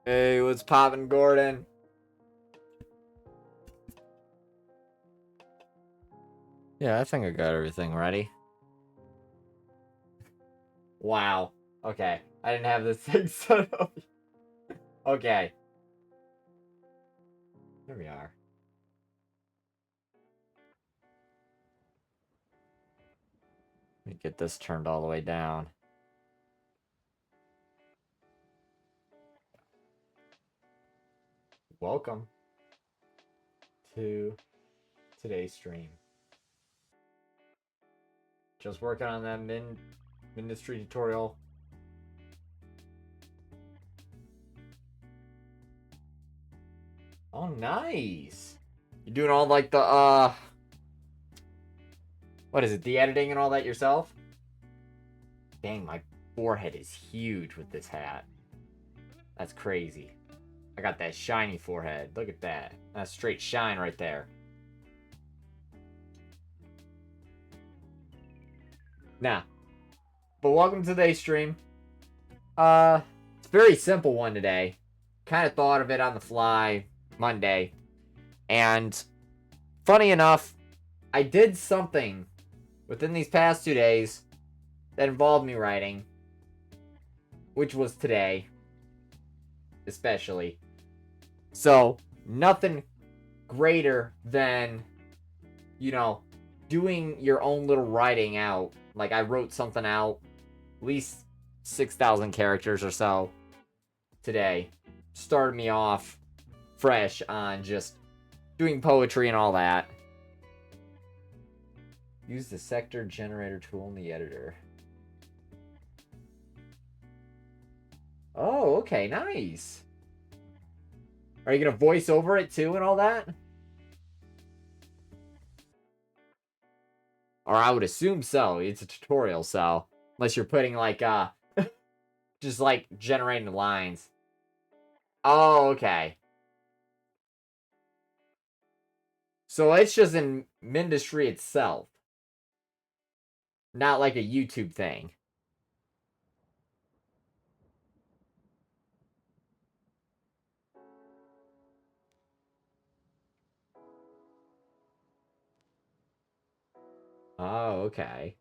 Hey, what's poppin', Gordon? Yeah, I think I got everything ready. Wow. Okay. I didn't have this thing set up. Okay. Here we are. Let me get this turned all the way down. Welcome to today's stream. Just working on that industry tutorial. Oh, nice. You're doing all like the what is it? The editing and all that yourself? Dang, my forehead is huge with this hat. That's crazy. I got that shiny forehead. Look at that. That's straight shine right there. Nah. But welcome to today's stream. It's a very simple one today. Kind of thought of it on the fly Monday. And funny enough, I did something within these past 2 days that involved me writing. Which was today. Especially. So, nothing greater than, you know, doing your own little writing out. Like, I wrote something out, at least 6,000 characters or so today. Started me off fresh on just doing poetry and all that. Use the sector generator tool in the editor. Oh, okay, nice. Are you gonna voice over it too and all that? Or I would assume so. It's a tutorial, so unless you're putting like just like generating lines. Oh, okay. So it's just in Mindustry itself. Not like a YouTube thing. Oh, okay.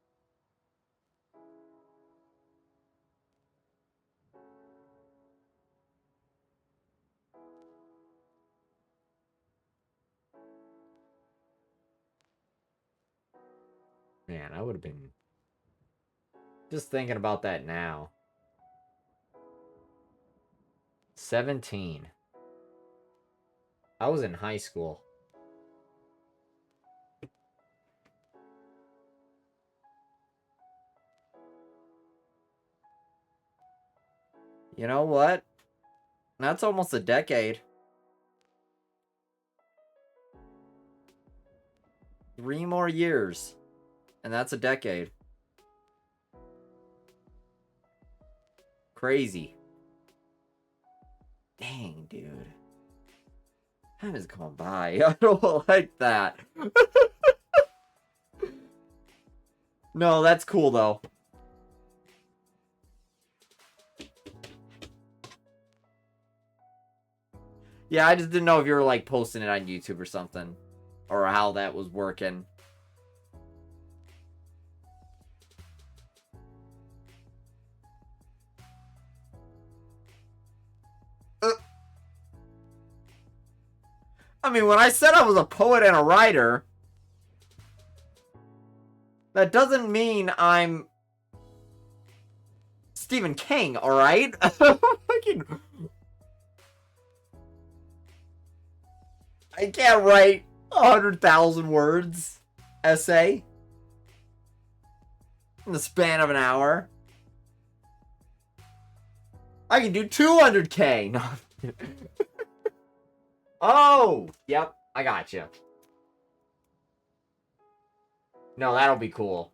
Man, I would have been just thinking about that now. 17. I was in high school. You know what? That's almost a decade. 3 more years. And that's a decade. Crazy. Dang, dude. Time is going by. I don't like that. No, that's cool, though. Yeah, I just didn't know if you were, like, posting it on YouTube or something. Or how that was working. I mean, when I said I was a poet and a writer, that doesn't mean I'm Stephen King, alright? I can't write 100,000 words essay in the span of an hour. I can do 200K. No. Oh, yep, I got you. No, that'll be cool.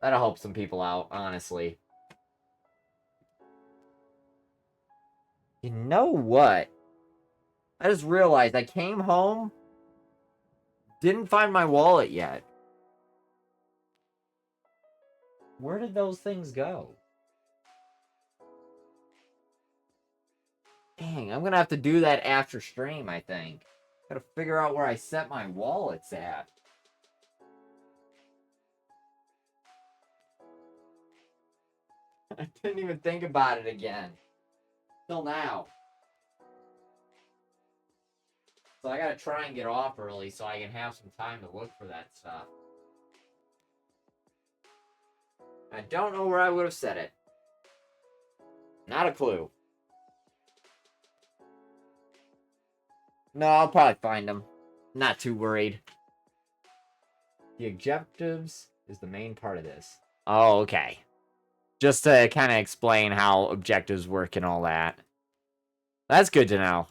That'll help some people out, honestly. You know what? I just realized I came home, didn't find my wallet yet. Where did those things go? Dang, I'm gonna have to do that after stream, I think. Gotta figure out where I set my wallets at. I didn't even think about it again. Till now. So I gotta try and get off early so I can have some time to look for that stuff. I don't know where I would have set it. Not a clue. No, I'll probably find them. Not too worried. The objectives is the main part of this. Oh, okay. Just to kind of explain how objectives work and all that. That's good to know.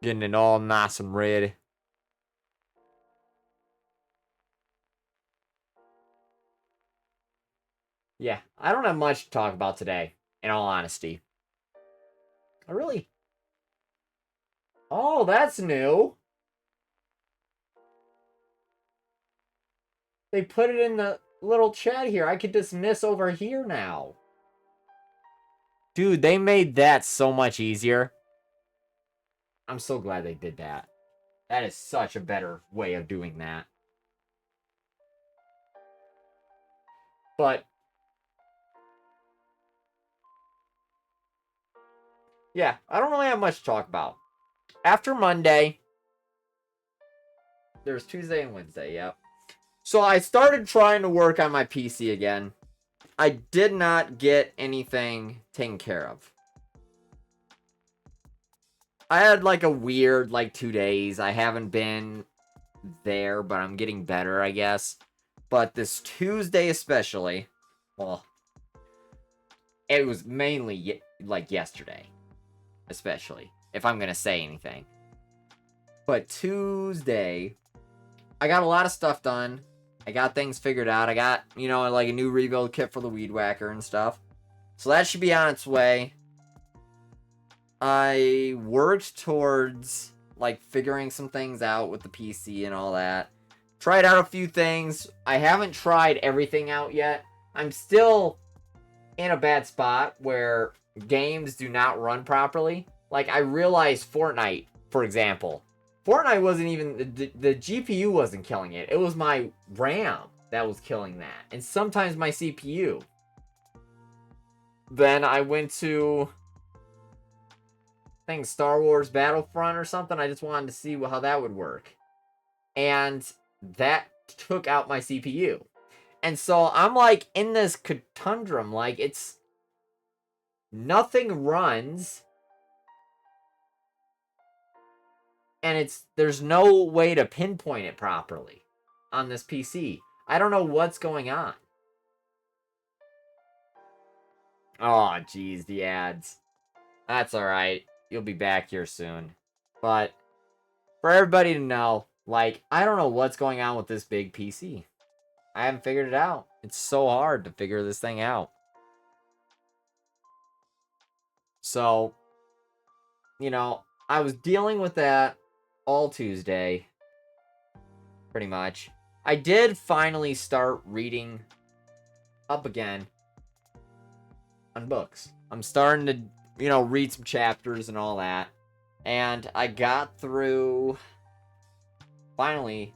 Getting it all nice and red. Yeah, I don't have much to talk about today, in all honesty. I really... Oh, that's new. They put it in the little chat here. I could dismiss over here now. Dude, they made that so much easier. I'm so glad they did that. That is such a better way of doing that. But... yeah, I don't really have much to talk about. After Monday... there's Tuesday and Wednesday, yep. So I started trying to work on my PC again. I did not get anything taken care of. I had like a weird 2 days. I haven't been there, but I'm getting better, I guess. But this Tuesday especially, well, it was mainly yesterday, especially, if I'm gonna say anything. But Tuesday, I got a lot of stuff done. I got things figured out. I got, like a new rebuild kit for the Weed Whacker and stuff. So that should be on its way. I worked towards, figuring some things out with the PC and all that. Tried out a few things. I haven't tried everything out yet. I'm still in a bad spot where games do not run properly. I realized Fortnite, for example. Fortnite wasn't even... the GPU wasn't killing it. It was my RAM that was killing that. And sometimes my CPU. Then I went to... I think Star Wars Battlefront or something. I just wanted to see how that would work. And that took out my CPU. And so I'm in this conundrum. It's... nothing runs. And there's no way to pinpoint it properly on this PC. I don't know what's going on. Oh, geez, the ads. That's alright. You'll be back here soon. But for everybody to know, I don't know what's going on with this big PC. I haven't figured it out. It's so hard to figure this thing out. So, I was dealing with that all Tuesday. Pretty much. I did finally start reading up again on books. I'm starting to, read some chapters and all that. And I got through, finally,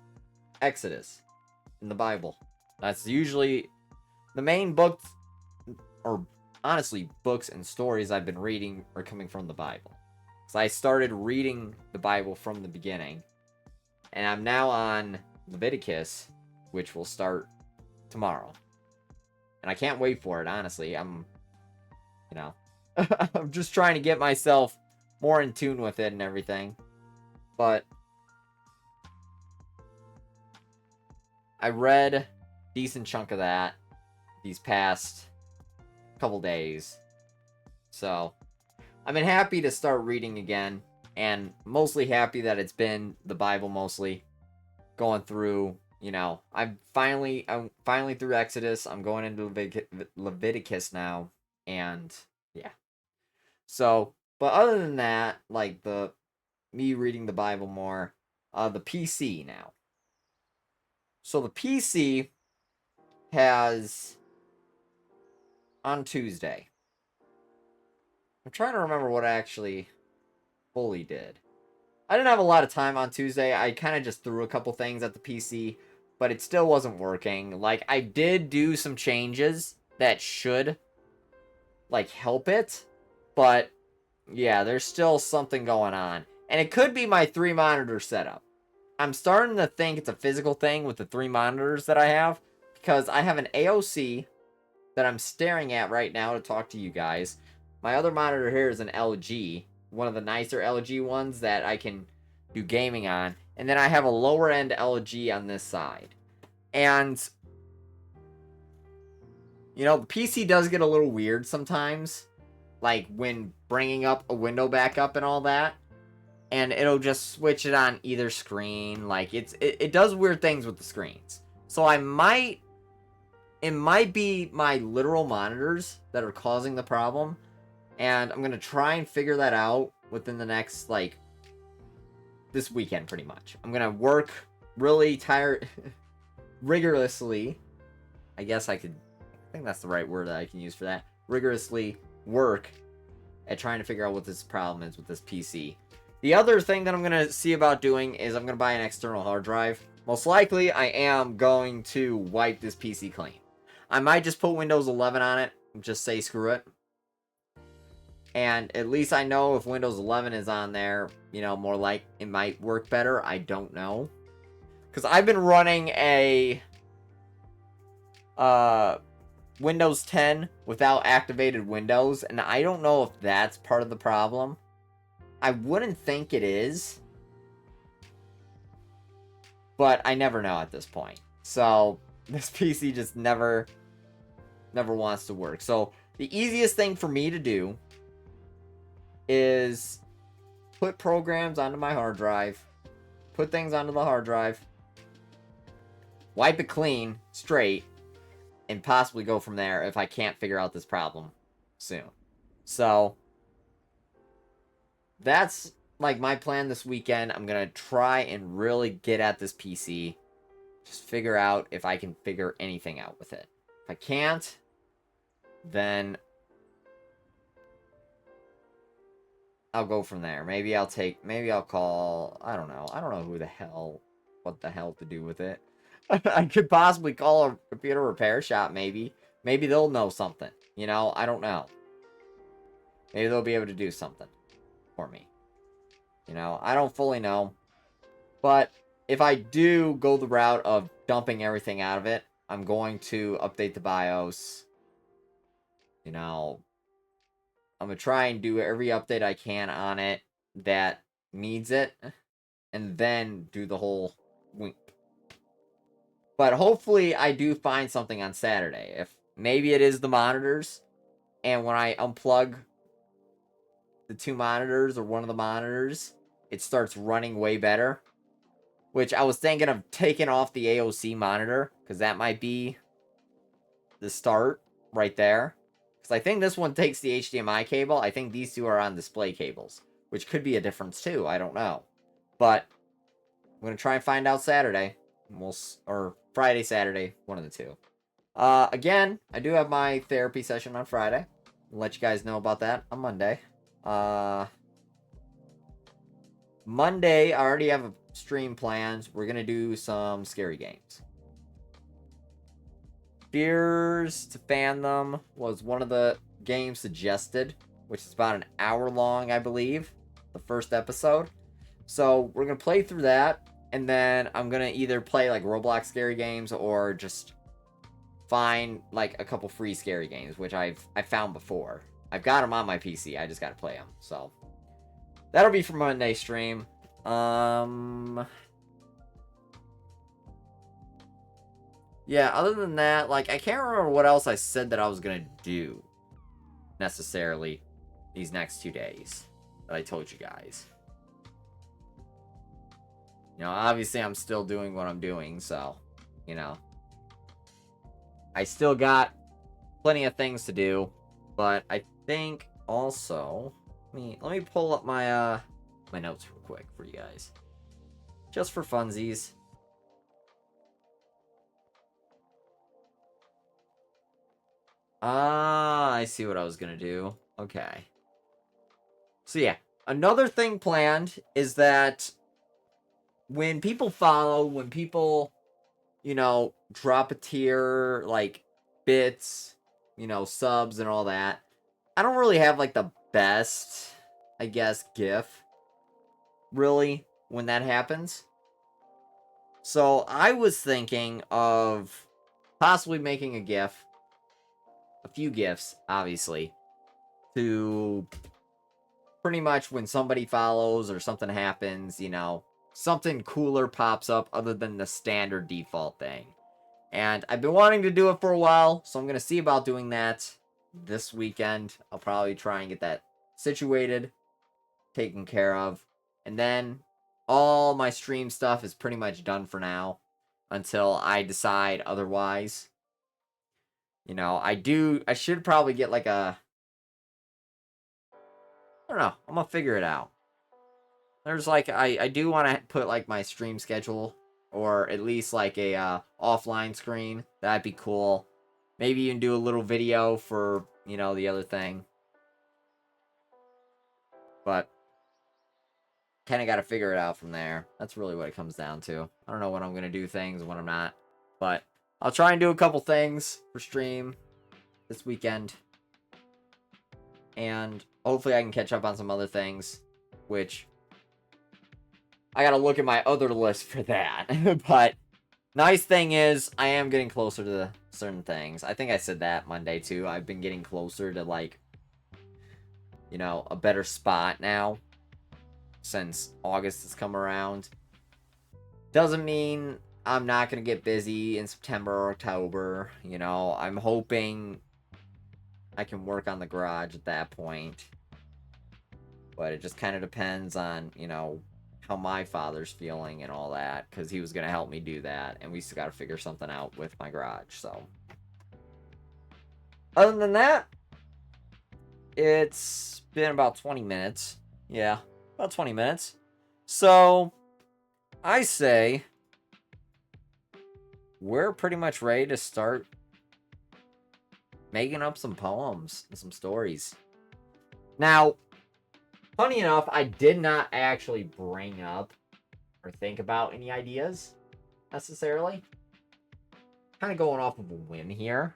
Exodus in the Bible. That's usually the main books, or honestly, books and stories I've been reading are coming from the Bible. So I started reading the Bible from the beginning. And I'm now on Leviticus, which will start tomorrow. And I can't wait for it, honestly. I'm just trying to get myself more in tune with it and everything. But I read a decent chunk of that these past couple days. So I've been happy to start reading again. And mostly happy that it's been the Bible mostly. Going through, I'm finally through Exodus. I'm going into Leviticus now. And yeah. So, but other than that, me reading the Bible more, the PC now. So the PC has on Tuesday. I'm trying to remember what I actually fully did. I didn't have a lot of time on Tuesday. I kind of just threw a couple things at the PC, but it still wasn't working. Like, I did do some changes that should, like, help it, but yeah, there's still something going on. And it could be my 3-monitor setup. I'm starting to think it's a physical thing with the 3 monitors that I have, because I have an AOC that I'm staring at right now to talk to you guys. My other monitor here is an LG, one of the nicer LG ones that I can do gaming on. And then I have a lower end LG on this side. And, you know, the PC does get a little weird sometimes. Like when bringing up a window back up and all that. And it'll just switch it on either screen. Like, it does weird things with the screens. So it might be my literal monitors that are causing the problem. And I'm going to try and figure that out within the next, like, this weekend, pretty much. I'm going to work really rigorously. I think that's the right word that I can use for that. Rigorously work at trying to figure out what this problem is with this PC. The other thing that I'm going to see about doing is I'm going to buy an external hard drive. Most likely, I am going to wipe this PC clean. I might just put Windows 11 on it and just say screw it. And at least I know if Windows 11 is on there, you know, more like it might work better. I don't know. Because I've been running a Windows 10 without activated Windows, and I don't know if that's part of the problem. I wouldn't think it is, but I never know at this point. So this PC just never wants to work. So the easiest thing for me to do is put programs onto my hard drive, put things onto the hard drive, wipe it clean, straight, and possibly go from there if I can't figure out this problem soon. So that's like my plan this weekend. I'm gonna try and really get at this PC, just figure out if I can figure anything out with it. If I can't, then I'll go from there. Maybe I'll call, I don't know what the hell to do with it. I could possibly call a computer repair shop, maybe. Maybe they'll know something. You know, I don't know. Maybe they'll be able to do something for me. You know, I don't fully know. But if I do go the route of dumping everything out of it, I'm going to update the BIOS. You know, I'm going to try and do every update I can on it that needs it. And then do the whole wink. But hopefully I do find something on Saturday. If maybe it is the monitors, and when I unplug the 2 monitors or one of the monitors, it starts running way better. Which I was thinking of taking off the AOC monitor, because that might be the start right there. Because I think this one takes the HDMI cable. I think these 2 are on display cables, which could be a difference too. I don't know. But I'm going to try and find out Saturday. Or Friday, Saturday, one of the 2. Again, I do have my therapy session on Friday. I'll let you guys know about that on Monday. Monday, I already have a stream plans. We're going to do some scary games. Fears to Fan Them was one of the games suggested, which is about an hour long, I believe, the first episode. So we're going to play through that, and then I'm going to either play like Roblox scary games or just find like a couple free scary games, which I've found before. I've got them on my PC. I just got to play them. So that'll be for Monday's stream. Yeah, other than that, like, I can't remember what else I said that I was gonna do, necessarily, these next 2 days, that I told you guys. You know, obviously I'm still doing what I'm doing, so, you know. I still got plenty of things to do, but I think also, let me pull up my, my notes real quick for you guys. Just for funsies. Ah, I see what I was gonna do. Okay. So yeah, another thing planned is that when people follow, when people, drop a tier, like bits, subs and all that, I don't really have like the best, I guess, GIF, really, when that happens. So I was thinking of possibly making a GIF, a few GIFs, obviously, to pretty much when somebody follows or something happens, something cooler pops up other than the standard default thing. And I've been wanting to do it for a while, so I'm going to see about doing that this weekend. I'll probably try and get that situated, taken care of. And then all my stream stuff is pretty much done for now until I decide otherwise. I should probably get like I don't know, I'm going to figure it out. There's like, I do want to put like my stream schedule or at least like a offline screen. That'd be cool. Maybe even do a little video for, the other thing. But kind of got to figure it out from there. That's really what it comes down to. I don't know when I'm going to do things and when I'm not. But I'll try and do a couple things for stream this weekend. And hopefully I can catch up on some other things, which I got to look at my other list for that. But nice thing is I am getting closer to certain things. I think I said that Monday too. I've been getting closer to like, a better spot now since August has come around. Doesn't mean I'm not going to get busy in September or October. I'm hoping I can work on the garage at that point. But it just kind of depends on, how my father's feeling and all that. Because he was going to help me do that. And we still got to figure something out with my garage. So, other than that, it's been about 20 minutes. Yeah, about 20 minutes. So, I say we're pretty much ready to start making up some poems and some stories. Now, funny enough, I did not actually bring up or think about any ideas necessarily. Kind of going off of a whim here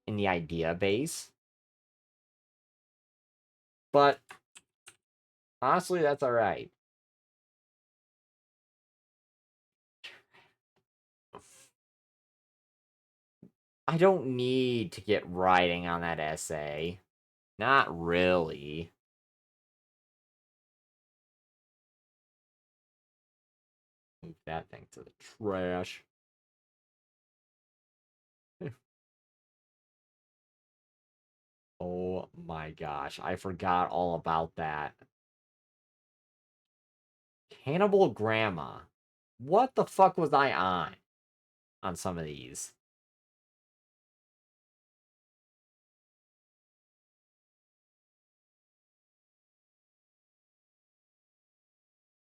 in the idea base. But honestly, that's all right. I don't need to get writing on that essay. Not really. Move that thing to the trash. Oh my gosh, I forgot all about that. Cannibal Grandma. What the fuck was I on some of these?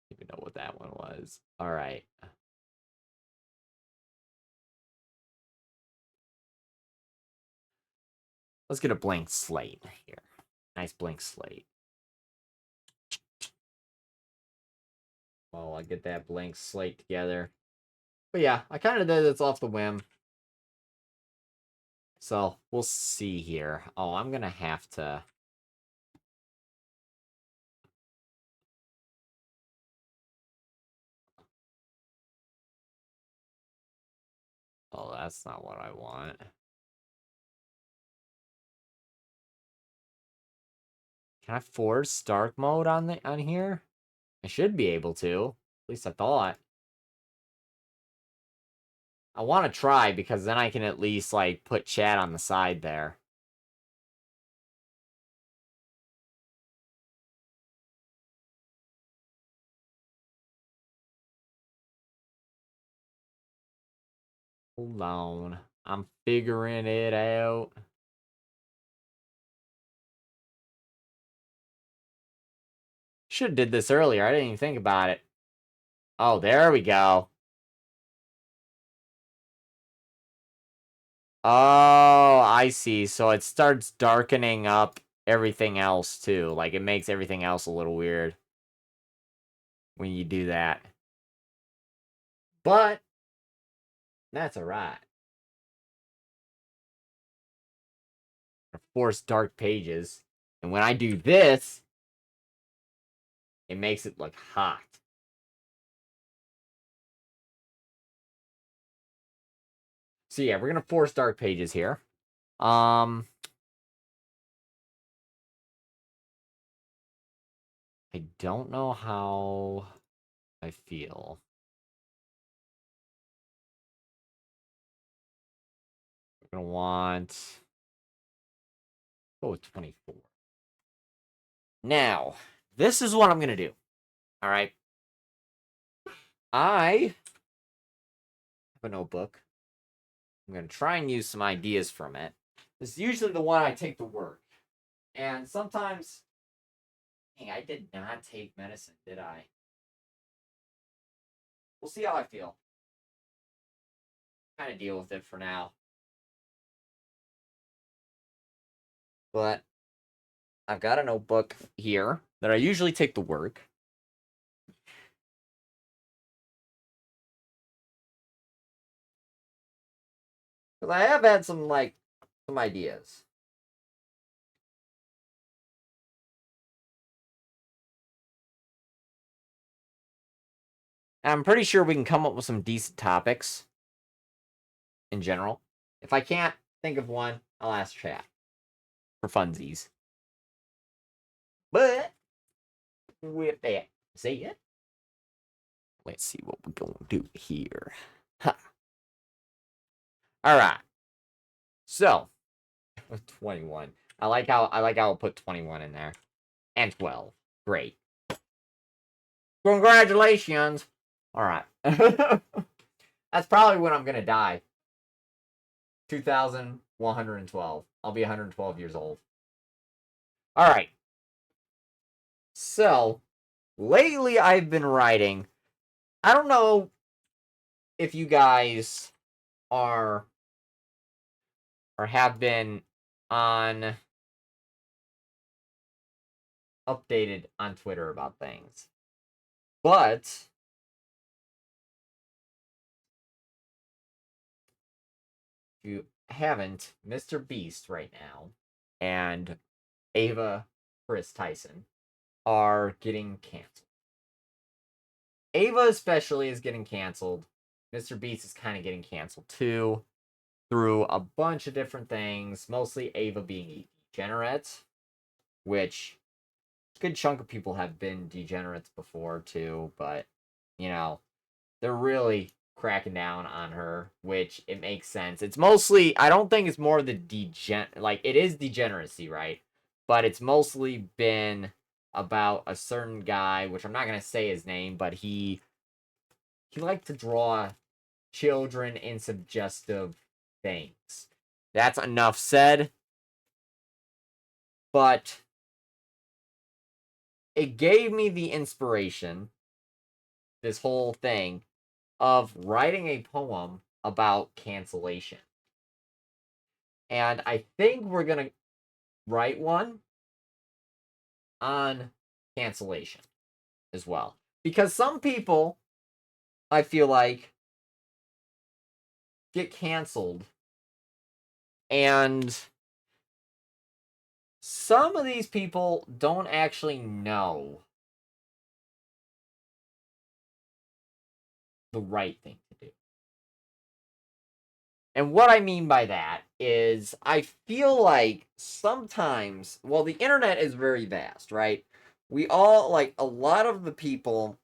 I don't even know what that one was. All right. Let's get a blank slate here. Nice blank slate. Well, I get that blank slate together. But yeah, I kind of did this off the whim. So, we'll see here. Oh, I'm going to have to... Oh, that's not what I want. Can I force dark mode on here? I should be able to. At least I thought. I want to try because then I can at least like put chat on the side there. Hold on. I'm figuring it out. Should have did this earlier. I didn't even think about it. Oh, there we go. Oh, I see. So it starts darkening up everything else too. Like it makes everything else a little weird when you do that. But that's alright. Force dark pages. And when I do this, it makes it look hot. So yeah, we're gonna force dark pages here. I don't know how I feel. We're gonna want go with 24. Now, this is what I'm gonna do. All right. I have a notebook. I'm gonna try and use some ideas from it. This is usually the one I take to work. And sometimes, dang, I did not take medicine, did I? We'll see how I feel. Kind of deal with it for now. But I've got a notebook here that I usually take to work. Because I have had some ideas. I'm pretty sure we can come up with some decent topics in general. If I can't think of one, I'll ask chat for funsies. But with that said, let's see what we're gonna do here. Ha. All right. So 21. I like how I'll put 21 in there and 12. Great. Congratulations. All right. That's probably when I'm gonna die. 2112. I'll be 112 years old. All right. So, lately I've been writing. I don't know if you guys are or have been on updated on Twitter about things. But if you haven't, Mr. Beast right now and Ava Chris Tyson are getting canceled. Ava especially is getting canceled. Mr. Beast is kind of getting canceled too through a bunch of different things, mostly Ava being a degenerate, which a good chunk of people have been degenerates before too, but you know, they're really cracking down on her, which it makes sense. It's mostly I don't think it's more the it is degeneracy, right? But it's mostly been about a certain guy, which I'm not gonna say his name, but he liked to draw children in suggestive things. That's enough said. But it gave me the inspiration, this whole thing, of writing a poem about cancellation. And I think we're going to write one on cancellation as well. Because some people, I feel like, get canceled. And some of these people don't actually know the right thing to do. And what I mean by that is I feel like sometimes, well, the internet is very vast, right? We all, like, a lot of the people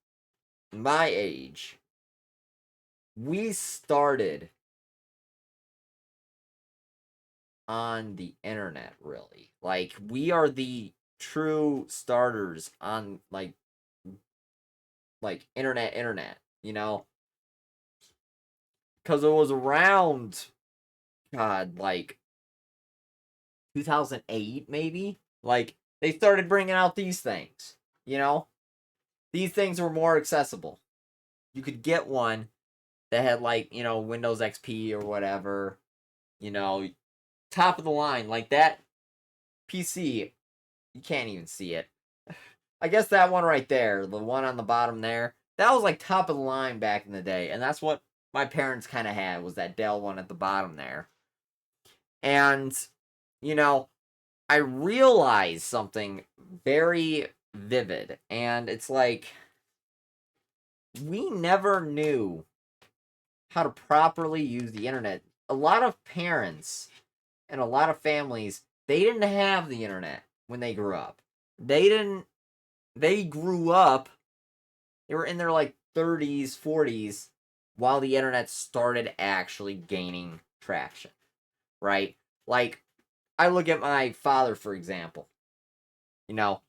my age, we started on the internet, really. Like, we are the true starters on, internet, you know? Because it was around, God, like, 2008, maybe? Like, they started bringing out these things, you know? These things were more accessible. You could get one that had, like, Windows XP or whatever. you know, top of the line. Like that PC, you can't even see it. I guess that one right there, the one on the bottom there, that was like top of the line back in the day. And that's what my parents kind of had, was that Dell one at the bottom there. And, you know, I realized something very vivid. And it's like, we never knew how to properly use the internet. A lot of parents and a lot of families, they didn't have the internet when they grew up. They grew up, they were in their like 30s, 40s while the internet started actually gaining traction, right? Like, I look at my father, for example. You know,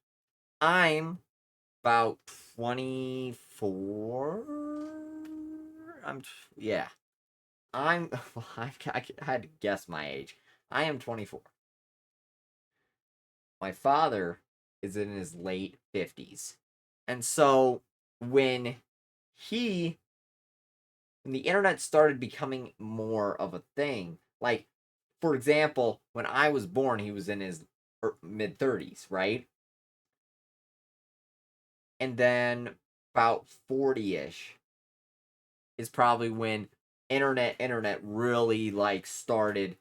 I'm about 24. I'm, yeah. I had to guess my age. I am 24. My father is in his late 50s. And so when he when the internet started becoming more of a thing, like for example, when I was born, he was in his mid 30s, right? And then about 40ish is probably when internet really like started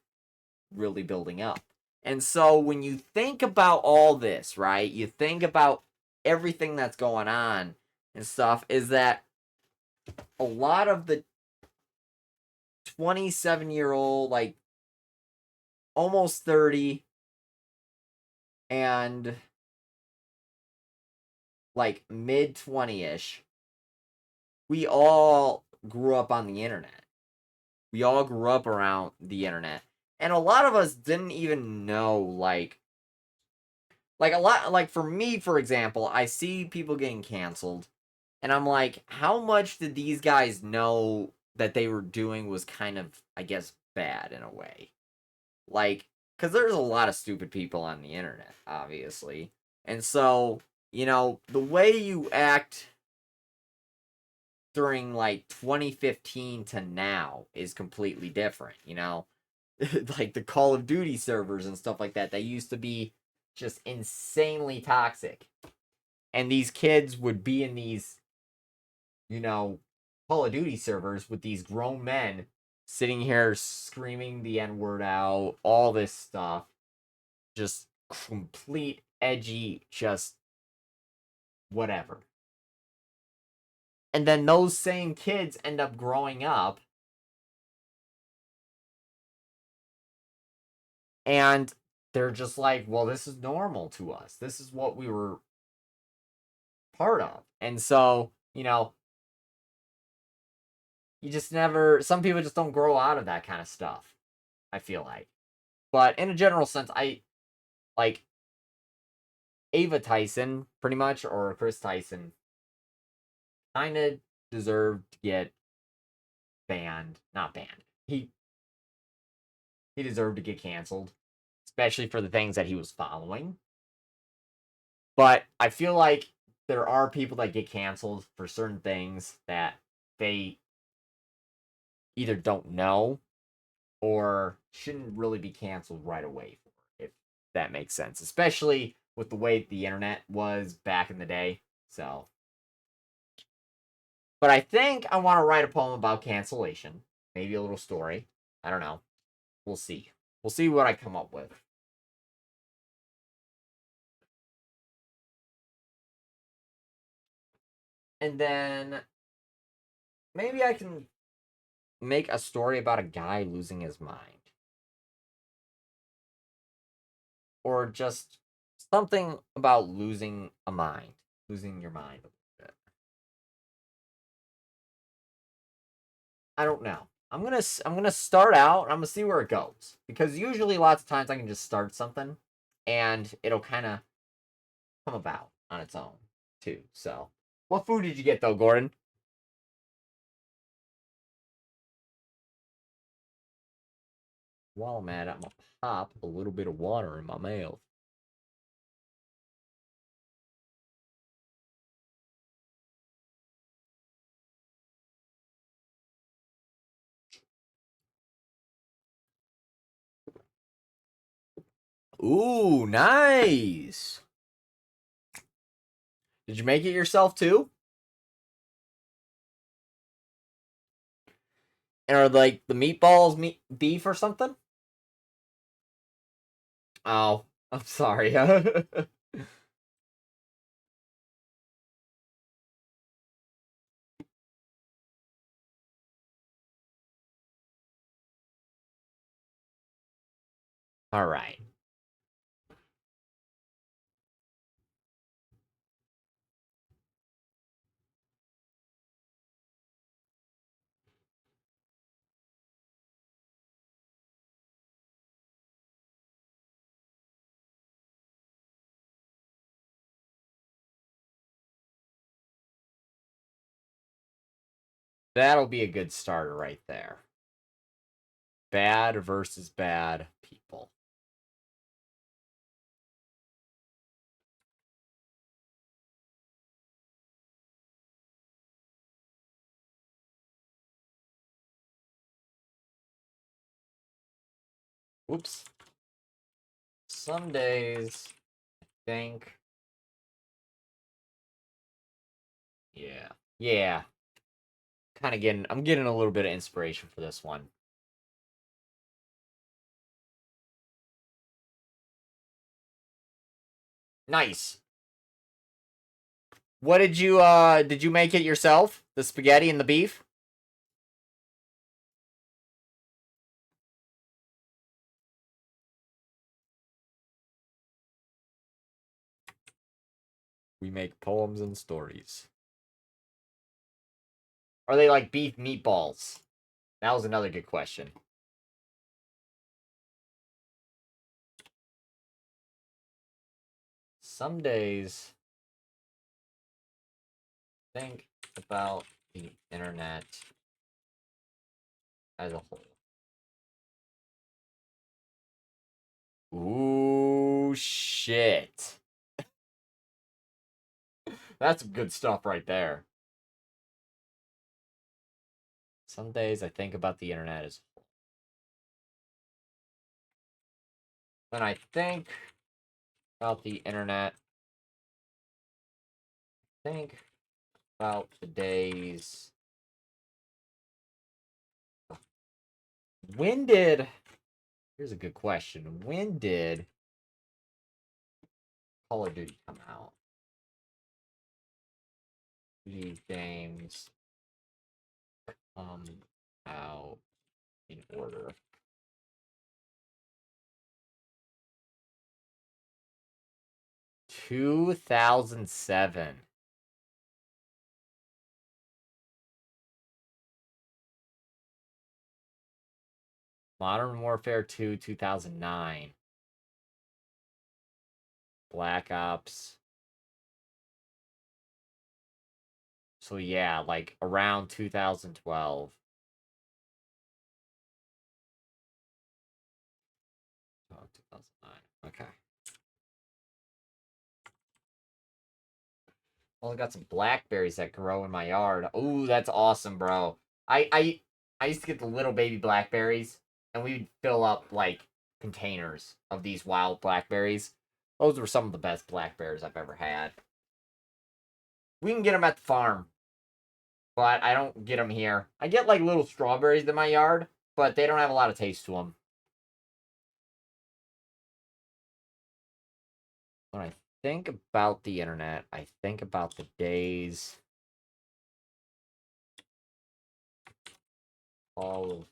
really building up. And so when you think about all this, right? You think about everything that's going on and stuff, is that a lot of the 27-year-old, like almost 30, and like mid 20ish, we all grew up on the internet. We all grew up around the internet. And a lot of us didn't even know, like a lot, like for me, for example, I see people getting canceled, and I'm like, how much did these guys know that they were doing was kind of, I guess, bad in a way? Like, because there's a lot of stupid people on the internet, obviously. And so, the way you act during like 2015 to now is completely different. Like the Call of Duty servers and stuff like that, they used to be just insanely toxic. And these kids would be in these, you know, Call of Duty servers with these grown men sitting here screaming the N word out, all this stuff. Just complete edgy, just whatever. And then those same kids end up growing up, and they're just like, well, this is normal to us. This is what we were part of. And so, you just never, some people just don't grow out of that kind of stuff, I feel like. But in a general sense, I like Ava Tyson, pretty much, or Chris Tyson, kind of deserved to get banned. Not banned. He deserved to get canceled, especially for the things that he was following. But I feel like there are people that get canceled for certain things that they either don't know or shouldn't really be canceled right away for, if that makes sense. Especially with the way the internet was back in the day. So, but I think I want to write a poem about cancellation. Maybe a little story. I don't know. We'll see. We'll see what I come up with. And then maybe I can make a story about a guy losing his mind. Or just something about losing a mind, losing your mind a little bit. I don't know. I'm gonna start out. I'm gonna see where it goes, because usually lots of times I can just start something and it'll kind of come about on its own too. So, what food did you get though, Gordon? While I'm at it, I'm gonna pop a little bit of water in my mouth. Ooh, nice. Did you make it yourself too? And are like the meatballs beef or something? Oh, I'm sorry. All right. That'll be a good starter right there. Bad versus bad people. Whoops. Some days, I think. Yeah. Yeah. I'm getting a little bit of inspiration for this one. Nice. What did you make it yourself? The spaghetti and the beef? We make poems and stories. Are they like beef meatballs? That was another good question. Some days think about the internet as a whole. Ooh, shit. That's good stuff right there. Some days I think about the internet as a whole. When I think about the internet, think about the days. When did. Here's a good question. When did Call of Duty come out? Duty games come out in order. 2007. Modern Warfare 2, 2009. Black Ops. So yeah, like around 2012. Oh, 2009. Okay. Well, I got some blackberries that grow in my yard. Ooh, that's awesome, bro. I used to get the little baby blackberries, and we'd fill up like containers of these wild blackberries. Those were some of the best blackberries I've ever had. We can get them at the farm, but I don't get them here. I get like little strawberries in my yard, but they don't have a lot of taste to them. When I think about the internet, I think about the days Call of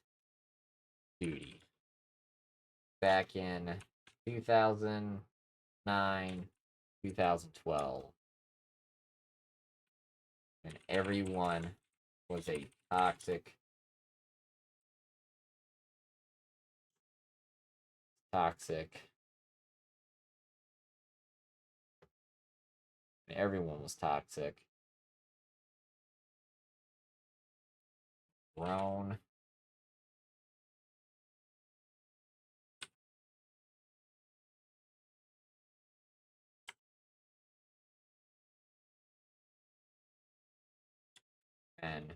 Duty back in 2009, 2012, and everyone was a toxic, and everyone was toxic. Grown. And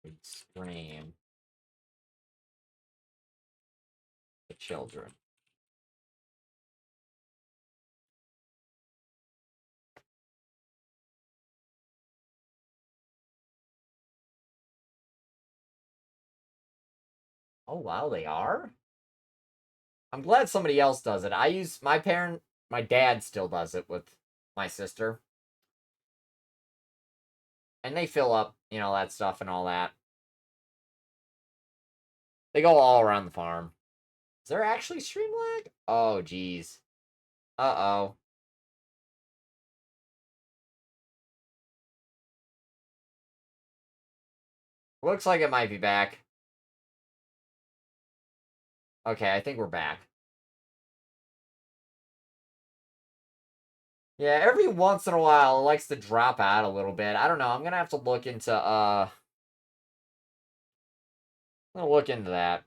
would scream the children. Oh, wow, they are? I'm glad somebody else does it. I use my dad still does it with my sister. And they fill up, that stuff and all that. They go all around the farm. Is there actually stream lag? Oh, geez. Uh-oh. Looks like it might be back. Okay, I think we're back. Yeah, every once in a while it likes to drop out a little bit. I don't know. I'm gonna have to look into I'm gonna look into that.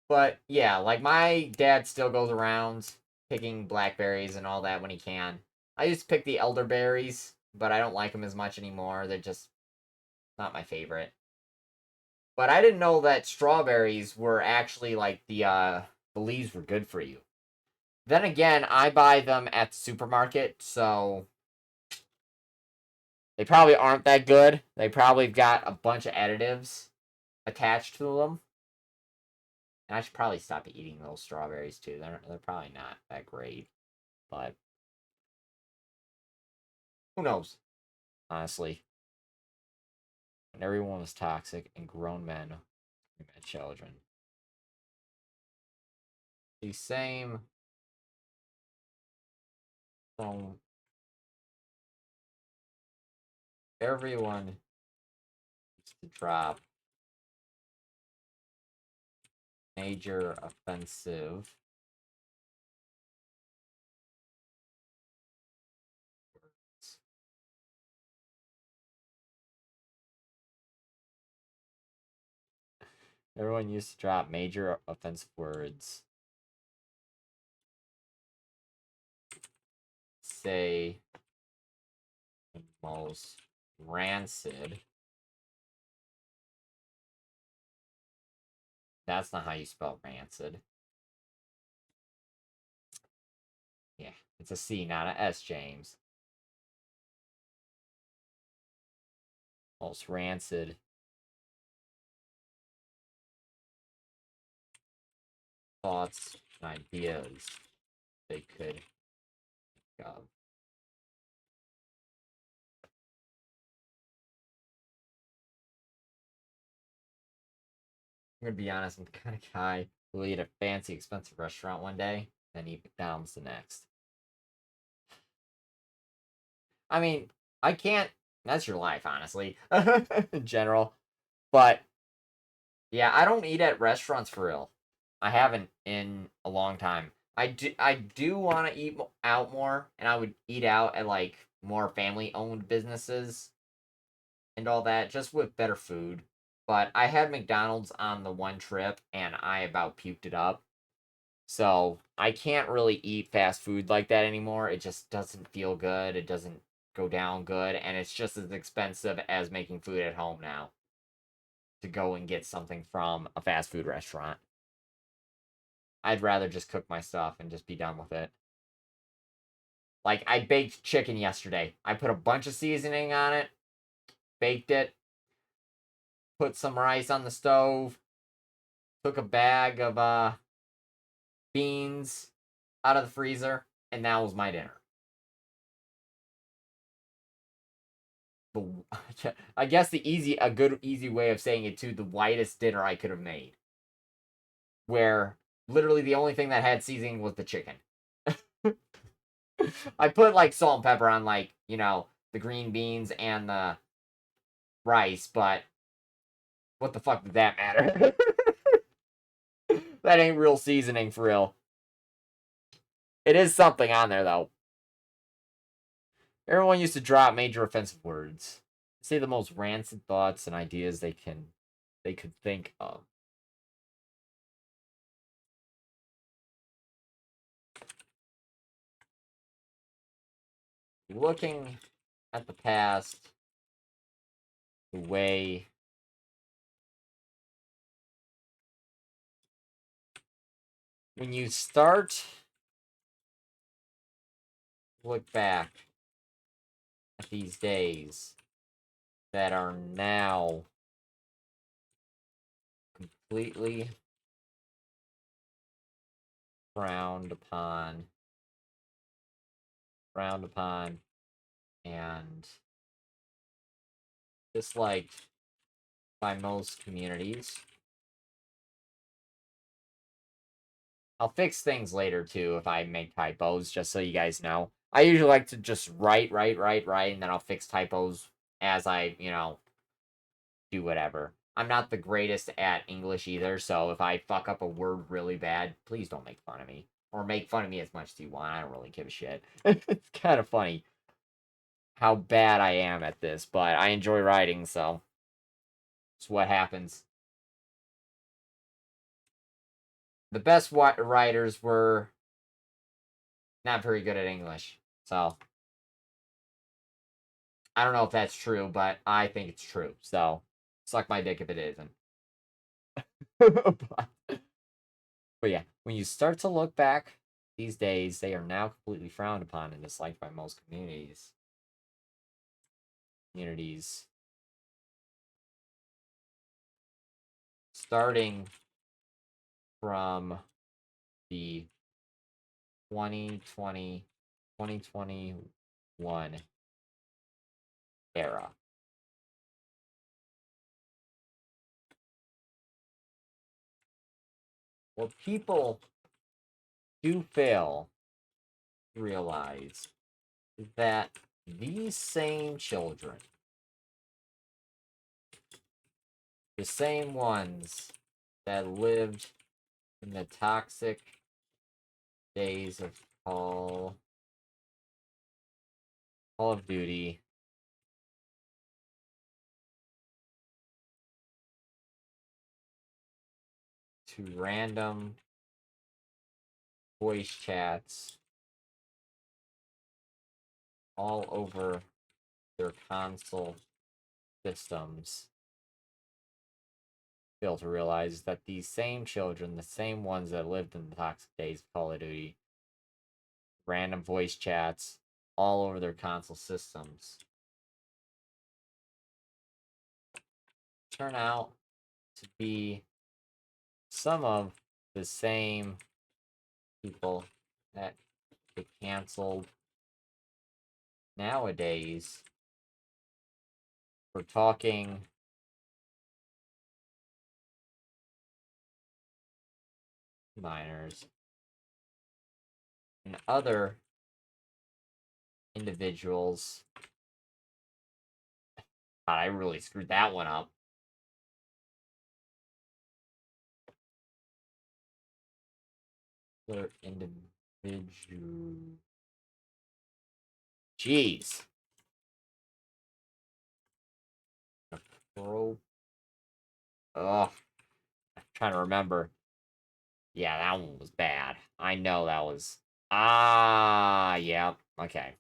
But yeah, like my dad still goes around picking blackberries and all that when he can. I used to pick the elderberries, but I don't like them as much anymore. They're just not my favorite. But I didn't know that strawberries were actually like the leaves were good for you. Then again, I buy them at the supermarket, so they probably aren't that good. They probably got a bunch of additives attached to them. And I should probably stop eating those strawberries too. They're probably not that great, but who knows? Honestly, when everyone was toxic and grown men met children. The same from everyone used to drop major offensive words. Everyone used to drop major offensive words. Say the most rancid. That's not how you spell rancid. Yeah, it's a C, not a S, James. Most rancid thoughts and ideas they could think of. I'm gonna be honest, I'm the kind of guy who'll eat at a fancy, expensive restaurant one day, then eat McDonald's the next. I mean, I can't. That's your life, honestly, in general. But yeah, I don't eat at restaurants for real. I haven't in a long time. I do want to eat out more, and I would eat out at like more family-owned businesses and all that, just with better food. But I had McDonald's on the one trip, and I about puked it up. So I can't really eat fast food like that anymore. It just doesn't feel good. It doesn't go down good, and it's just as expensive as making food at home now to go and get something from a fast food restaurant. I'd rather just cook my stuff and just be done with it. Like I baked chicken yesterday. I put a bunch of seasoning on it, baked it, put some rice on the stove, took a bag of beans out of the freezer, and that was my dinner. I guess a good easy way of saying it too, the whitest dinner I could have made. Where literally the only thing that had seasoning was the chicken. I put like salt and pepper on like, the green beans and the rice, but what the fuck did that matter? That ain't real seasoning for real. It is something on there though. Everyone used to drop major offensive words. Say the most rancid thoughts and ideas they could think of. Looking at the past, the way when you start look back at these days that are now completely frowned upon, and disliked by most communities. I'll fix things later too if I make typos, just so you guys know. I usually like to just write, and then I'll fix typos as I, do whatever. I'm not the greatest at English either, so if I fuck up a word really bad, please don't make fun of me. Or make fun of me as much as you want. I don't really give a shit. It's kind of funny how bad I am at this, but I enjoy writing, so it's what happens. The best writers were not very good at English, so I don't know if that's true, but I think it's true. So suck my dick if it isn't. But yeah, when you start to look back these days, they are now completely frowned upon and disliked by most communities. Starting from the 2021 era. What people do fail to realize is that these same children, the same ones that lived in the toxic days of Call of Duty, to random voice chats all over their console systems, fail to realize that these same children, the same ones that lived in the toxic days of Call of Duty, random voice chats all over their console systems, turn out to be some of the same people that get canceled nowadays for talking minors and other individuals. God, I really screwed that one up. Other individual. Jeez. Pro. Ugh. I'm trying to remember. Yeah, that one was bad. I know that was. Ah, yeah. Okay.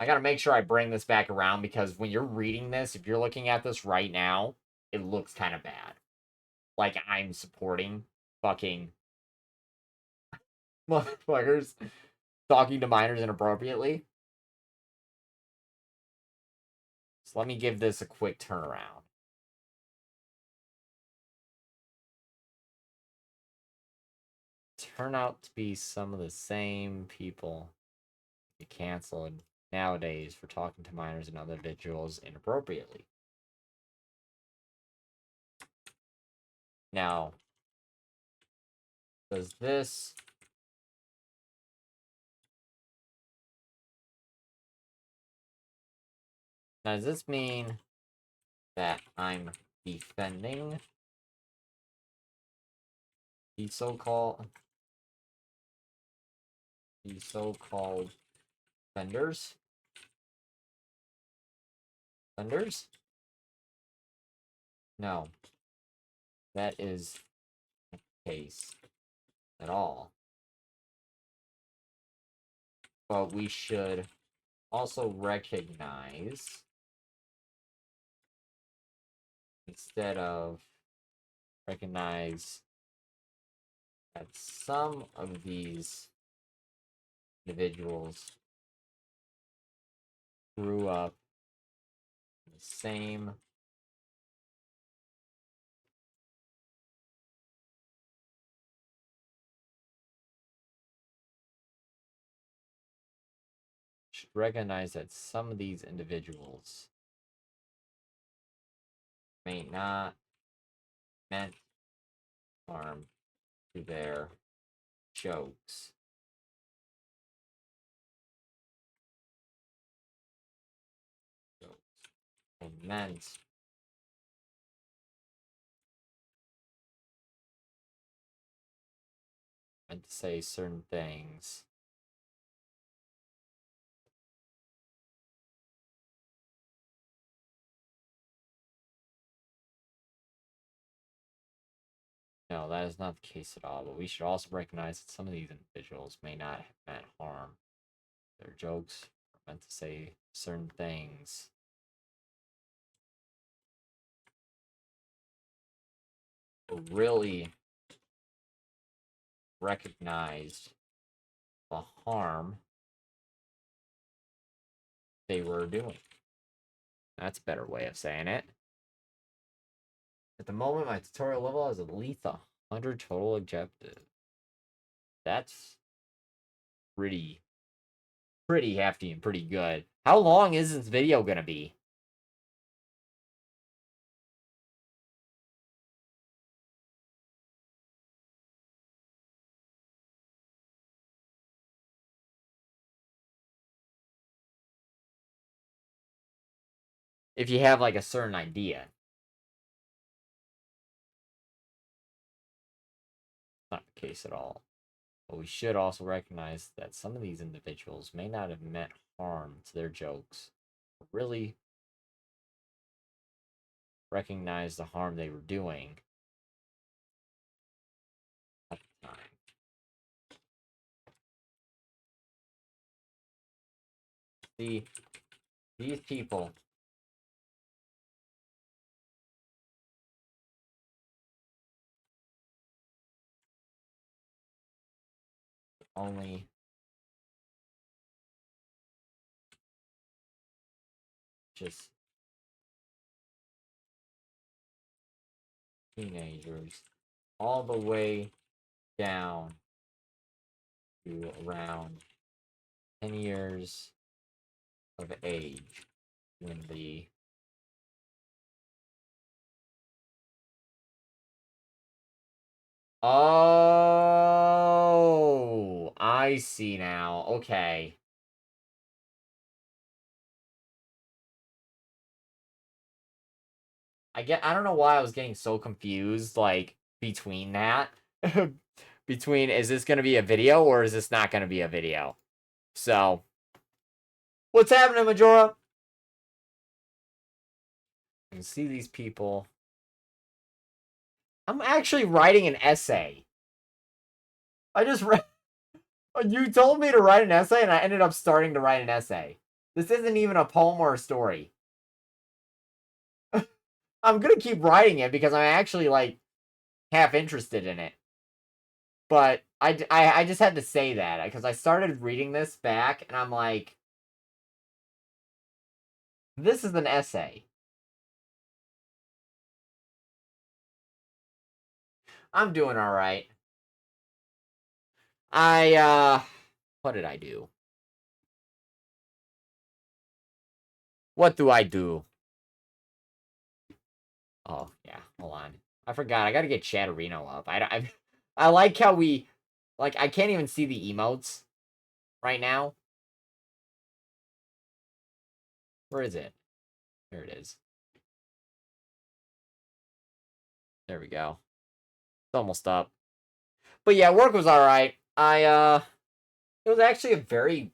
I gotta make sure I bring this back around because when you're reading this, if you're looking at this right now, it looks kind of bad. Like I'm supporting fucking motherfuckers talking to minors inappropriately. So let me give this a quick turnaround. Turn out to be some of the same people get canceled nowadays for talking to minors and other individuals inappropriately. Now, does this mean that I'm defending the so-called vendors? No, that is not the case at all. But we should also recognize instead of recognize that some of these individuals grew up in the same should recognize that some of these individuals may not meant harm to their jokes. And meant to say certain things. No, that is not the case at all, but we should also recognize that some of these individuals may not have meant harm. Their jokes are meant to say certain things. But really recognized the harm they were doing. That's a better way of saying it. At the moment, my tutorial level is at least 100 total objectives. That's pretty hefty and pretty good. How long is this video gonna be? If you have like a certain idea. Not the case at all. But we should also recognize that some of these individuals may not have meant harm to their jokes, but really recognize the harm they were doing at the time. See, these people only just teenagers all the way down to around 10 years of age when the Oh, I see now. Okay. I don't know why I was getting so confused, like, between that. Between, is this gonna be a video or is this not gonna be a video? So, what's happening, Majora? You can see these people. I'm actually writing an essay. I just read. You told me to write an essay, and I ended up starting to write an essay. This isn't even a poem or a story. I'm gonna keep writing it because I'm actually, like, half interested in it. But I just had to say that because I started reading this back and I'm like, this is an essay. I'm doing all right. What did I do? What do I do? Oh, yeah, hold on. I forgot. I gotta get Chatterino up. I like how we, like, I can't even see the emotes right now. Where is it? There it is. There we go. It's almost up. But yeah, work was all right. It was actually a very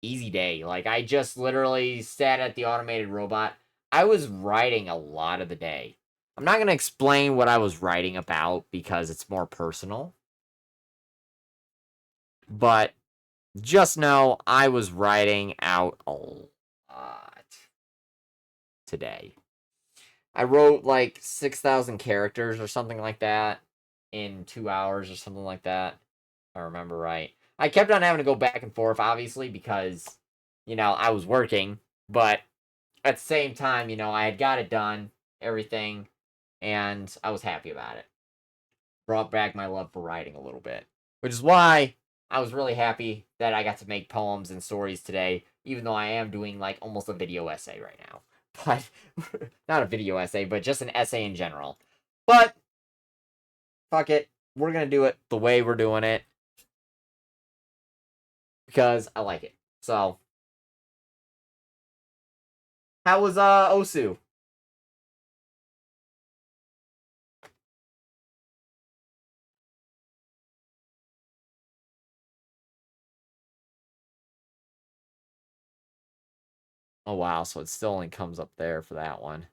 easy day. Like, I just literally sat at the automated robot. I was writing a lot of the day. I'm not going to explain what I was writing about because it's more personal. But just know I was writing out a lot today. I wrote like 6,000 characters or something like that in 2 hours or something like that. If I remember right. I kept on having to go back and forth, obviously, because, I was working. But at the same time, I had got it done, everything, and I was happy about it. Brought back my love for writing a little bit, which is why I was really happy that I got to make poems and stories today, even though I am doing like almost a video essay right now. But not a video essay, but just an essay in general. But fuck it, we're gonna do it the way we're doing it because I like it. So, how was Osu? Oh wow, so it still only comes up there for that one.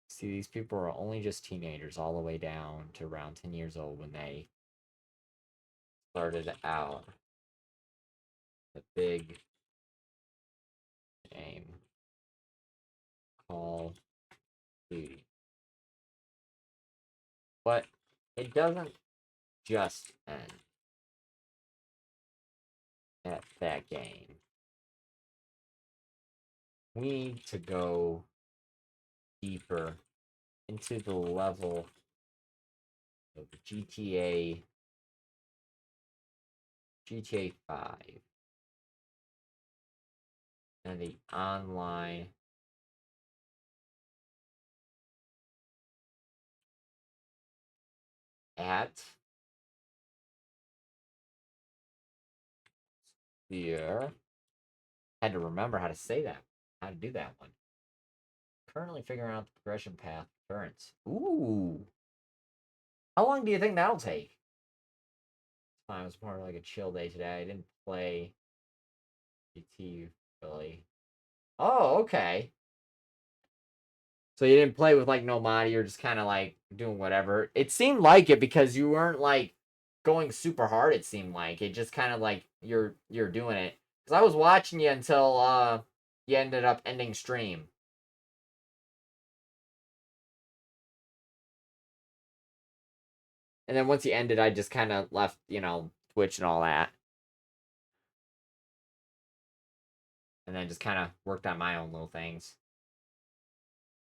See, these people are only just teenagers all the way down to around 10 years old when they started out the big game Call Duty. But it doesn't just end at that game. We need to go deeper into the level of GTA 5, and the online at here. Had to remember how to say that, how to do that one. Currently figuring out the progression path turrets. Ooh. How long do you think that'll take? It was more like a chill day today. I didn't play GT really. Oh, okay. So you didn't play with like no mod, you're just kind of like doing whatever. It seemed like it because you weren't like going super hard. It seemed like it just kind of like you're doing it. Because I was watching you until you ended up ending stream. And then once you ended, I just kind of left, Twitch and all that. And then just kind of worked on my own little things.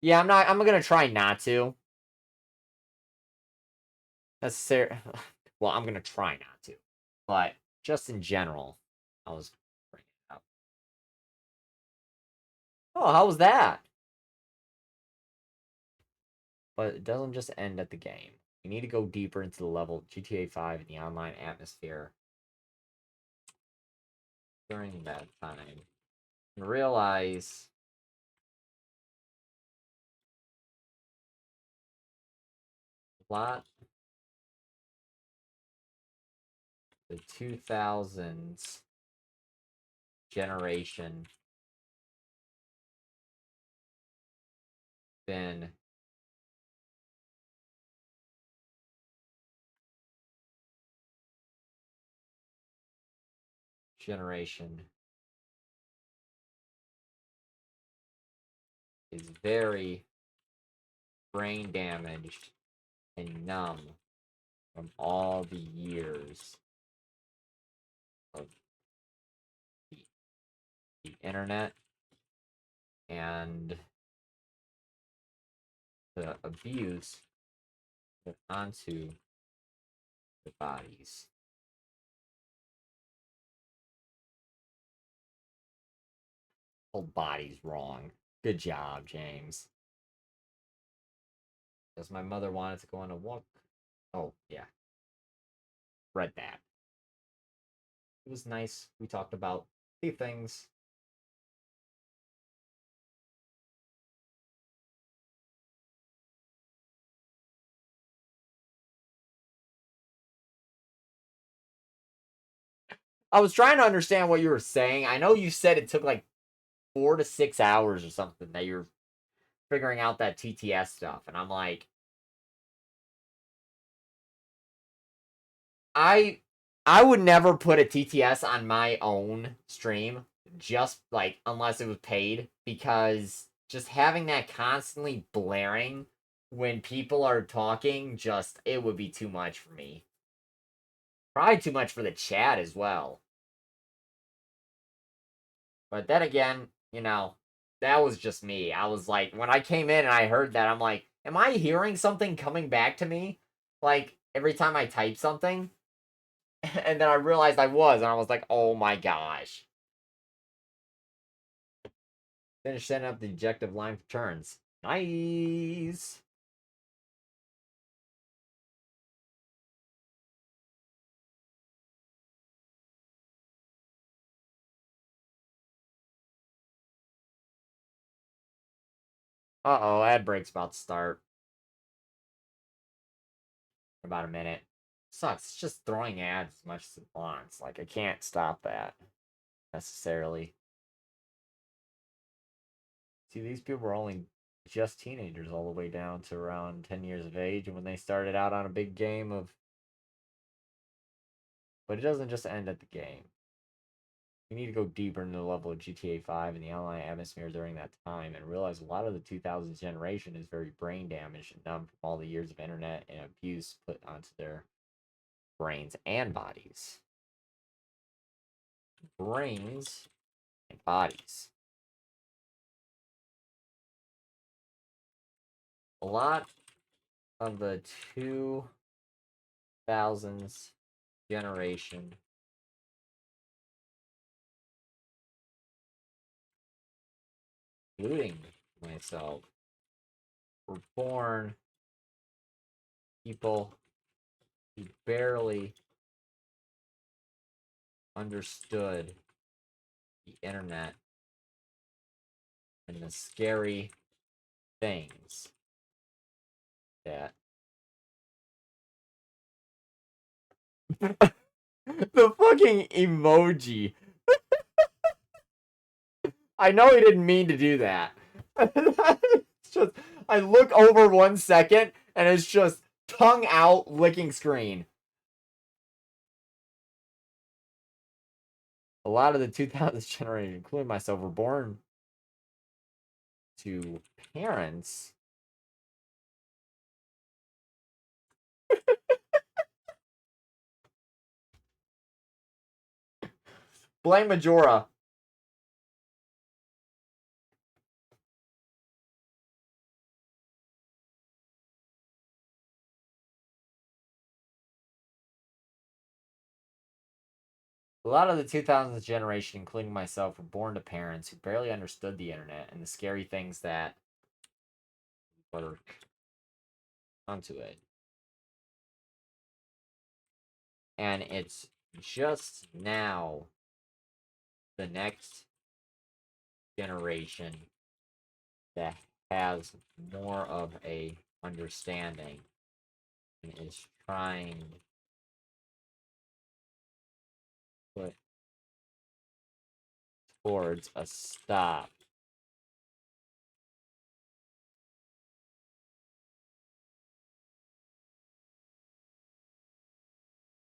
Yeah, I'm gonna try not to. Necessary. Well, I'm gonna try not to. But just in general, I was bringing it up. Oh, how was that? But it doesn't just end at the game. We need to go deeper into the level of GTA 5 and the online atmosphere during that time. And realize what the 2000s generation been generation is very brain damaged and numb from all the years of the internet and the abuse put onto the bodies. Whole body's wrong. Good job, James. Because my mother wanted to go on a walk. Oh, yeah. Read that. It was nice. We talked about a few things. I was trying to understand what you were saying. I know you said it took like 4 to 6 hours or something that you're figuring out that TTS stuff. And I'm like, I I would never put a TTS on my own stream, just like unless it was paid, because just having that constantly blaring when people are talking, just it would be too much for me. Probably too much for the chat as well. But then again, that was just me. I was like, when I came in and I heard that, I'm like, am I hearing something coming back to me? Like every time I type something? And then I realized I was, and I was like, oh my gosh. Finish setting up the ejective line for turns. Nice. Uh-oh, ad break's about to start. For about a minute. Sucks. It's just throwing ads as much as it wants. Like, I can't stop that necessarily. See, these people are only just teenagers all the way down to around 10 years of age when they started out on a big game of... But it doesn't just end at the game. You need to go deeper into the level of GTA 5 and the online atmosphere during that time and realize a lot of the 2000s generation is very brain damaged and numb from all the years of internet and abuse put onto their brains and bodies. Brains and bodies. A lot of the 2000s generation including myself were born people who barely understood the internet and the scary things that the fucking emoji. I know he didn't mean to do that. It's just I look over 1 second and it's just tongue out licking screen. A lot of the 2000s generation, including myself, were born to parents blame Majora. A lot of the 2000s generation, including myself, were born to parents who barely understood the internet and the scary things that were onto it. And it's just now the next generation that has more of a understanding and is trying to put towards a stop.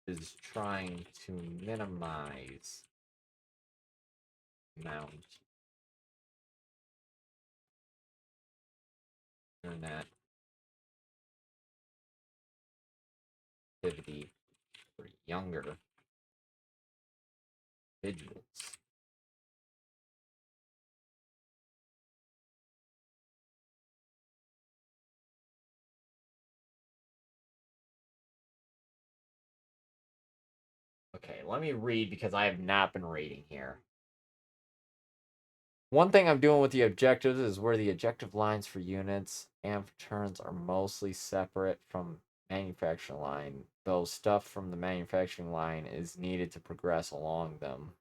Is trying to minimize amount internet activity for younger individuals. Okay, let me read because I have not been reading here. One thing I'm doing with the objectives is where the objective lines for units and for turns are mostly separate from manufacturing line, though stuff from the manufacturing line is needed to progress along them.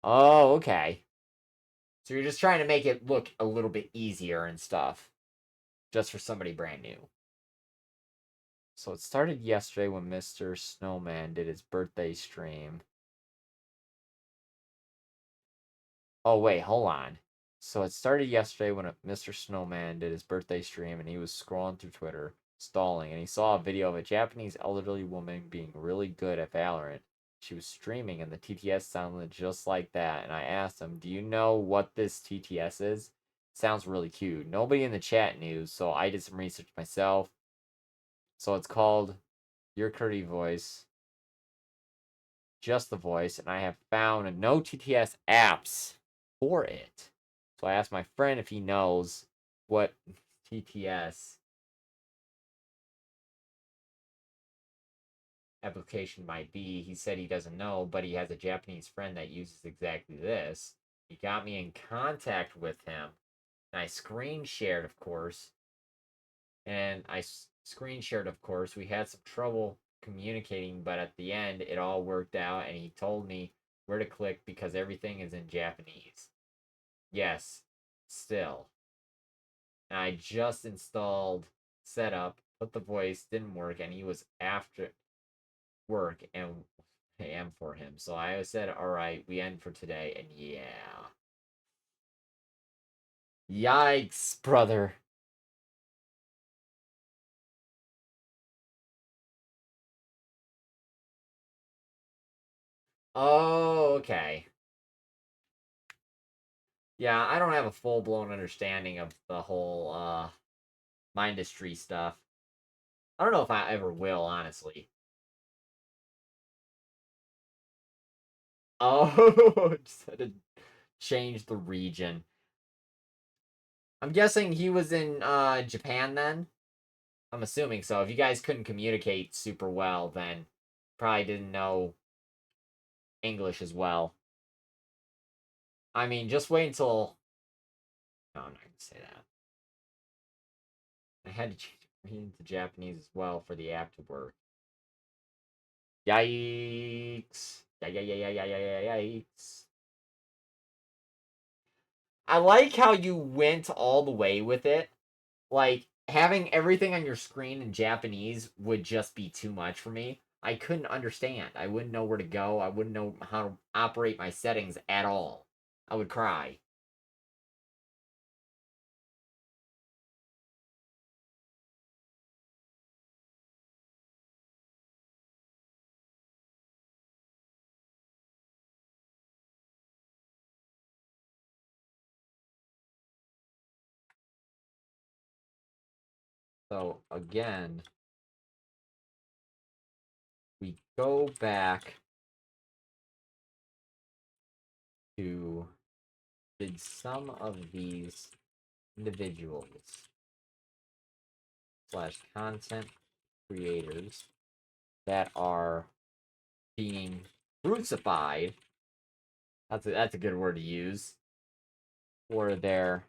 Oh, okay. So you're just trying to make it look a little bit easier and stuff, just for somebody brand new. So it started yesterday when Mr. Snowman did his birthday stream. Oh, wait, hold on. So it started yesterday when Mr. Snowman did his birthday stream and he was scrolling through Twitter. stalling, and he saw a video of a Japanese elderly woman being really good at Valorant. She was streaming, and the TTS sounded just like that. And I asked him, "Do you know what this TTS is?" Sounds really cute. Nobody in the chat knew, so I did some research myself. So it's called Your Curdy Voice, just the voice, and I have found no TTS apps for it. So I asked my friend if he knows what TTS application might be. He said he doesn't know, but he has a Japanese friend that uses exactly this. He got me in contact with him, and I screen shared, of course. And I screen shared, of course. We had some trouble communicating, but at the end, it all worked out, and he told me where to click because everything is in Japanese. Yes, still. And I just installed setup, put the voice, didn't work, and he was after work and I am for him. So I said, all right, we end for today, and yeah. Yikes, brother. Oh, okay. Yeah, I don't have a full-blown understanding of the whole Mindustry stuff. I don't know if I ever will, honestly. Oh, just had to change the region. I'm guessing he was in Japan then? I'm assuming so. If you guys couldn't communicate super well, then probably didn't know English as well. I mean, just wait until. No, I'm not going to say that. I had to change it into Japanese as well for the app to work. Yikes. Yikes. I like how you went all the way with it. Like, having everything on your screen in Japanese would just be too much for me. I couldn't understand. I wouldn't know where to go. I wouldn't know how to operate my settings at all. I would cry. So, again, we go back to did some of these individuals slash content creators that are being crucified. That's a good word to use for their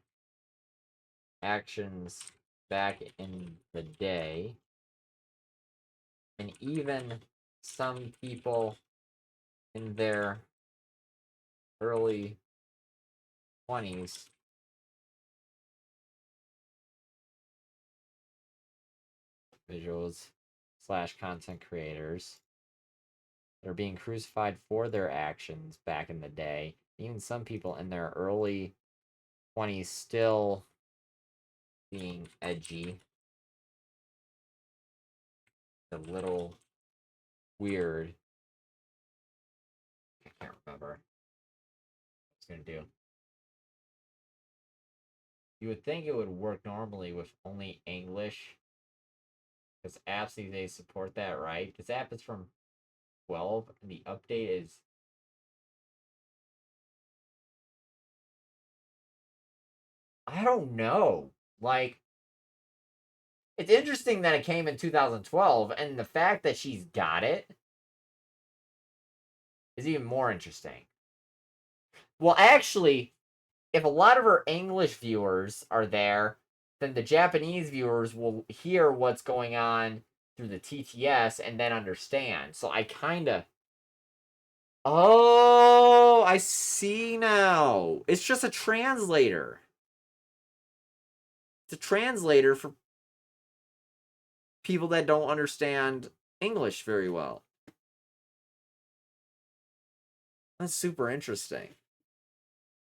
actions back in the day, and even some people in their early 20s visuals slash content creators that are being crucified for their actions back in the day. Even some people in their early 20s still being edgy. A little weird. I can't remember what it's gonna do. You would think it would work normally with only English, because apps these days support that, right? This app is from 12, and the update is. I don't know. Like, it's interesting that it came in 2012, and the fact that she's got it is even more interesting. Well, actually, if a lot of her English viewers are there, then the Japanese viewers will hear what's going on through the TTS and then understand. So I kind of. Oh, I see now. It's just a translator. It's a translator for people that don't understand English very well. That's super interesting.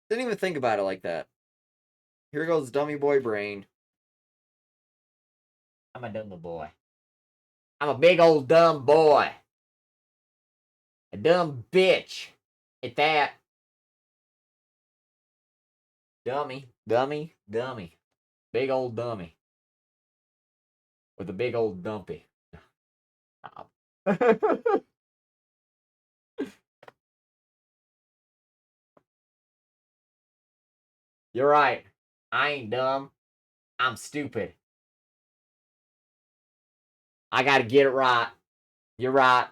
Didn't even think about it like that. Here goes dummy boy brain. I'm a dumb boy. I'm a big old dumb boy. A dumb bitch. At that. Dummy. Dummy. Dummy. Big old dummy. With a big old dumpy. You're right. I ain't dumb. I'm stupid. I gotta get it right. You're right.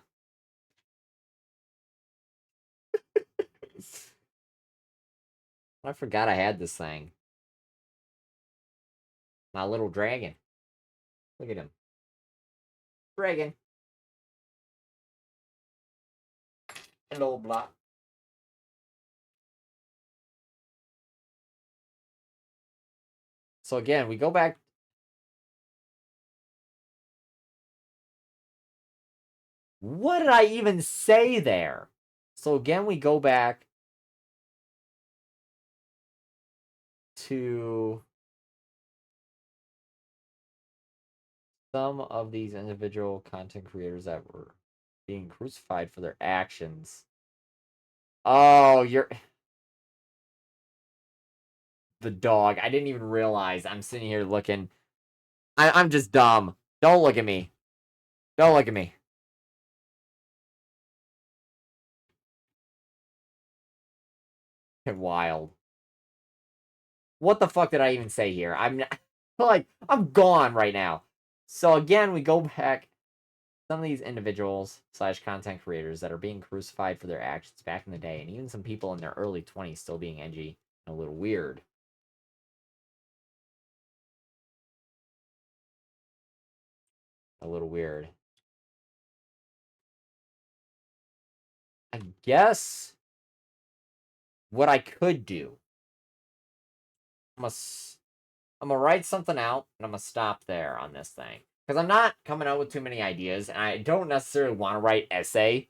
I forgot I had this thing. My little dragon. Look at him. Dragon. Hello, block. So again, we go back. What did I even say there? So again, we go back to some of these individual content creators that were being crucified for their actions. Oh, you're the dog. I didn't even realize. I'm sitting here looking. I'm just dumb. Don't look at me. Don't look at me. Wild. What the fuck did I even say here? I'm like, I'm gone right now. So again, we go back. Some of these individuals slash content creators that are being crucified for their actions back in the day, and even some people in their early 20s still being edgy and a little weird. A little weird. I guess what I could do, I'm gonna write something out and I'm gonna stop there on this thing. Because I'm not coming out with too many ideas, and I don't necessarily want to write essay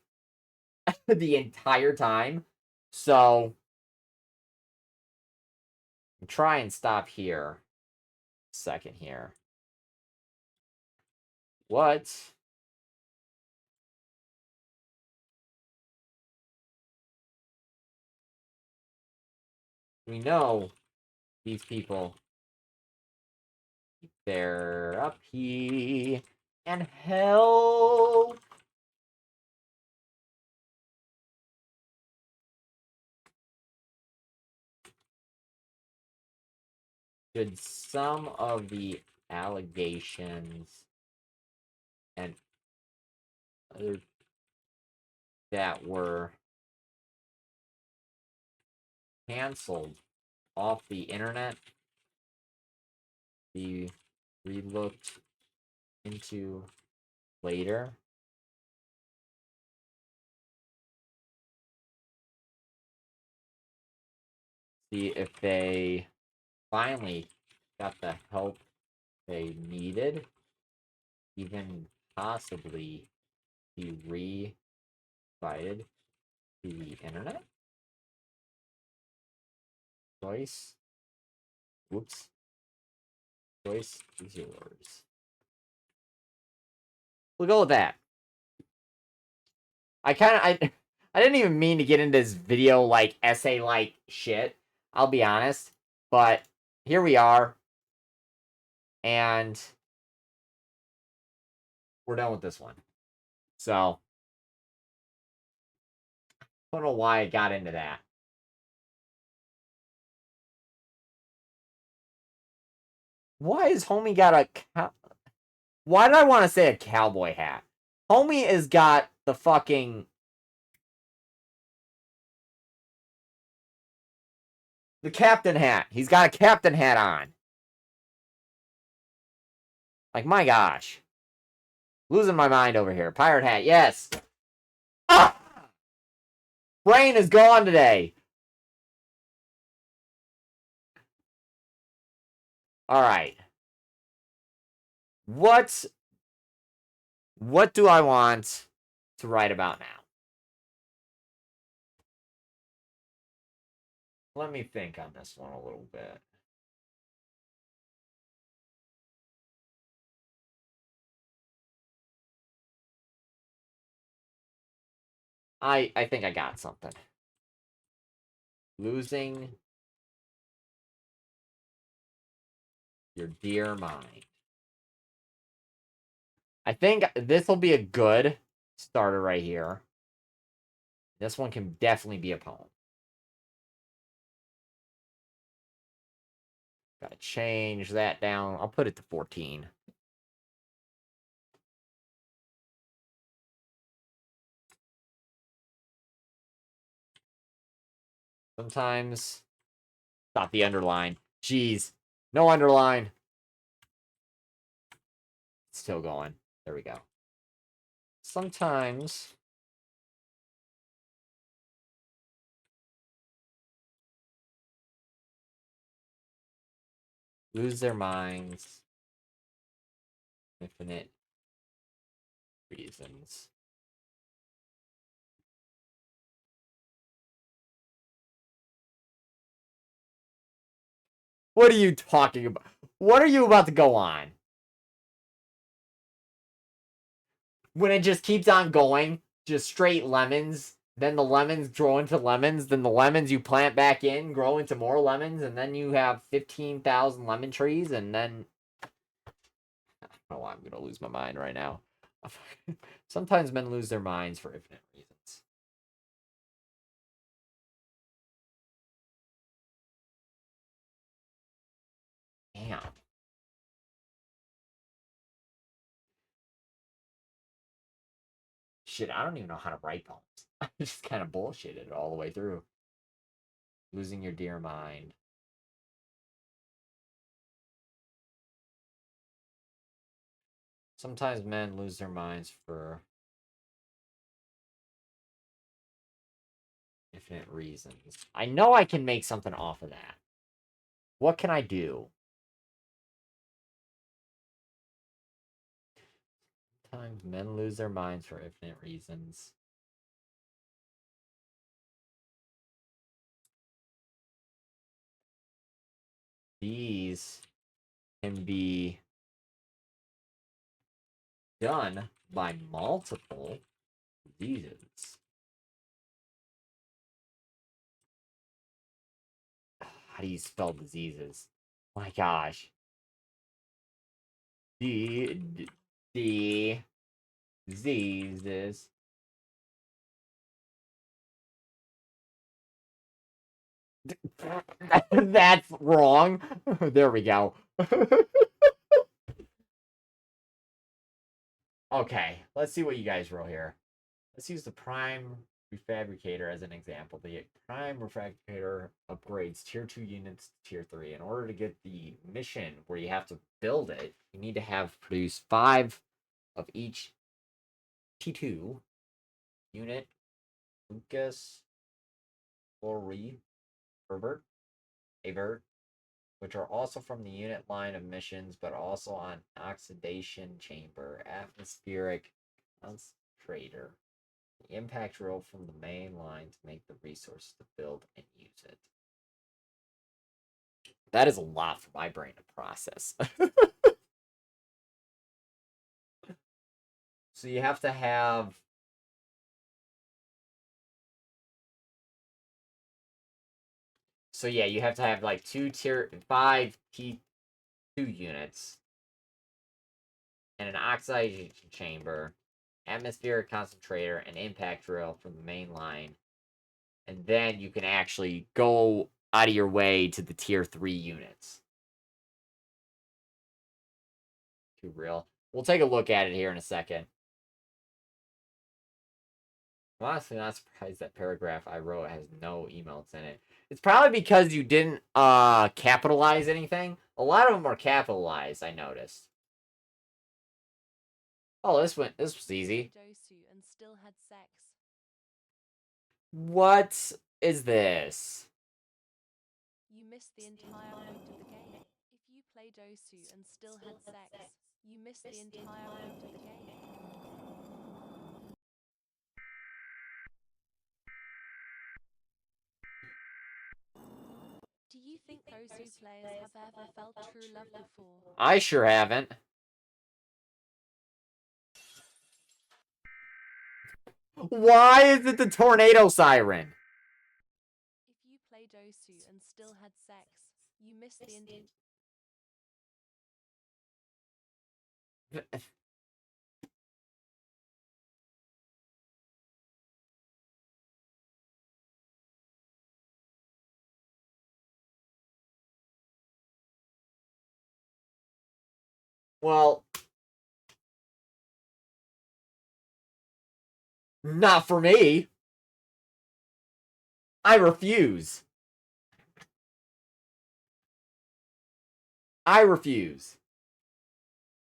the entire time. So try and stop here. Second here. What? We know these people. Therapy and help. Should some of the allegations and other that were canceled off the internet be relooked into later? See if they finally got the help they needed, even possibly be re-invited to the internet? Choice. Whoops. Choice is yours. We'll go with that. I didn't even mean to get into this video like essay like shit. I'll be honest, but here we are, and we're done with this one. So I don't know why I got into that. Why is homie got a why did I want to say a cowboy hat? Homie has got the fucking the captain hat. He's got a captain hat on. Like, my gosh. Losing my mind over here. Pirate hat, yes. Ah! Brain is gone today. Alright. What do I want to write about now? Let me think on this one a little bit. I think I got something. Losing your dear mind. I think this will be a good starter right here. This one can definitely be a poem. Gotta change that down. I'll put it to 14. Sometimes not the underline. Jeez. No underline. Still going. There we go. Sometimes lose their minds. Infinite reasons. What are you talking about? What are you about to go on? When it just keeps on going, just straight lemons, then the lemons grow into lemons, then the lemons you plant back in grow into more lemons, and then you have 15,000 lemon trees, and then... Oh, I'm gonna lose my mind right now. Sometimes men lose their minds for infinite reasons. Damn. Shit, I don't even know how to write poems. I just kind of bullshitted it all the way through. Losing your dear mind. Sometimes men lose their minds for infinite reasons. I know I can make something off of that. What can I do? Sometimes men lose their minds for infinite reasons. These can be done by multiple diseases. How do you spell diseases? My gosh. Diseases. That's wrong. There we go. Okay, let's see what you guys wrote here. Let's use the prime refabricator as an example. The prime refabricator upgrades tier 2 units to tier 3. In order to get the mission where you have to build it, you need to have produced 5 of each T2 unit, Lucas, Flori, Herbert, Avert, which are also from the unit line of missions, but also on oxidation chamber, atmospheric concentrator. The impact roll from the main line to make the resources to build and use it. That is a lot for my brain to process. So you have to have... So yeah, you have to have like 5 T2 units and an oxidation chamber, atmospheric concentrator, and impact drill from the main line. And then you can actually go out of your way to the tier 3 units. Too real. We'll take a look at it here in a second. I'm honestly not surprised that paragraph I wrote has no emotes in it. It's probably because you didn't capitalize anything. A lot of them are capitalized, I noticed. Oh, this was easy. And still had sex. What is this? You missed the entire point of the game. If you play Dosu and still had sex, you missed the entire point of the game. Do you think Dosu players have ever felt true love before? I sure haven't. Why is it the tornado siren? If you played Osu and still had sex, you missed the Well, not for me. I refuse. I refuse.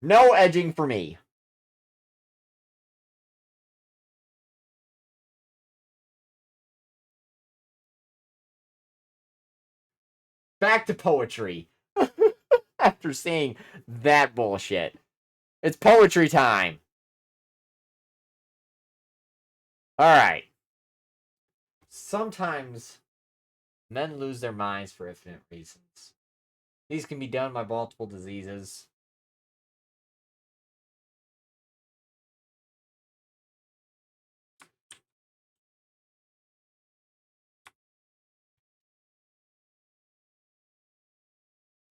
No edging for me. Back to poetry. After seeing that bullshit. It's poetry time. Alright. Sometimes men lose their minds for infinite reasons. These can be done by multiple diseases.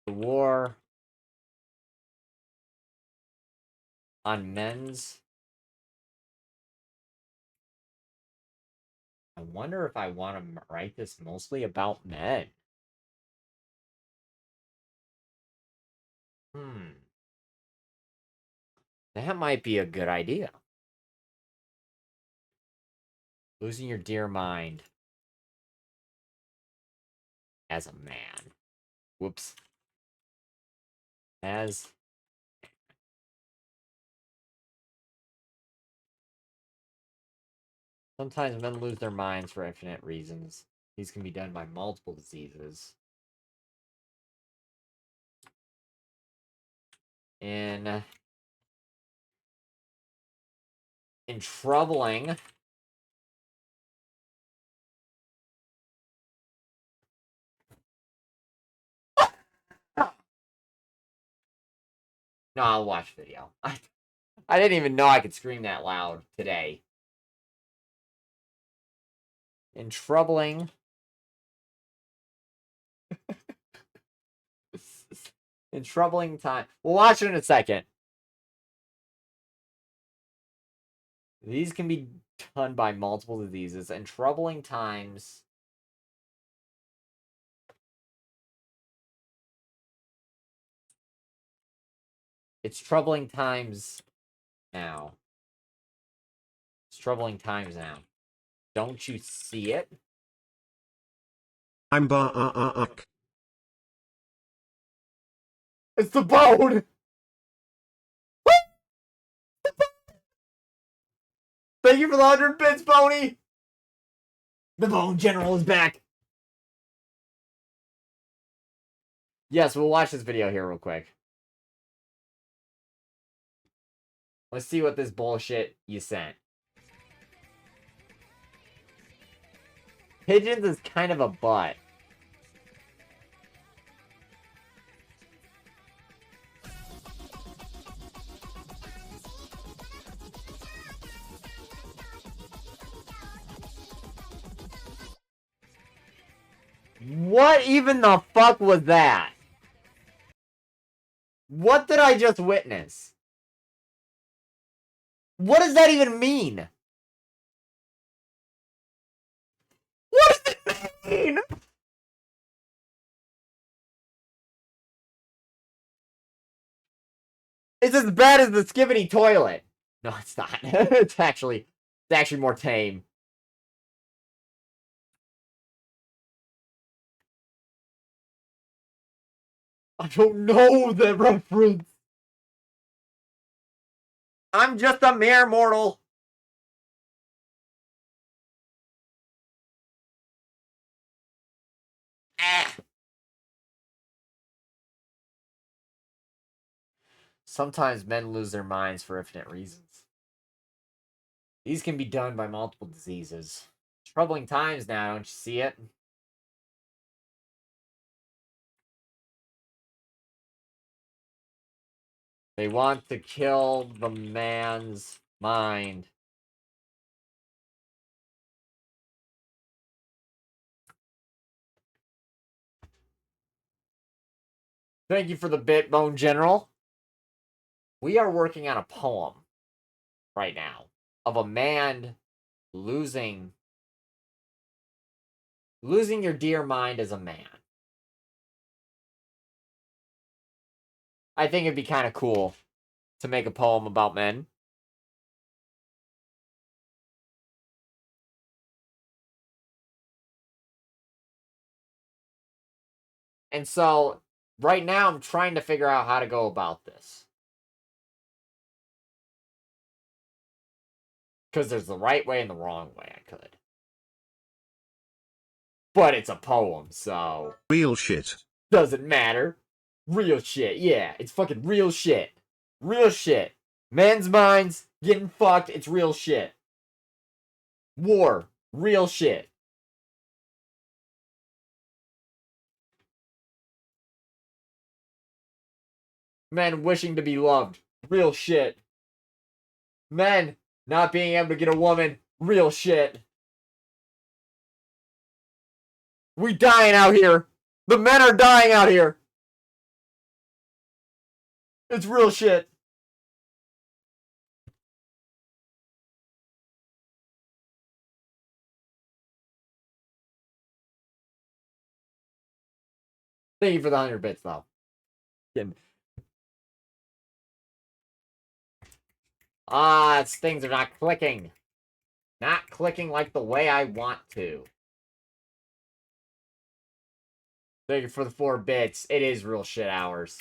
The war on men's. I wonder if I want to write this mostly about men. That might be a good idea. Losing your dear mind as a man. Whoops. As sometimes men lose their minds for infinite reasons. These can be done by multiple diseases. In troubling No, I'll watch video. I didn't even know I could scream that loud today. In troubling in troubling time. We'll watch it in a second. These can be done by multiple diseases. In troubling times. It's troubling times now. It's troubling times now. Don't you see it? I'm It's the bone! Thank you for the 100 bits, Pony! The Bone General is back! Yes, we'll watch this video here real quick. Let's see what this bullshit you sent. Pigeons is kind of a butt. What even the fuck was that? What did I just witness? What does that even mean? What does it mean? It's as bad as the Skibbity toilet. No, it's not. It's actually more tame. I don't know the reference. I'm just a mere mortal. Ah. Sometimes men lose their minds for infinite reasons. These can be done by multiple diseases. Troubling times now, don't you see it? They want to kill the man's mind. Thank you for the bit, Bone General. We are working on a poem right now of a man losing your dear mind as a man. I think it'd be kind of cool to make a poem about men. And so, right now, I'm trying to figure out how to go about this. Because there's the right way and the wrong way I could. But it's a poem, so... Real shit. Doesn't matter. Real shit, yeah. It's fucking real shit. Real shit. Men's minds getting fucked, it's real shit. War. Real shit. Men wishing to be loved. Real shit. Men not being able to get a woman. Real shit. We dying out here. The men are dying out here. It's real shit. Thank you for the 100 bits, though. Things are not clicking. Not clicking like the way I want to. Thank you for the 4 bits. It is real shit hours.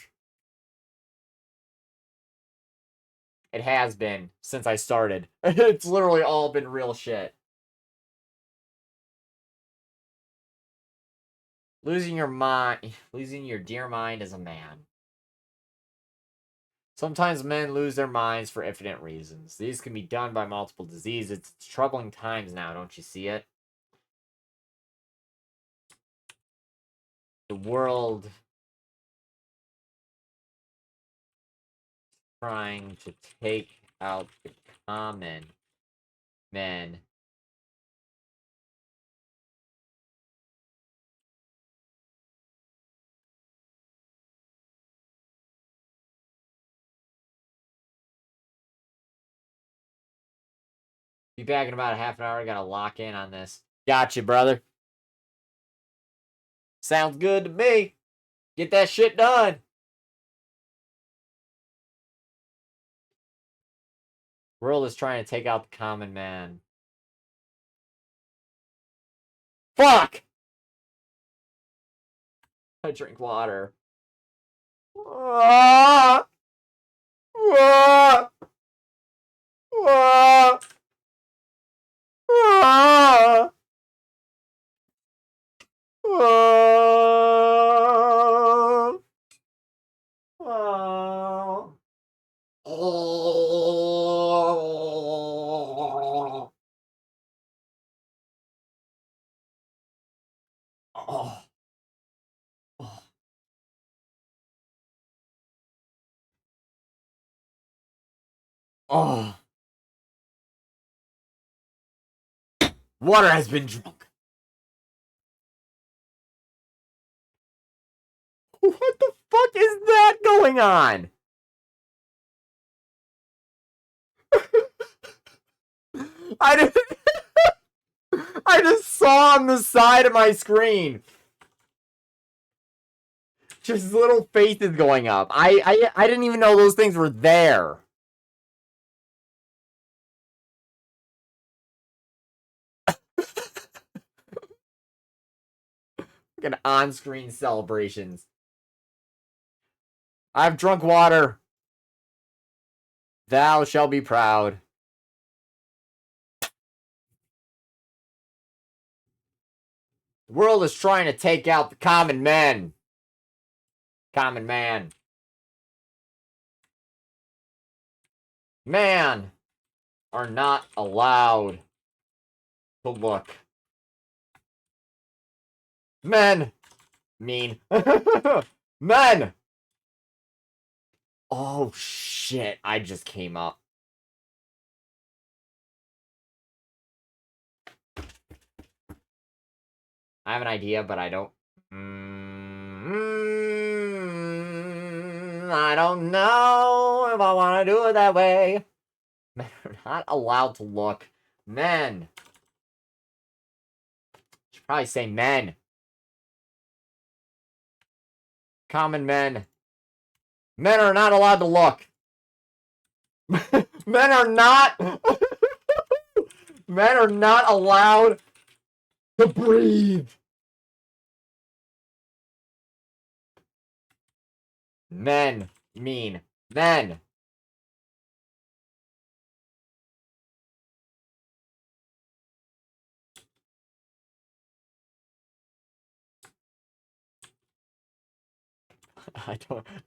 It has been since I started. It's literally all been real shit. Losing your dear mind as a man. Sometimes men lose their minds for infinite reasons. These can be done by multiple diseases. It's troubling times now, don't you see it? The world trying to take out the common men. Be back in about a half an hour. I gotta lock in on this. Gotcha, brother. Sounds good to me. Get that shit done. World is trying to take out the common man. Fuck! I drink water. Ah! Ah! Ah! Ah! Ah! Ah! Oh! Oh! Oh! Oh! Water has been drunk. What the fuck is that going on? I didn't. I just saw on the side of my screen. Just little faces going up. I didn't even know those things were there. Fucking on-screen celebrations. I've drunk water. Thou shalt be proud. The world is trying to take out the common men. Common man. Man are not allowed to look. Men mean. Men! Oh shit, I just came up. I have an idea, but I don't. I don't know if I want to do it that way. Men are not allowed to look. Men. Should probably say men. Common men. Men are not allowed to look. Men are not. Men are not allowed to breathe. Men mean men. I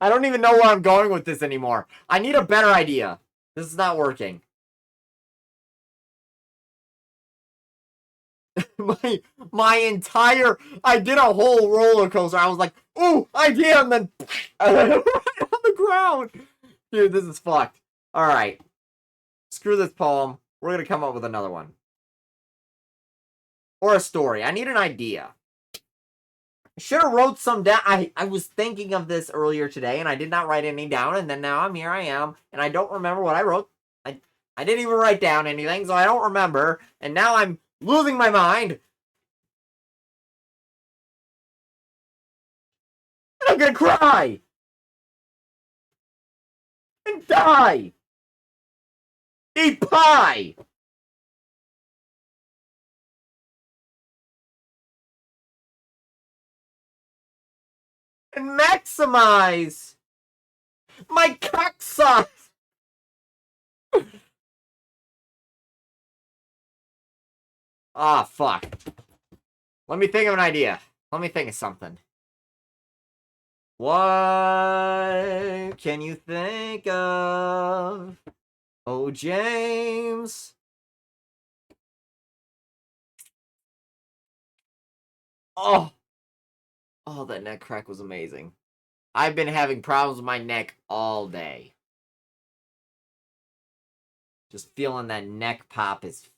don't even know where I'm going with this anymore. I need a better idea. This is not working. my entire I did a whole roller coaster. I was like, ooh, idea, and then right on the ground. Dude, this is fucked. Alright. Screw this poem. We're gonna come up with another one. Or a story. I need an idea. Should have wrote some down. I was thinking of this earlier today, and I did not write any down, and then now here I am, and I don't remember what I wrote. I didn't even write down anything, so I don't remember, and now I'm losing my mind. And I'm gonna cry! And die! Eat pie! And maximize my cock size! Ah, fuck. Let me think of an idea. Let me think of something. What can you think of? Oh, James. Oh. Oh, that neck crack was amazing. I've been having problems with my neck all day. Just feeling that neck pop is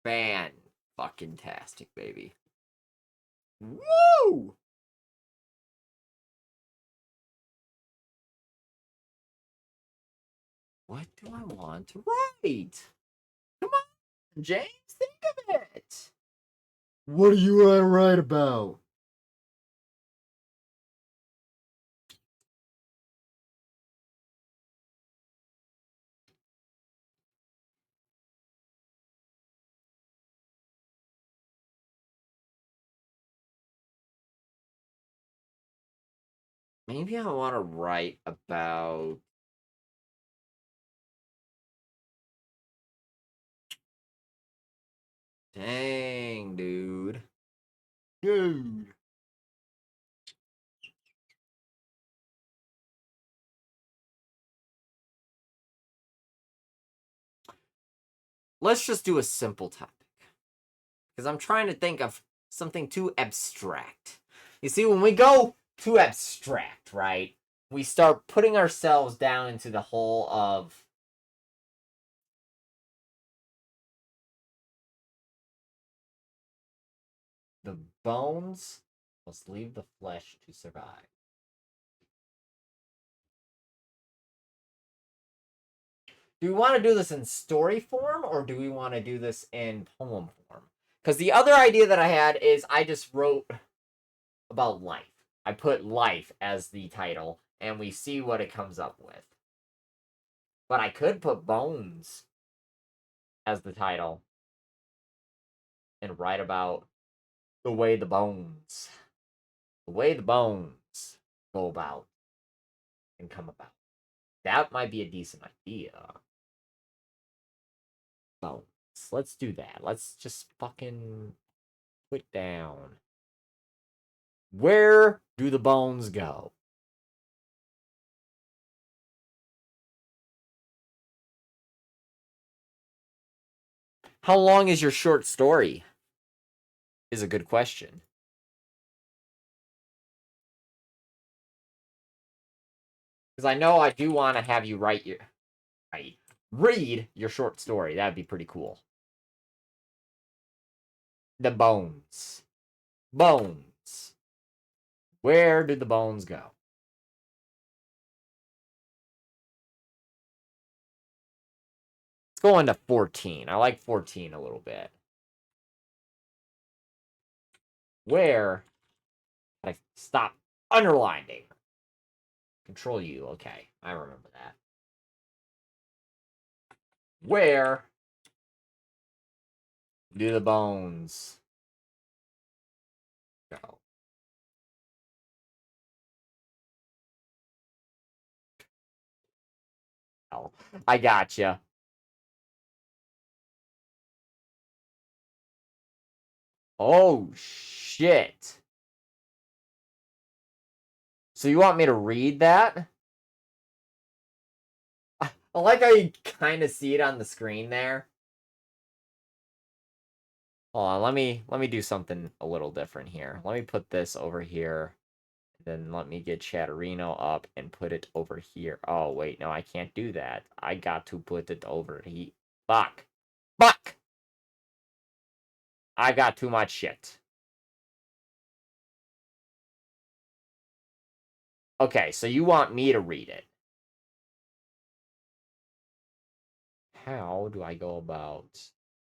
fan-fucking-tastic, baby. Woo! What do I want to write? Come on, James, think of it. What do you want to write about? Maybe I want to write about... Dang, dude. Dude. Let's just do a simple topic. Because I'm trying to think of something too abstract. You see, when we go too abstract, right? We start putting ourselves down into the hole of... The bones must leave the flesh to survive. Do we want to do this in story form, or do we want to do this in poem form? Because the other idea that I had is I just wrote about life. I put life as the title, and we see what it comes up with. But I could put bones as the title and write about the way the bones go about and come about. That might be a decent idea. Bones. Let's do that. Let's just fucking put down. Where do the bones go? How long is your short story? Is a good question. Because I know I do want to have you read your short story. That'd be pretty cool. The bones. Bones. Where did the bones go? go into 14. I like 14 a little bit. Where I stop underlining. Control U. Okay, I remember that. Where do the bones go? Oh, I gotcha. Oh, shit. So you want me to read that? I like how you kind of see it on the screen there. Hold on, let me do something a little different here. Let me put this over here. Then let me get Chatterino up and put it over here. Oh, wait, no, I can't do that. I got to put it over here. Fuck. Fuck! I got too much shit. Okay, so you want me to read it. How do I go about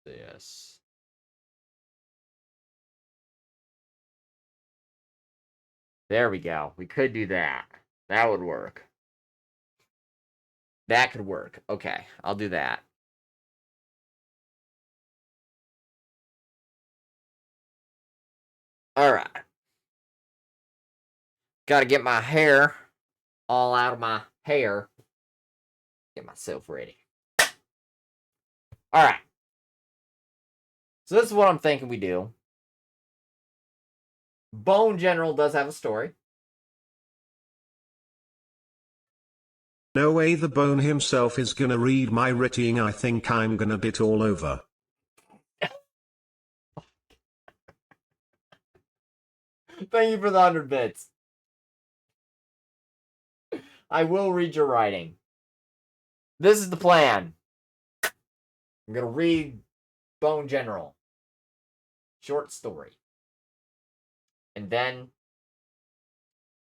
this? There we go. We could do that. That would work. That could work. Okay, I'll do that. Alright. Gotta get my hair all out of my hair. Get myself ready. Alright. So this is what I'm thinking we do. Bone General does have a story. No way the Bone himself is gonna read my writing. I think I'm gonna bit all over. Thank you for the 100 bits. I will read your writing. This is the plan. I'm gonna read Bone General. Short story. And then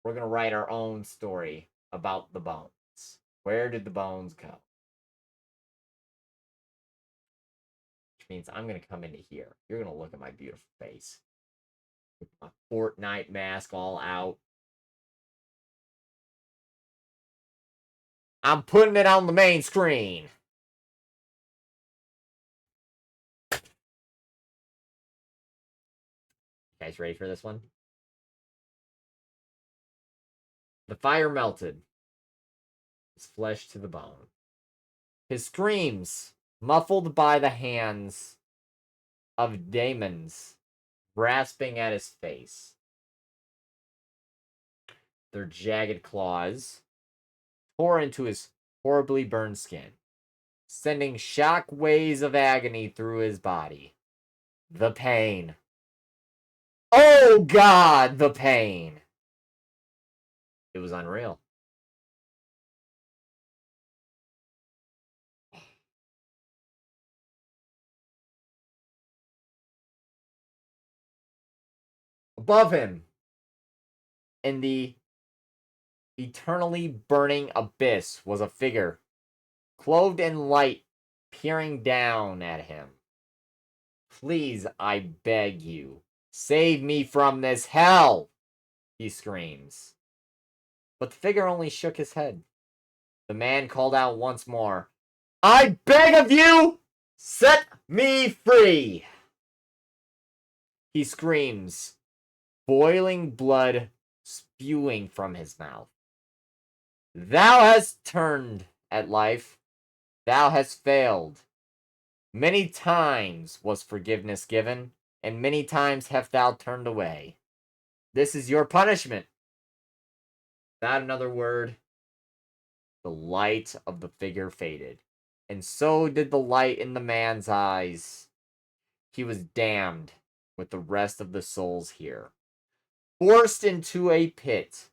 we're gonna write our own story about the bones. Where did the bones go? Which means I'm gonna come into here. You're gonna look at my beautiful face. With my Fortnite mask all out. I'm putting it on the main screen. You guys ready for this one? The fire melted his flesh to the bone. His screams, muffled by the hands of demons grasping at his face. Their jagged claws tore into his horribly burned skin, sending shock waves of agony through his body. The pain. Oh God, the pain. It was unreal. Above him, in the eternally burning abyss, was a figure, clothed in light, peering down at him. Please, I beg you, save me from this hell, he screams. But the figure only shook his head. The man called out once more, I beg of you, set me free. He screams, boiling blood spewing from his mouth. Thou hast turned at life. Thou hast failed. Many times was forgiveness given, and many times hast thou turned away. This is your punishment. Without another word, the light of the figure faded, and so did the light in the man's eyes. He was damned with the rest of the souls here, forced into a pit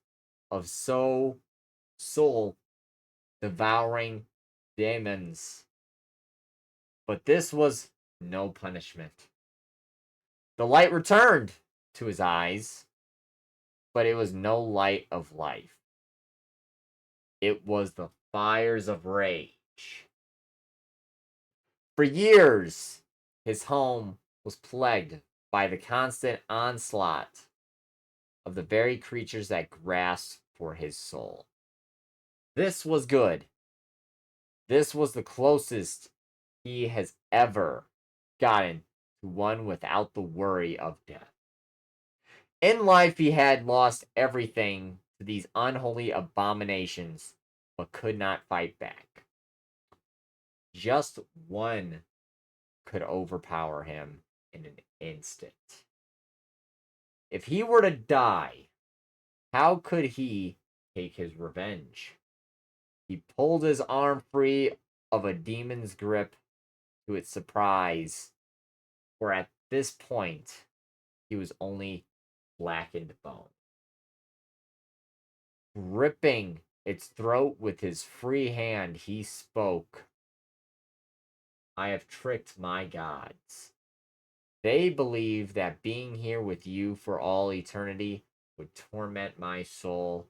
of soul devouring demons. But this was no punishment. The light returned to his eyes, but it was no light of life. It was the fires of rage. For years, his home was plagued by the constant onslaught of the very creatures that grasped for his soul. This was good. This was the closest he has ever gotten to one without the worry of death. In life, he had lost everything to these unholy abominations, but could not fight back. Just one could overpower him in an instant. If he were to die, how could he take his revenge? He pulled his arm free of a demon's grip to its surprise, for at this point, he was only blackened bone. Gripping its throat with his free hand, he spoke. I have tricked my gods. They believe that being here with you for all eternity would torment my soul,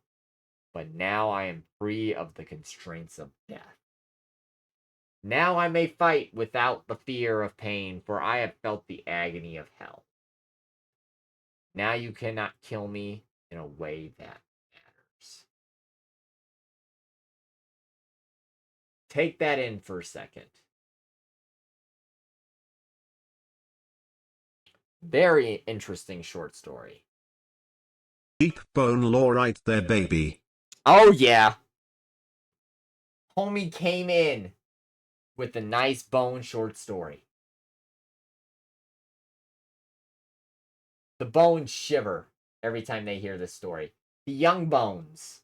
but now I am free of the constraints of death. Now I may fight without the fear of pain, for I have felt the agony of hell. Now you cannot kill me in a way that matters. Take that in for a second. Very interesting short story. Deep bone lore right there, baby. Oh, yeah. Homie came in with a nice bone short story. The bones shiver every time they hear this story. The young bones.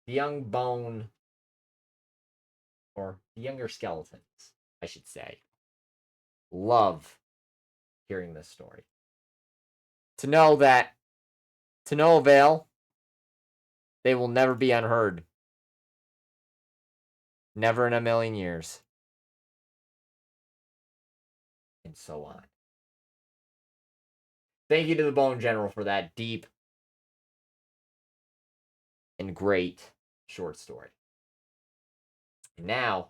The young bone. Or the younger skeletons, I should say. Love hearing this story. To know that, to no avail, they will never be unheard. Never in a million years. And so on. Thank you to the Bone General for that deep and great short story. And now,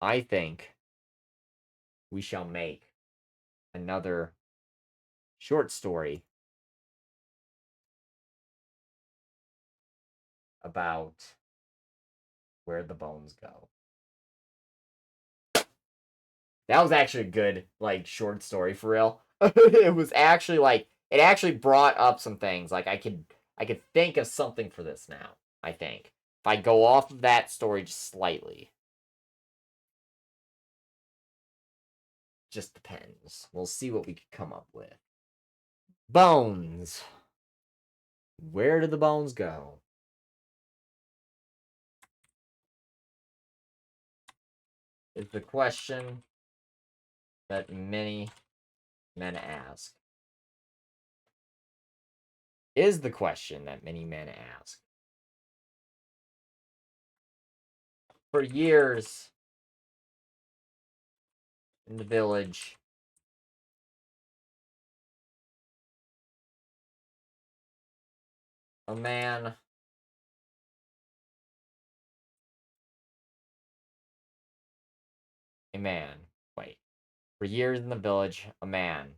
I think we shall make another short story about where the bones go. That was actually a good, like, short story for real. It was actually like it actually brought up some things. Like I could think of something for this now, I think. If I go off of that story just slightly. Just depends. We'll see what we could come up with. Bones. Where did the bones go? Is the question that many men ask. Is the question that many men ask. For years in the village, a man wait. For years in the village, a man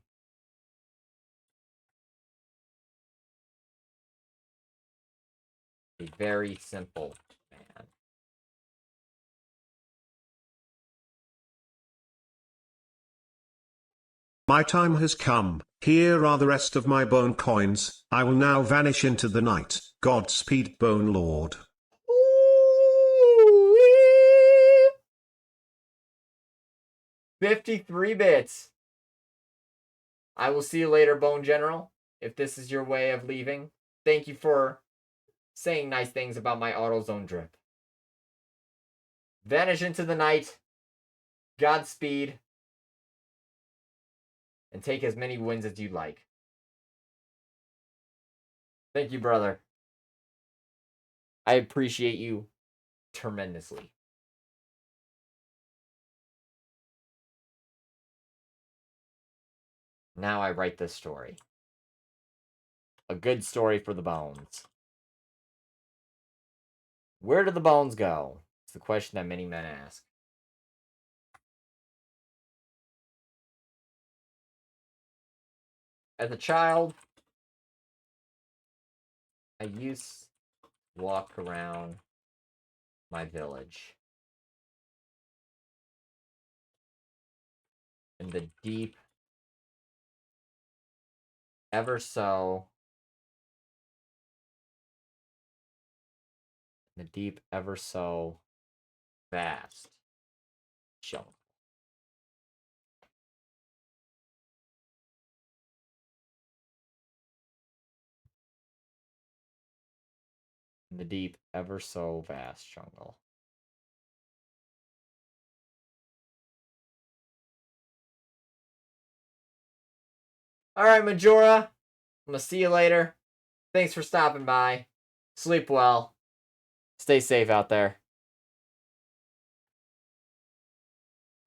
a very simple man. My time has come. Here are the rest of my bone coins. I will now vanish into the night. Godspeed, Bone Lord. Ooh-wee. 53 bits. I will see you later, Bone General. If this is your way of leaving, thank you for saying nice things about my AutoZone drip. Vanish into the night. Godspeed. And take as many wins as you'd like. Thank you, brother. I appreciate you tremendously. Now I write this story. A good story for the bones. Where do the bones go? It's the question that many men ask. As a child, I used to walk around my village in the deep, ever so, vast jungle. In the deep, ever so vast jungle. Alright, Majora. I'm gonna see you later. Thanks for stopping by. Sleep well. Stay safe out there.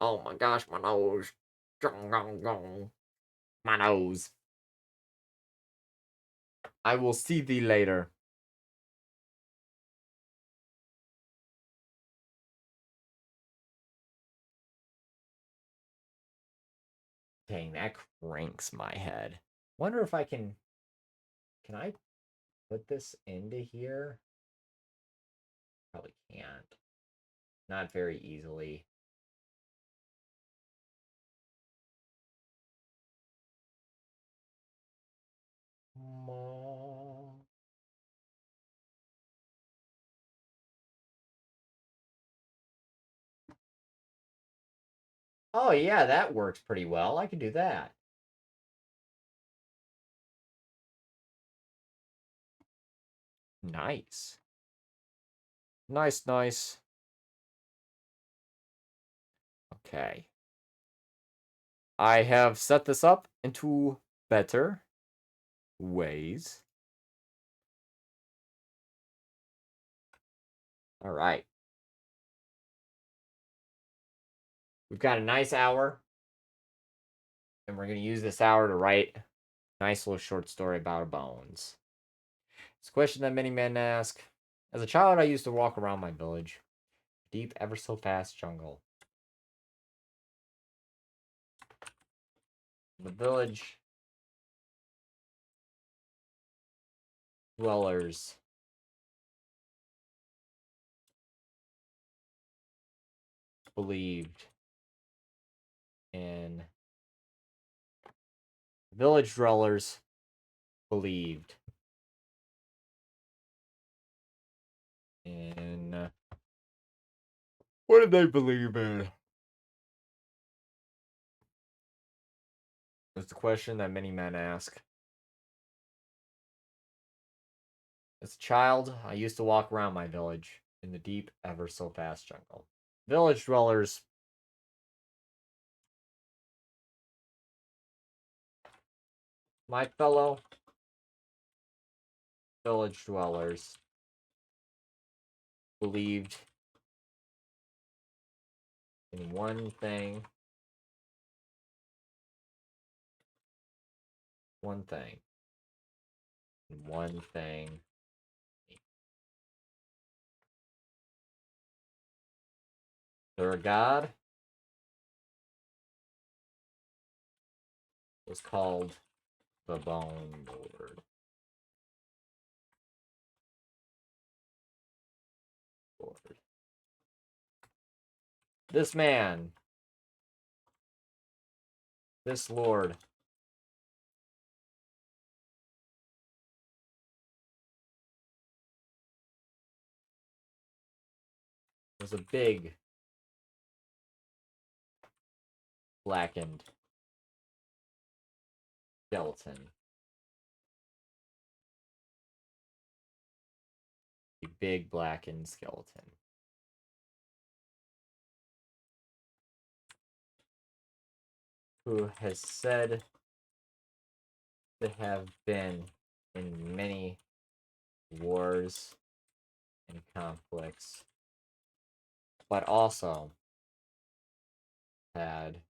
Oh my gosh, my nose. My nose. I will see thee later. Dang, that cranks my head. Wonder if I can I put this into here? Probably can't. Not very easily. Oh yeah, that works pretty well. I can do that. Nice. Nice. Okay. I have set this up into better ways. All right. We've got a nice hour. And we're going to use this hour to write a nice little short story about our bones. It's a question that many men ask. As a child, I used to walk around my village. Deep, ever so fast jungle. The village dwellers believed in village dwellers believed in what did they believe in? That's the question that many men ask. As a child, I used to walk around my village in the deep, ever so fast jungle. Village dwellers my fellow village dwellers believed in one thing. One thing. Their god was called the Bone Lord. This man, this lord, was a big, blackened skeleton. A big, blackened skeleton. Who has said to have been in many wars and conflicts, but also had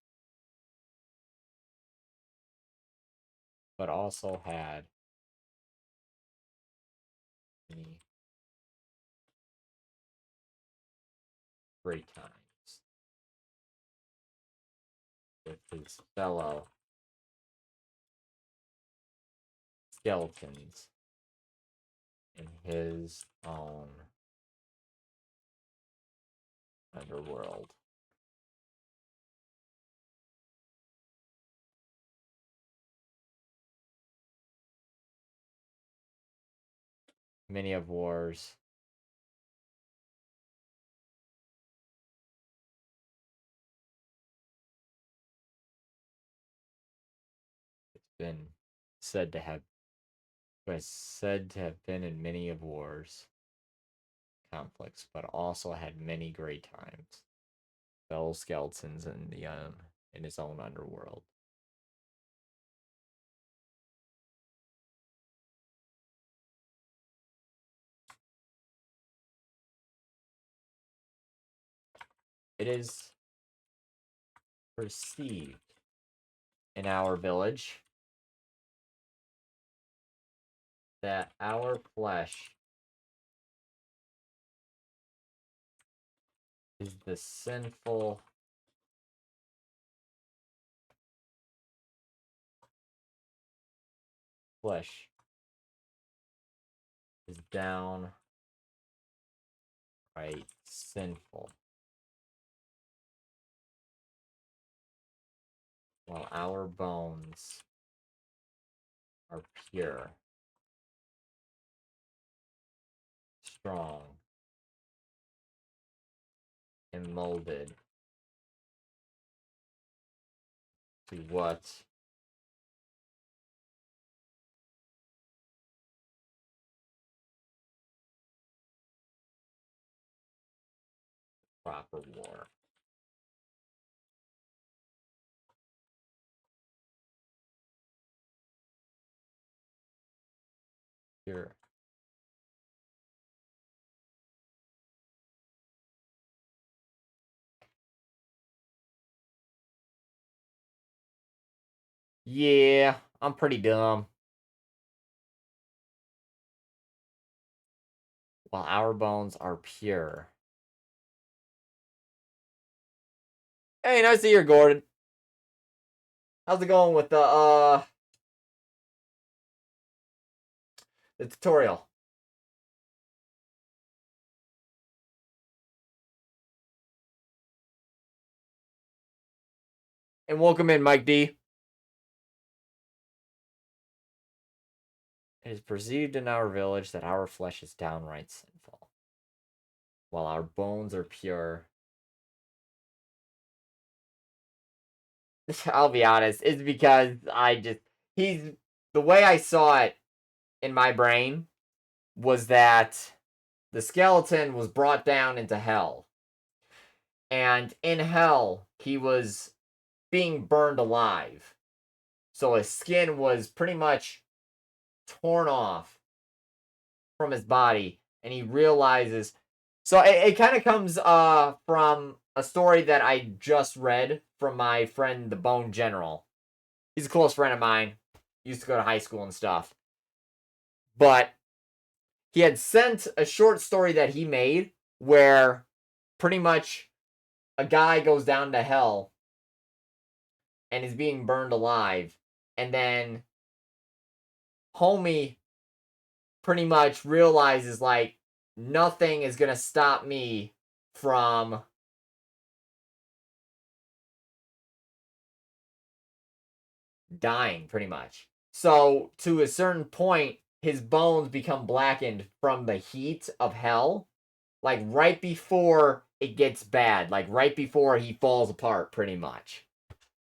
many great times with his fellow skeletons in his own underworld. Many of wars. It's been said to have been in many of wars, conflicts, but also had many great times. Fellow skeletons in his own underworld. It is perceived in our village that our flesh is the sinful flesh is downright sinful, while our bones are pure, strong, and molded to what proper war. Pure. Yeah, I'm pretty dumb. While our bones are pure. Hey, nice to see you, Gordon. How's it going with the tutorial? And welcome in, Mike D. It is perceived in our village that our flesh is downright sinful, while our bones are pure. I'll be honest, it's because the way I saw it in my brain was that the skeleton was brought down into hell. And in hell, he was being burned alive. So his skin was pretty much torn off from his body, and he realizes. So it kind of comes from a story that I just read from my friend, the Bone General. He's a close friend of mine. Used to go to high school and stuff. But he had sent a short story that he made where pretty much a guy goes down to hell and is being burned alive. And then homie pretty much realizes, like, nothing is going to stop me from dying, pretty much. So, to a certain point, his bones become blackened from the heat of hell, like right before it gets bad, like right before he falls apart, pretty much.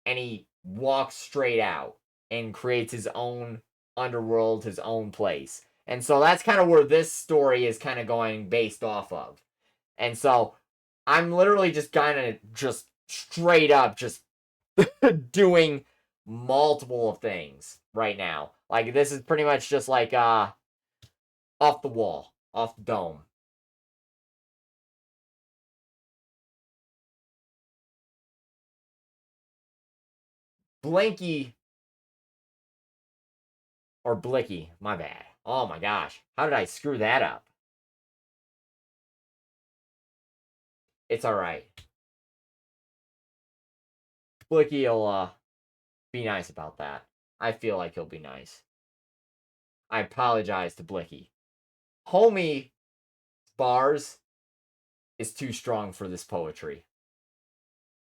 And he walks straight out and creates his own underworld, his own place. And so that's kind of where this story is kind of going based off of. And so I'm literally just kind of just straight up just doing multiple of things right now. Like this is pretty much just like off the wall, off the dome. Blinky or Blicky, my bad. Oh my gosh, how did I screw that up? It's all right. Blicky will be nice about that. I feel like he'll be nice. I apologize to Blicky. Homie bars is too strong for this poetry.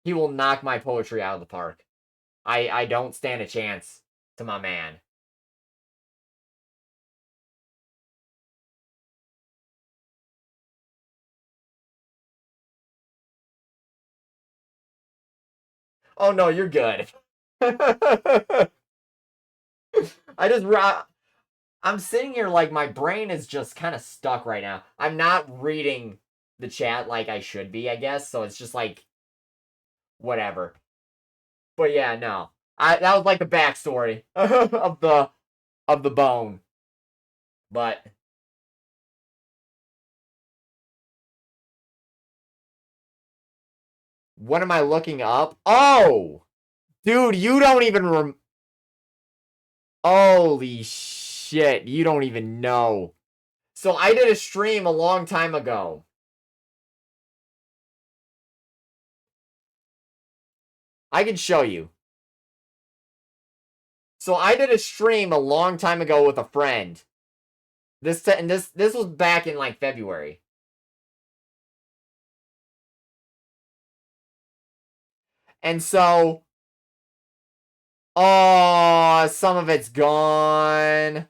He will knock my poetry out of the park. I don't stand a chance to my man. Oh no, you're good. I'm sitting here like my brain is just kind of stuck right now. I'm not reading the chat like I should be, I guess. So it's just like whatever. But yeah, no. That was like the backstory of the bone. But what am I looking up? Oh! Dude, you don't even holy shit, you don't even know. So I did a stream a long time ago. I can show you. So I did a stream a long time ago with a friend. This was back in like February. And so oh, some of it's gone.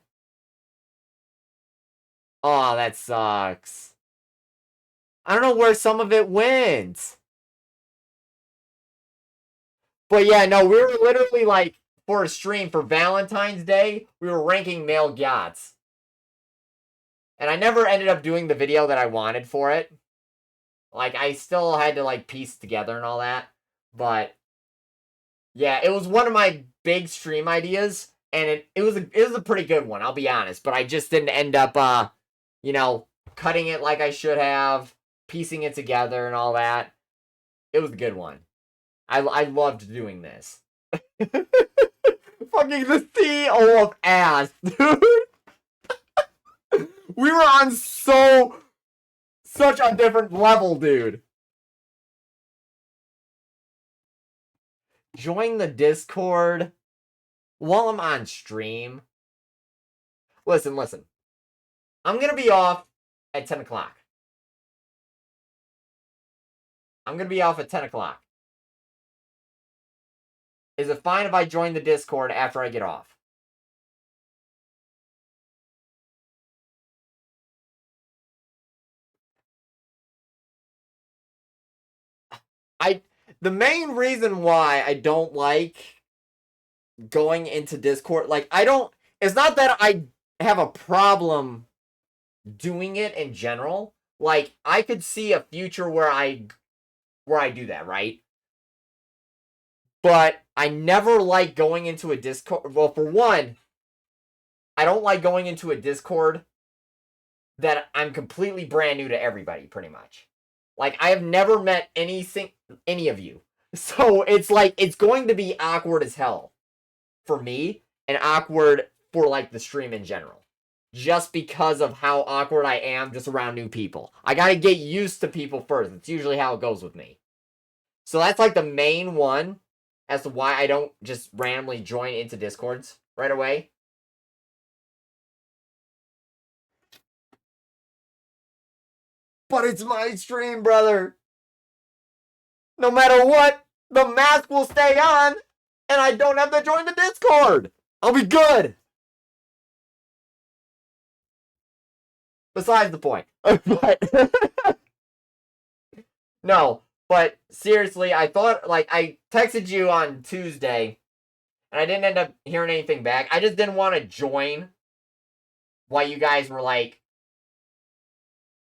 Oh, that sucks. I don't know where some of it went. But yeah, no, we were literally like for a stream for Valentine's Day, we were ranking male yachts. And I never ended up doing the video that I wanted for it. Like, I still had to, like, piece together and all that. But, yeah, it was one of my big stream ideas. And it was a pretty good one, I'll be honest. But I just didn't end up, you know, cutting it like I should have. Piecing it together and all that. It was a good one. I loved doing this. Fucking the CEO of ass, dude. We were on such a different level, dude. Join the Discord while I'm on stream. Listen. I'm gonna be off at 10 o'clock. I'm gonna be off at 10 o'clock. Is it fine if I join the Discord after I get off? The main reason why I don't like going into Discord, like, it's not that I have a problem doing it in general. Like, I could see a future where I do that, right? But I never like going into a Discord. Well, for one, I don't like going into a Discord that I'm completely brand new to everybody, pretty much. Like, I have never met any of you. So it's like, it's going to be awkward as hell for me and awkward for like the stream in general. Just because of how awkward I am just around new people. I gotta get used to people first. It's usually how it goes with me. So that's like the main one as to why I don't just randomly join into Discords right away. But it's my stream, brother. No matter what, the mask will stay on, and I don't have to join the Discord. I'll be good. Besides the point. No, but seriously, I thought, like, I texted you on Tuesday, and I didn't end up hearing anything back. I just didn't want to join while you guys were, like,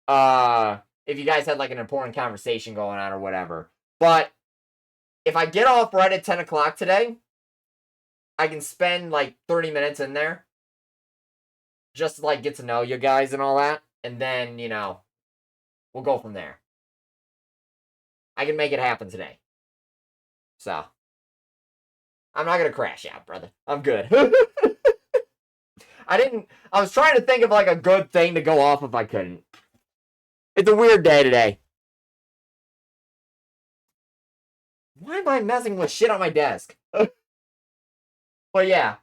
if you guys had, like, an important conversation going on or whatever. But if I get off right at 10 o'clock today, I can spend, like, 30 minutes in there just to, like, get to know you guys and all that. And then, you know, we'll go from there. I can make it happen today. So, I'm not gonna crash out, brother. I'm good. I was trying to think of, like, a good thing to go off if I couldn't. It's a weird day today. Why am I messing with shit on my desk? But yeah.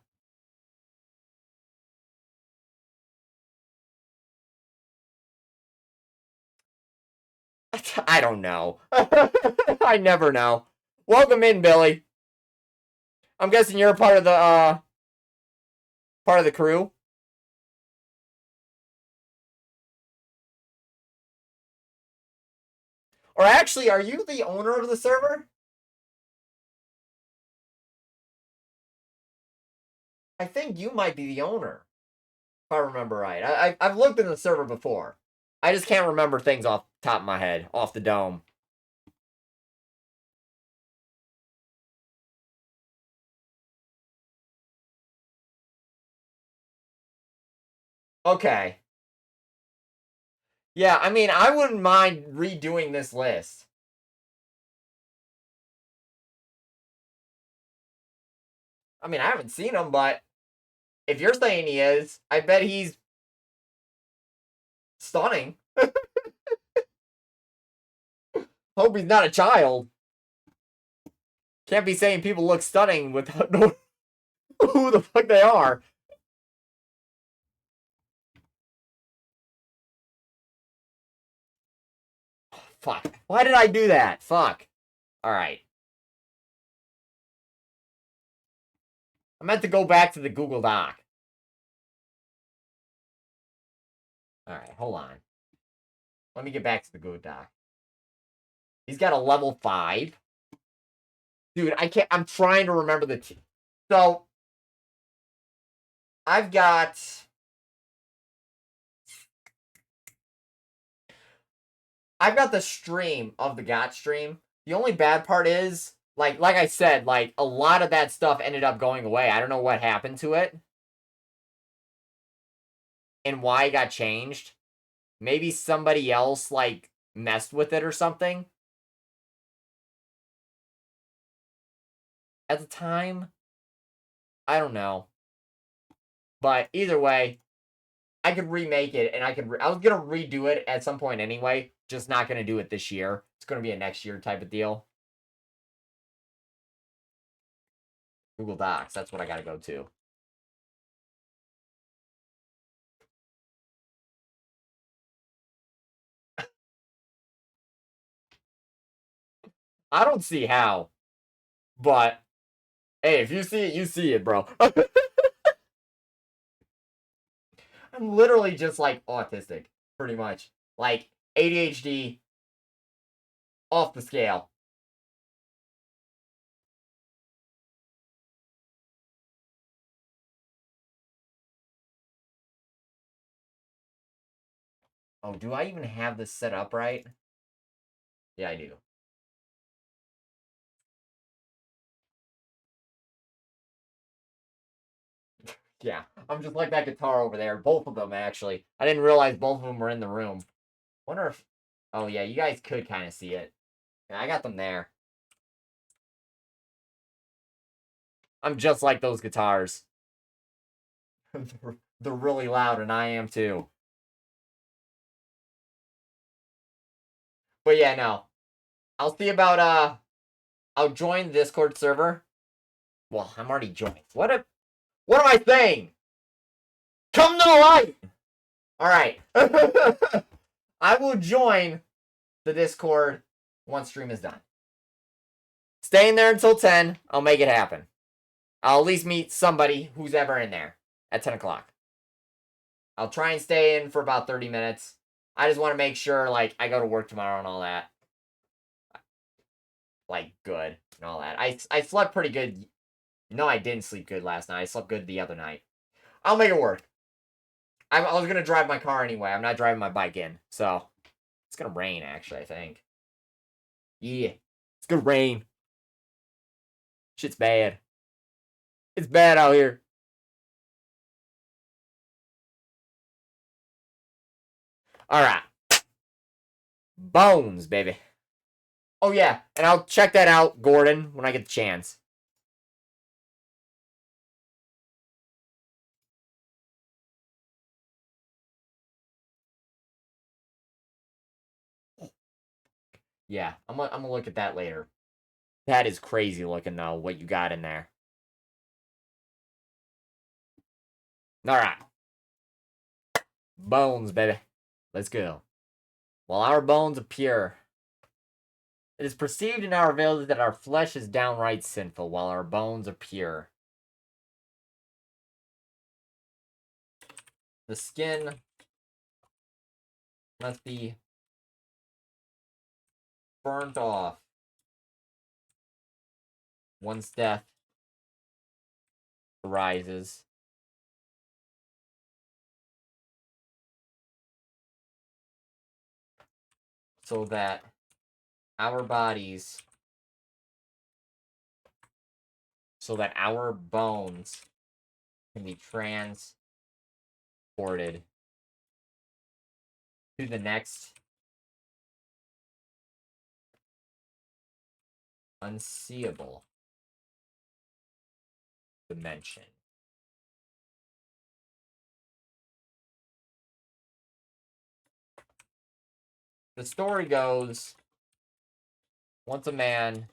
I don't know. I never know. Welcome in, Billy. I'm guessing you're part of the crew. Or actually, are you the owner of the server? I think you might be the owner, if I remember right. I've looked in the server before. I just can't remember things off the top of my head, off the dome. Okay. Yeah, I mean, I wouldn't mind redoing this list. I mean, I haven't seen him, but if you're saying he is, I bet he's stunning. Hope he's not a child. Can't be saying people look stunning without knowing who the fuck they are. Fuck. Why did I do that? Fuck. Alright. I meant to go back to the Google Doc. Alright, hold on. Let me get back to the Google Doc. He's got a level 5. Dude, I can't. I'm trying to remember the team. So, I've got the stream of the GOT stream. The only bad part is, like I said, like, a lot of that stuff ended up going away. I don't know what happened to it. And why it got changed. Maybe somebody else, like, messed with it or something. At the time, I don't know. But either way, I could remake it, and I was gonna redo it at some point anyway. Just not gonna do it this year. It's gonna be a next year type of deal. Google Docs, that's what I gotta go to. I don't see how. But, hey, if you see it, you see it, bro. I'm literally just, like, autistic, pretty much. Like, ADHD off the scale. Oh, do I even have this set up right? Yeah, I do. Yeah, I'm just like that guitar over there. Both of them, actually. I didn't realize both of them were in the room. Wonder if... Oh, yeah, you guys could kind of see it. Yeah, I got them there. I'm just like those guitars. They're really loud, and I am too. But yeah, no. I'll see about, I'll join the Discord server. Well, I'm already joined. What am I saying? Come to light! Alright. I will join the Discord once stream is done. Staying there until 10. I'll make it happen. I'll at least meet somebody who's ever in there at 10 o'clock. I'll try and stay in for about 30 minutes. I just want to make sure, like, I go to work tomorrow and all that. Like, good and all that. I slept pretty good. No, I didn't sleep good last night. I slept good the other night. I'll make it work. I was going to drive my car anyway. I'm not driving my bike in. So, it's going to rain, actually, I think. Yeah. It's going to rain. Shit's bad. It's bad out here. Alright. Bones, baby. Oh, yeah. And I'll check that out, Gordon, when I get the chance. Yeah, I'm gonna look at that later. That is crazy looking, though, what you got in there. Alright. Bones, baby. Let's go. While our bones appear It is perceived in our village that our flesh is downright sinful, while our bones are pure. The skin must be burnt off once death arises. So that our bodies, so that our bones can be transported to the next unseeable dimension. The story goes, once a man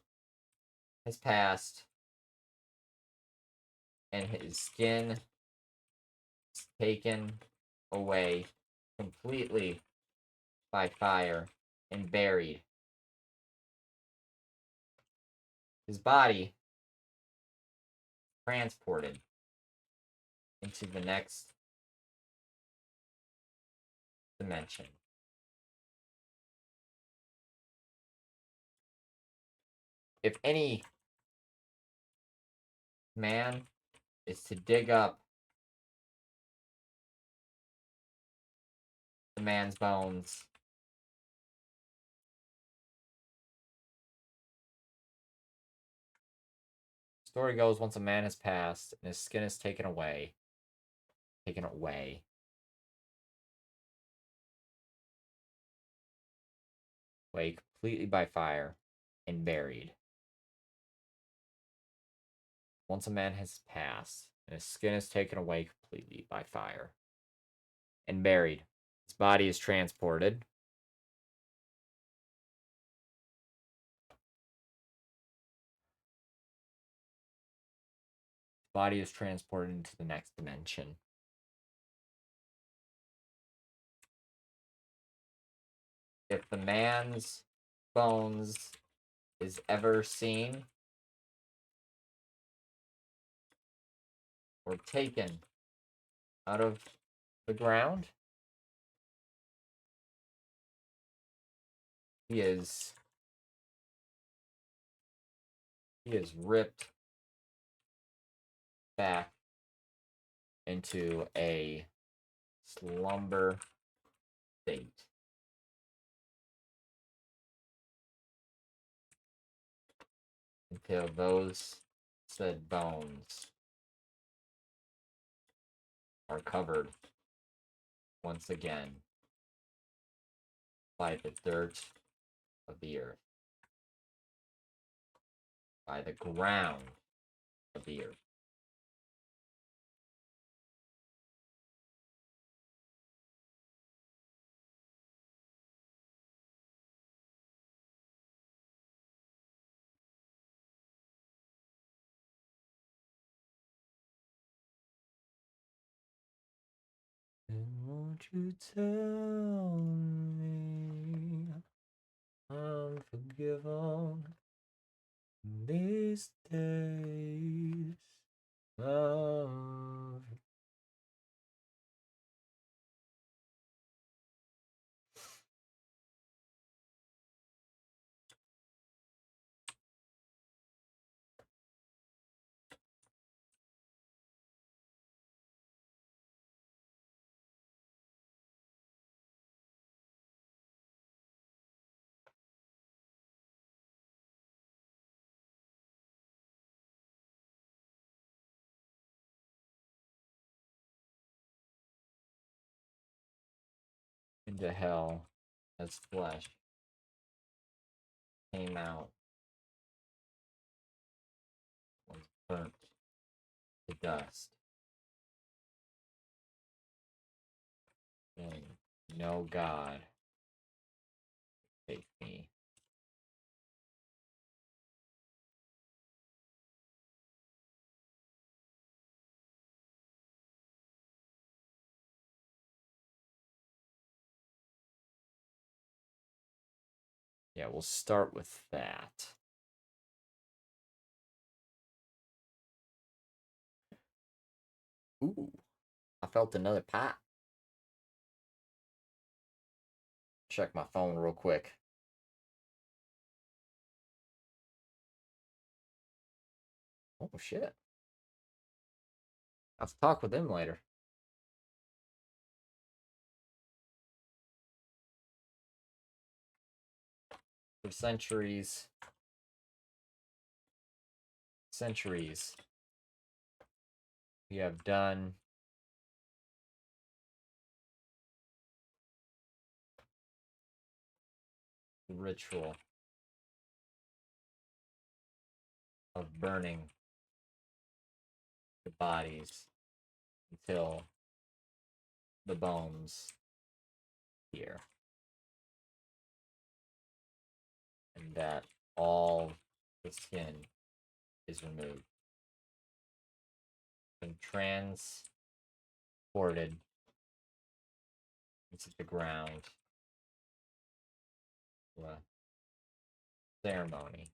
has passed and his skin is taken away completely by fire and buried, his body transported into the next dimension. If any man is to dig up the man's bones, story goes, once a man has passed and his skin is taken away, completely by fire and buried. Once a man has passed and his skin is taken away completely by fire and buried, his body is transported into the next dimension. If the man's bones is ever seen or taken out of the ground, he is ripped back into a slumber state. Until those said bones are covered once again by the dirt of the earth, by the ground of the earth. And won't you tell me I'm forgiven these days of into hell as flesh came out, was burnt to dust. And no God take me. Yeah, we'll start with that. Ooh, I felt another pop. Check my phone real quick. Oh, shit. I'll talk with him later. For centuries. We have done the ritual of burning the bodies until the bones here. And that all the skin is removed and transported into the ground to a ceremony.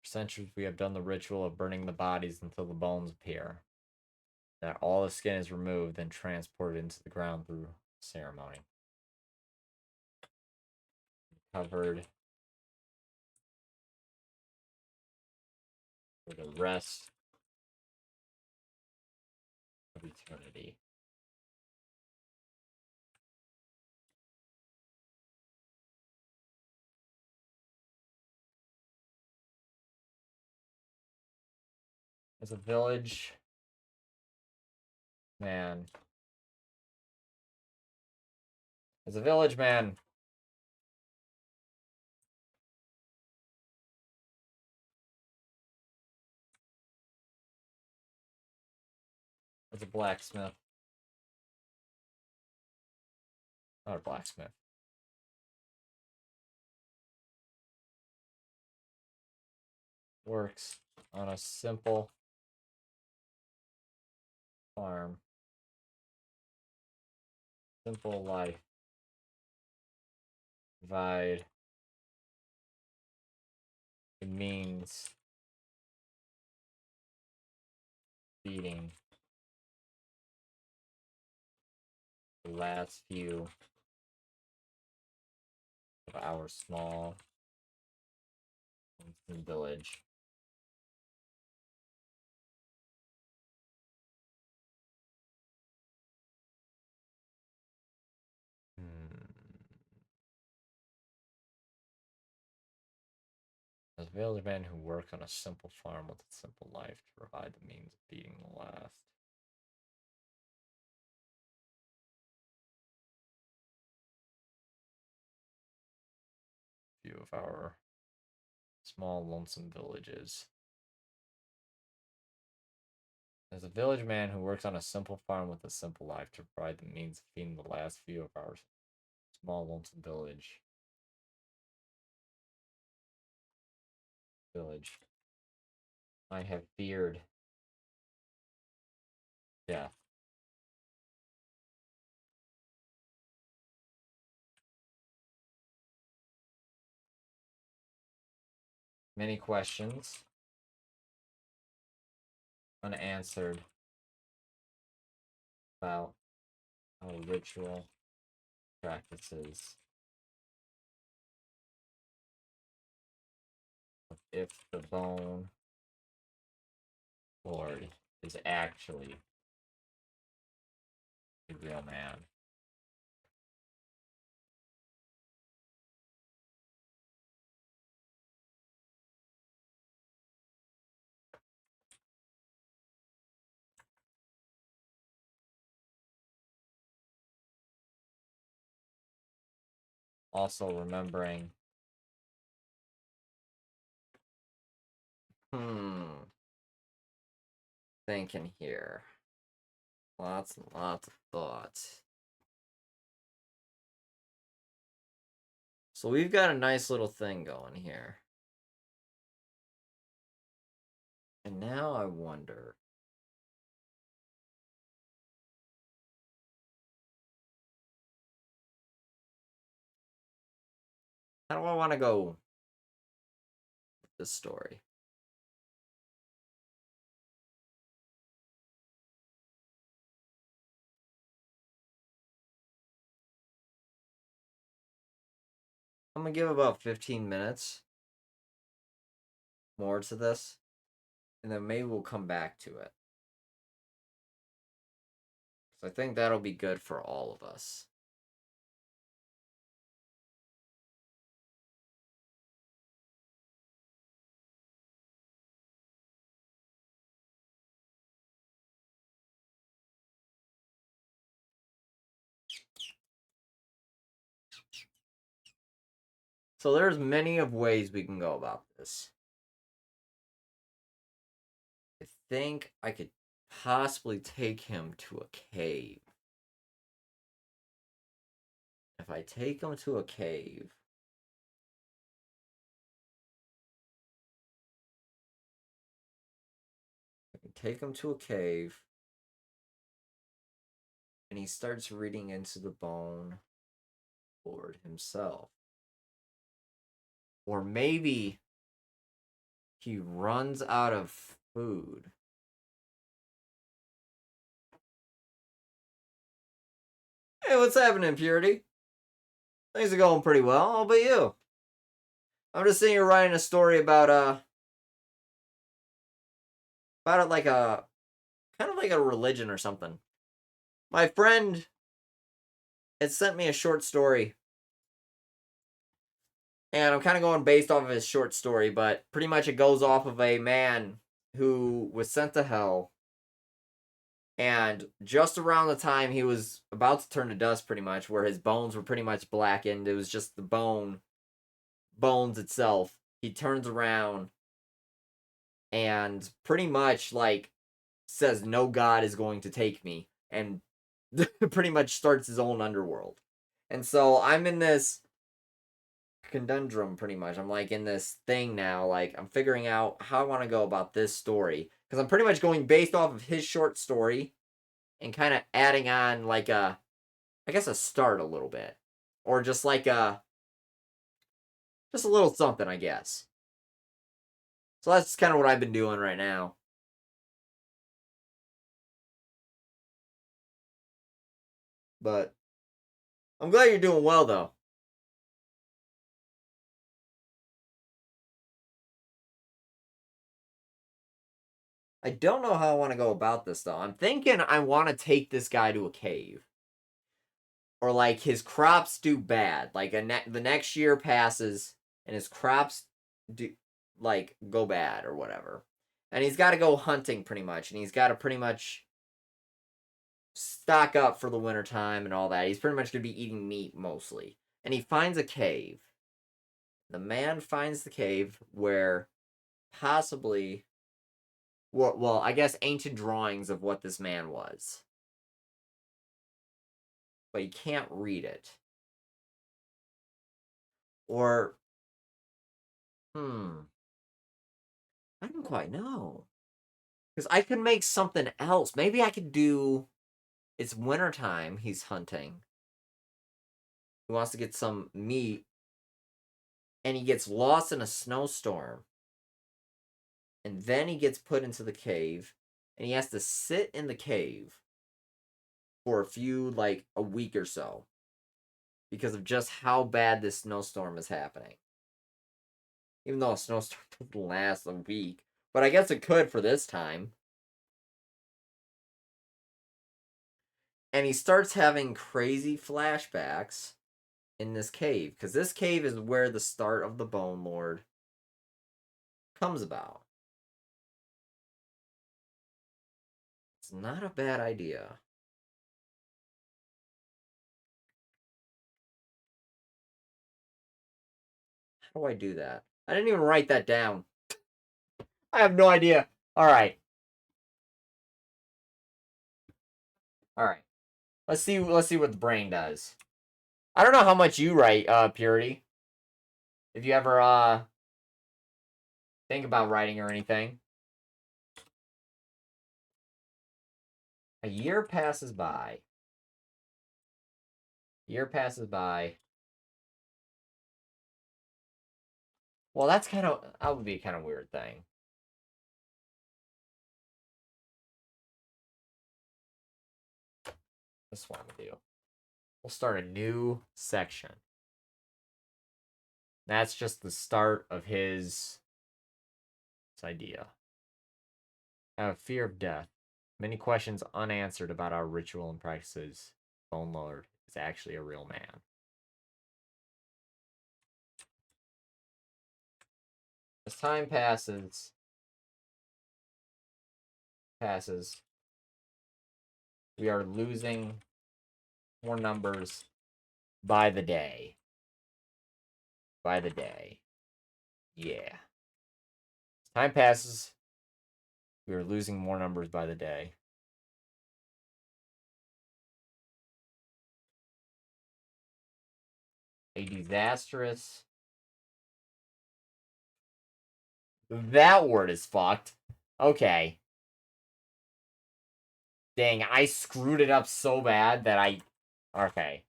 For centuries, we have done the ritual of burning the bodies until the bones appear. That all the skin is removed and transported into the ground through ceremony. Covered for the rest of eternity. As a village man. As a village man. As a blacksmith. Not a blacksmith. Works on a simple farm. Simple life. Provide the means feeding the last few of our small village. As village men who work on a simple farm with a simple life to provide the means of feeding the last. Few of our small lonesome villages. As a village man who works on a simple farm with a simple life to provide the means of feeding the last few of our small lonesome village. I have feared death. Many questions unanswered about our ritual practices. If the bone lord is actually a real man. Also remembering thinking here. Lots and lots of thoughts. So we've got a nice little thing going here. And now I wonder. How do I want to go with this story? I'm going to give about 15 minutes more to this. And then maybe we'll come back to it. So I think that'll be good for all of us. So there's many of ways we can go about this. I think I could possibly take him to a cave. If I take him to a cave, I can take him to a cave, and he starts reading into the bone lord himself. Or maybe he runs out of food. Hey, what's happening, Purity? Things are going pretty well. How about you? I'm just sitting here writing a story about it like a kind of like a religion or something. My friend had sent me a short story, and I'm kind of going based off of his short story, but pretty much it goes off of a man who was sent to hell, and just around the time he was about to turn to dust, pretty much, where his bones were pretty much blackened, it was just the bones itself. He turns around and pretty much like says, "No God is going to take me," and pretty much starts his own underworld. And so I'm in this conundrum, pretty much. I'm like in this thing now, like I'm figuring out how I want to go about this story, because I'm pretty much going based off of his short story and kind of adding on like a, I guess, a start a little bit, or just like just a little something, I guess. So that's kind of what I've been doing right now. But I'm glad you're doing well, though. I don't know how I want to go about this, though. I'm thinking I want to take this guy to a cave. Or, like, his crops do bad. Like, the next year passes, and his crops do, like, go bad or whatever. And he's got to go hunting, pretty much. And he's got to pretty much stock up for the winter time and all that. He's pretty much going to be eating meat, mostly. And he finds a cave. The man finds the cave where possibly, well, I guess ancient drawings of what this man was. But he can't read it. Or, I don't quite know. Because I could make something else. Maybe I could do, it's wintertime, he's hunting. He wants to get some meat. And he gets lost in a snowstorm. And then he gets put into the cave. And he has to sit in the cave for a week or so. Because of just how bad this snowstorm is happening. Even though a snowstorm doesn't last a week. But I guess it could for this time. And he starts having crazy flashbacks in this cave. Because this cave is where the start of the Bone Lord comes about. It's not a bad idea. How do I do that? I didn't even write that down. I have no idea. All right. Let's see what the brain does. I don't know how much you write, Purity. If you ever think about writing or anything. A year passes by. Year passes by. Well, that would be a kind of weird thing. This one we'll do. We'll start a new section. That's just the start of his idea. I have a fear of death. Many questions unanswered about our ritual and practices. Bone Lord is actually a real man. As time passes, we are losing more numbers by the day. By the day. Yeah. As time passes, we are losing more numbers by the day. A disastrous. That word is fucked. Okay. Dang, I screwed it up so bad that I... Okay.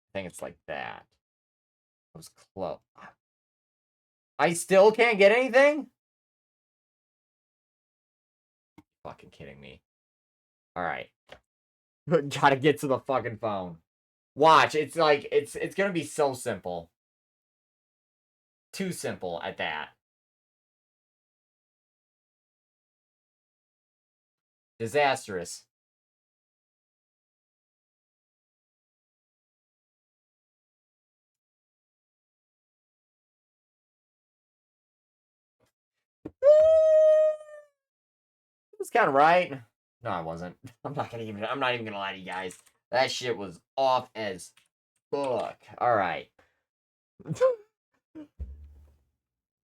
I think it's like that. That was close. I still can't get anything? Fucking kidding me. Alright. Gotta get to the fucking phone. Watch, it's like, it's gonna be so simple. Too simple at that. Disastrous. It was kind of right. No, I wasn't. I'm not even gonna lie to you guys. That shit was off as fuck. Alright.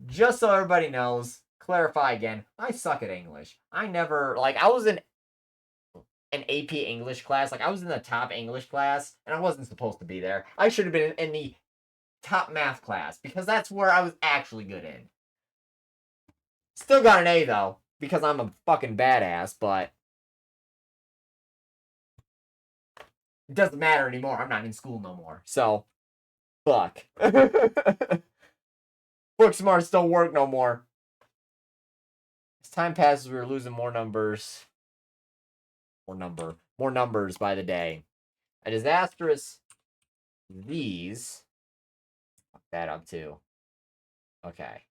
Just so everybody knows, clarify again, I suck at English. I never, like, I was in an AP English class. Like, I was in the top English class, and I wasn't supposed to be there. I should have been in the top math class, because that's where I was actually good in. Still got an A, though, because I'm a fucking badass, but it doesn't matter anymore. I'm not in school no more. So, fuck. Book smarts don't work no more. As time passes, we're losing more numbers. More numbers by the day. A disastrous disease. Fuck that up too. Okay.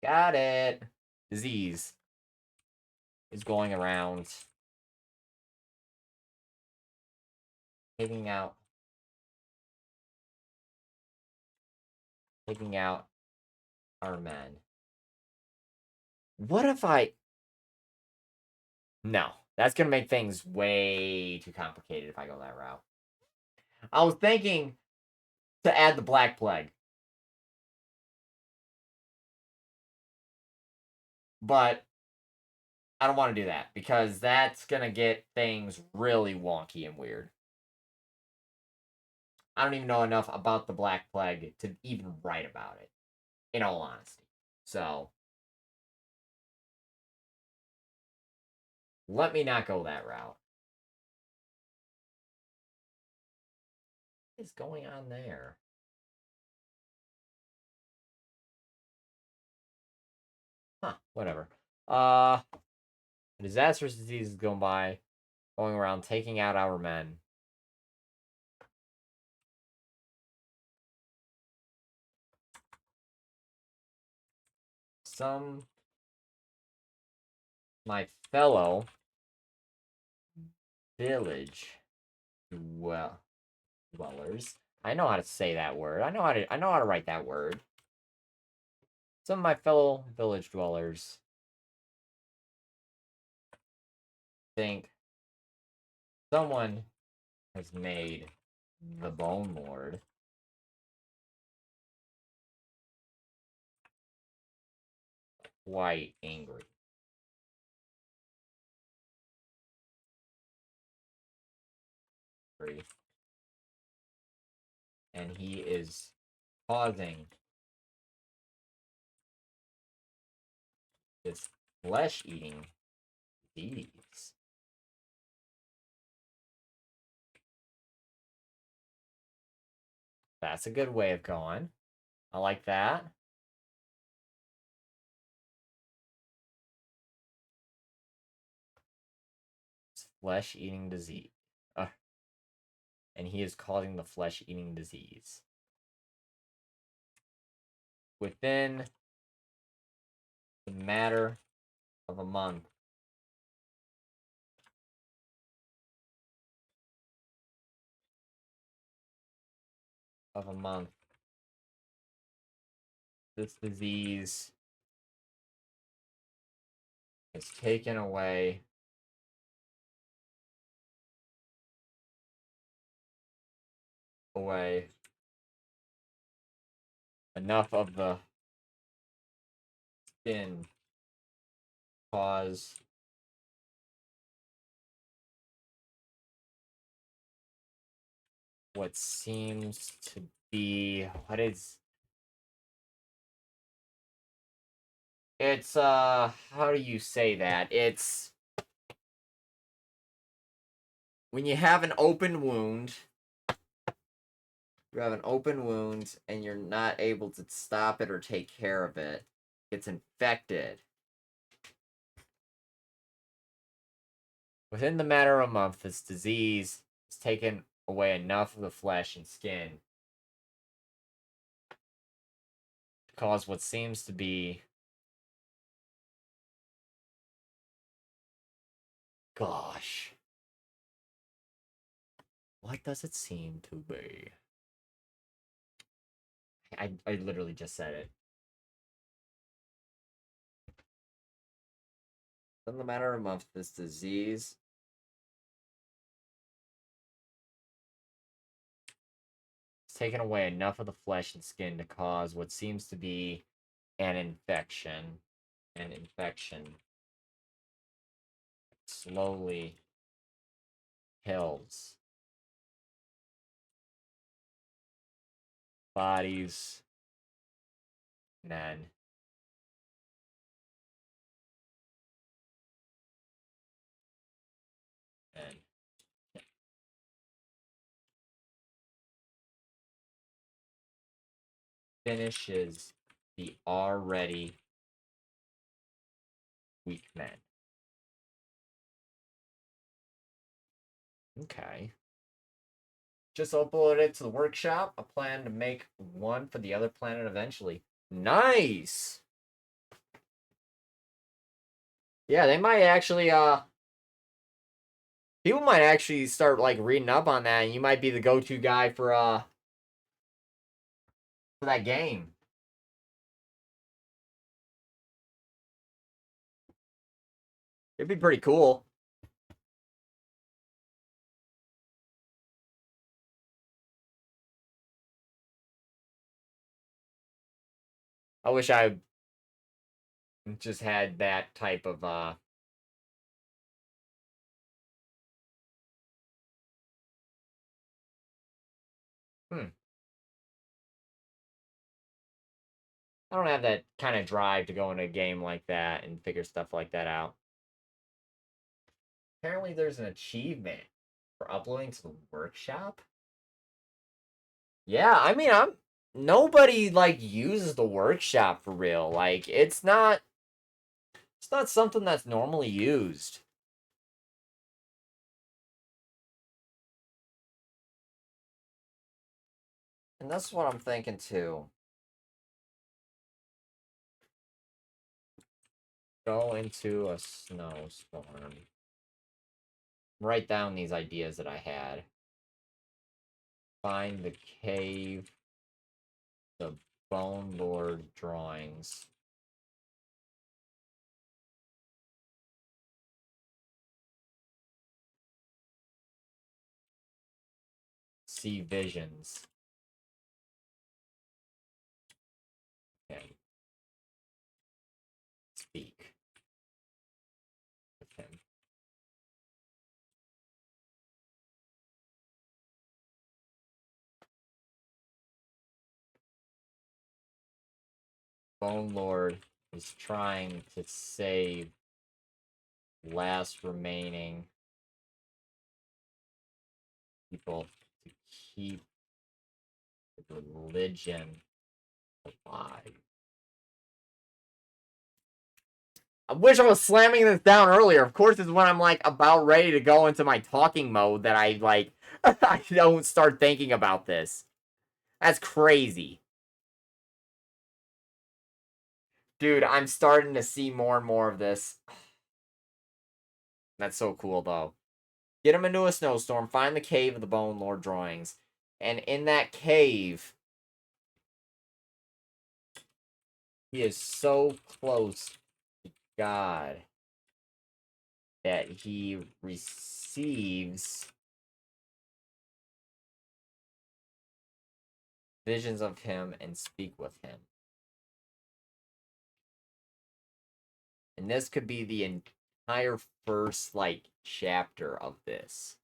Got it. Disease is going around taking out our men. What if I... No, that's gonna make things way too complicated if I go that route. I was thinking to add the Black Plague. But I don't want to do that because that's gonna get things really wonky and weird. I don't even know enough about the Black Plague to even write about it, in all honesty. So, let me not go that route. What is going on there? Huh, whatever. A disastrous disease is going around taking out our men. My fellow village dwellers. I know how to say that word. I know how to write that word. Some of my fellow village dwellers think someone has made the Bone Lord quite angry. And he is causing this flesh-eating disease. That's a good way of going. I like that. Flesh-eating disease. And he is causing the flesh-eating disease. Within the matter of a month. This disease is taken away enough of the skin cause what seems to be how do you say that? It's when you have an open wound. You have an open wound and you're not able to stop it or take care of it. It's infected. Within the matter of a month, this disease has taken away enough of the flesh and skin to cause what seems to be... Gosh. What does it seem to be? I literally just said it. Within the matter of a month, this disease has taken away enough of the flesh and skin to cause what seems to be an infection. An infection slowly kills bodies, men, and finishes the already weak men. Okay. Just uploaded it to the workshop. I plan to make one for the other planet eventually. Nice! Yeah, they might actually, people might actually start, like, reading up on that, and you might be the go-to guy for that game. It'd be pretty cool. I wish I just had that type of, I don't have that kind of drive to go into a game like that and figure stuff like that out. Apparently there's an achievement for uploading to the workshop. Yeah, I mean, nobody like uses the workshop for real. Like it's not something that's normally used. And that's what I'm thinking too. Go into a snowstorm. Write down these ideas that I had. Find the cave, the Bone Lord drawings. See visions. Okay. Speak with him. Bone Lord is trying to save last remaining people to keep the religion alive. I wish I was slamming this down earlier. Of course, it's when I'm like about ready to go into my talking mode that I like I don't start thinking about this. That's crazy. Dude, I'm starting to see more and more of this. That's so cool though. Get him into a snowstorm, find the cave of the Bone Lord drawings. And in that cave, he is so close to God that he receives visions of him and speak with him. And this could be the entire first, like, chapter of this.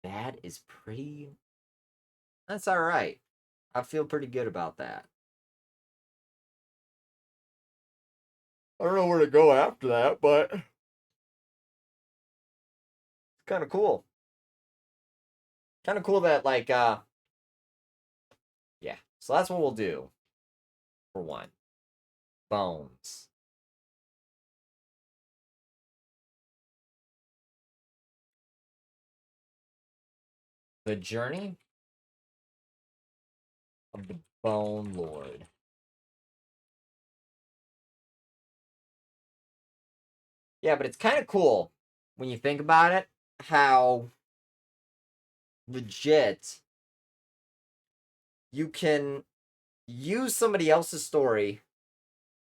That is pretty... That's alright. I feel pretty good about that. I don't know where to go after that, but... It's kind of cool. Kind of cool that, like, yeah. So that's what we'll do. For one. Bones. The Journey of the Bone Lord. Yeah, but it's kind of cool when you think about it, how legit you can use somebody else's story,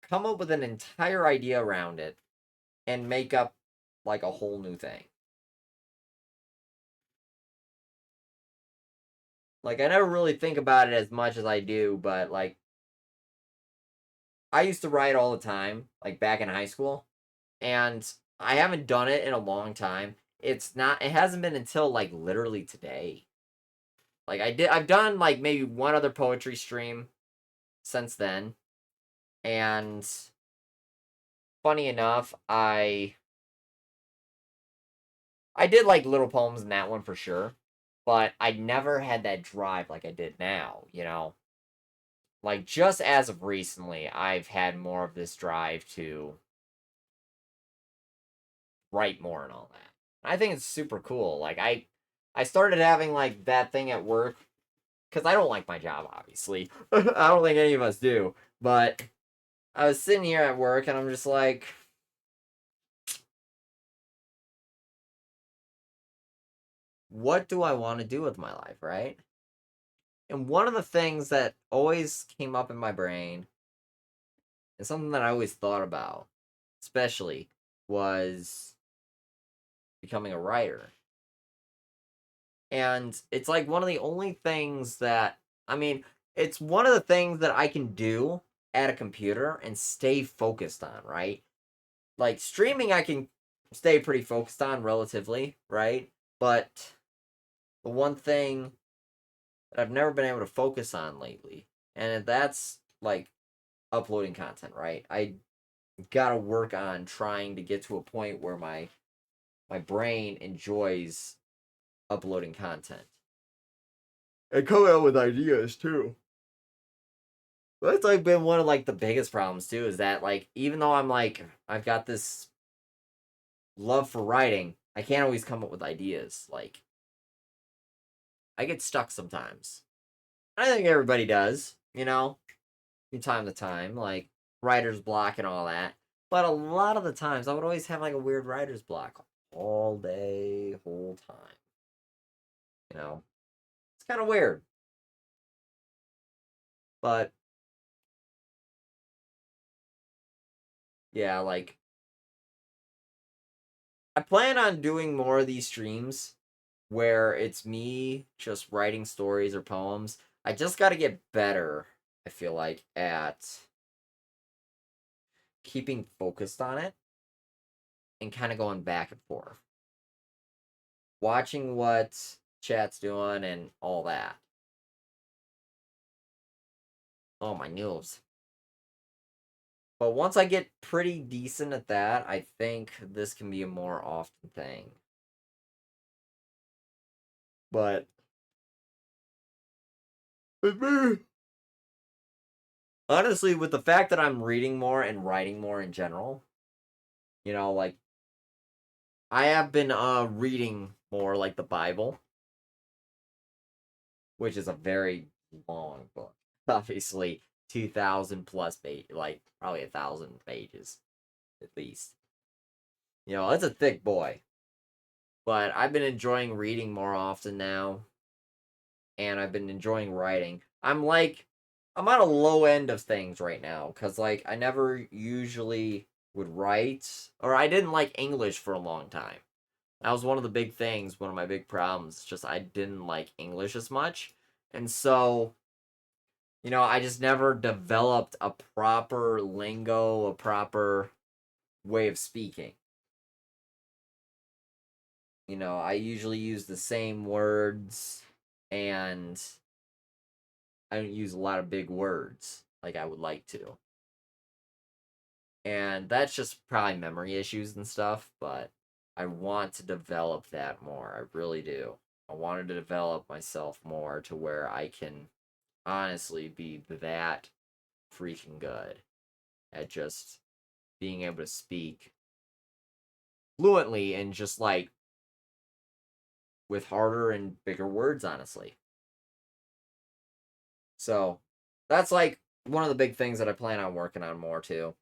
come up with an entire idea around it, and make up like a whole new thing. Like, I never really think about it as much as I do, but like, I used to write all the time, like back in high school, and I haven't done it in a long time. It hasn't been until like literally today. Like I've done like maybe one other poetry stream since then. And funny enough, I did like little poems in that one for sure, but I never had that drive like I did now, you know? Like just as of recently, I've had more of this drive to write more and all that. I think it's super cool. Like I started having like that thing at work because I don't like my job, obviously. I don't think any of us do, but I was sitting here at work and I'm just like, what do I want to do with my life, right? And one of the things that always came up in my brain, and something that I always thought about, especially, was becoming a writer. And it's like one of the only things that, I mean, it's one of the things that I can do at a computer and stay focused on, right? Like streaming, I can stay pretty focused on relatively, right? But the one thing that I've never been able to focus on lately, and that's like uploading content, right? I gotta work on trying to get to a point where my brain enjoys uploading content and coming up with ideas too. That's like been one of like the biggest problems too, is that like even though I'm like I've got this love for writing, I can't always come up with ideas. Like I get stuck sometimes. I think everybody does, you know, from time to time, like writer's block and all that. But a lot of the times I would always have like a weird writer's block all day, whole time. You know? It's kind of weird. But yeah, like I plan on doing more of these streams where it's me just writing stories or poems. I just got to get better, I feel like, at keeping focused on it and kind of going back and forth. Watching what chat's doing and all that. Oh, my nose. But once I get pretty decent at that, I think this can be a more often thing. But honestly, with the fact that I'm reading more and writing more in general, you know, like I have been reading more like the Bible, which is a very long book. Obviously, 2,000 plus page, like probably 1,000 pages at least. You know, it's a thick boy. But I've been enjoying reading more often now, and I've been enjoying writing. I'm on a low end of things right now because like I never usually would write, or I didn't like English for a long time. That was one of the big things, one of my big problems. Just I didn't like English as much. And so, you know, I just never developed a proper lingo, a proper way of speaking. You know, I usually use the same words and I don't use a lot of big words like I would like to. And that's just probably memory issues and stuff, but I want to develop that more. I really do. I wanted to develop myself more to where I can honestly be that freaking good at just being able to speak fluently and just like with harder and bigger words, honestly. So that's like one of the big things that I plan on working on more too.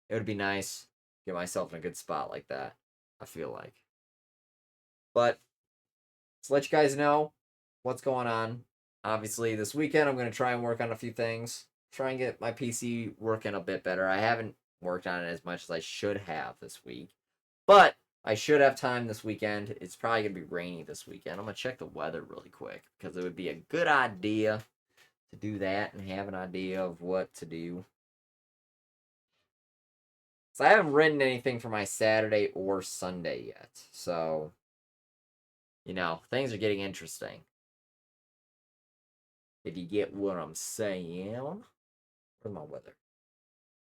It would be nice get myself in a good spot like that, I feel like. But to let you guys know what's going on. Obviously, this weekend I'm going to try and work on a few things. Try and get my PC working a bit better. I haven't worked on it as much as I should have this week. But I should have time this weekend. It's probably going to be rainy this weekend. I'm going to check the weather really quick because it would be a good idea to do that and have an idea of what to do. So I haven't written anything for my Saturday or Sunday yet. So, you know, things are getting interesting. If you get what I'm saying. Where's my weather?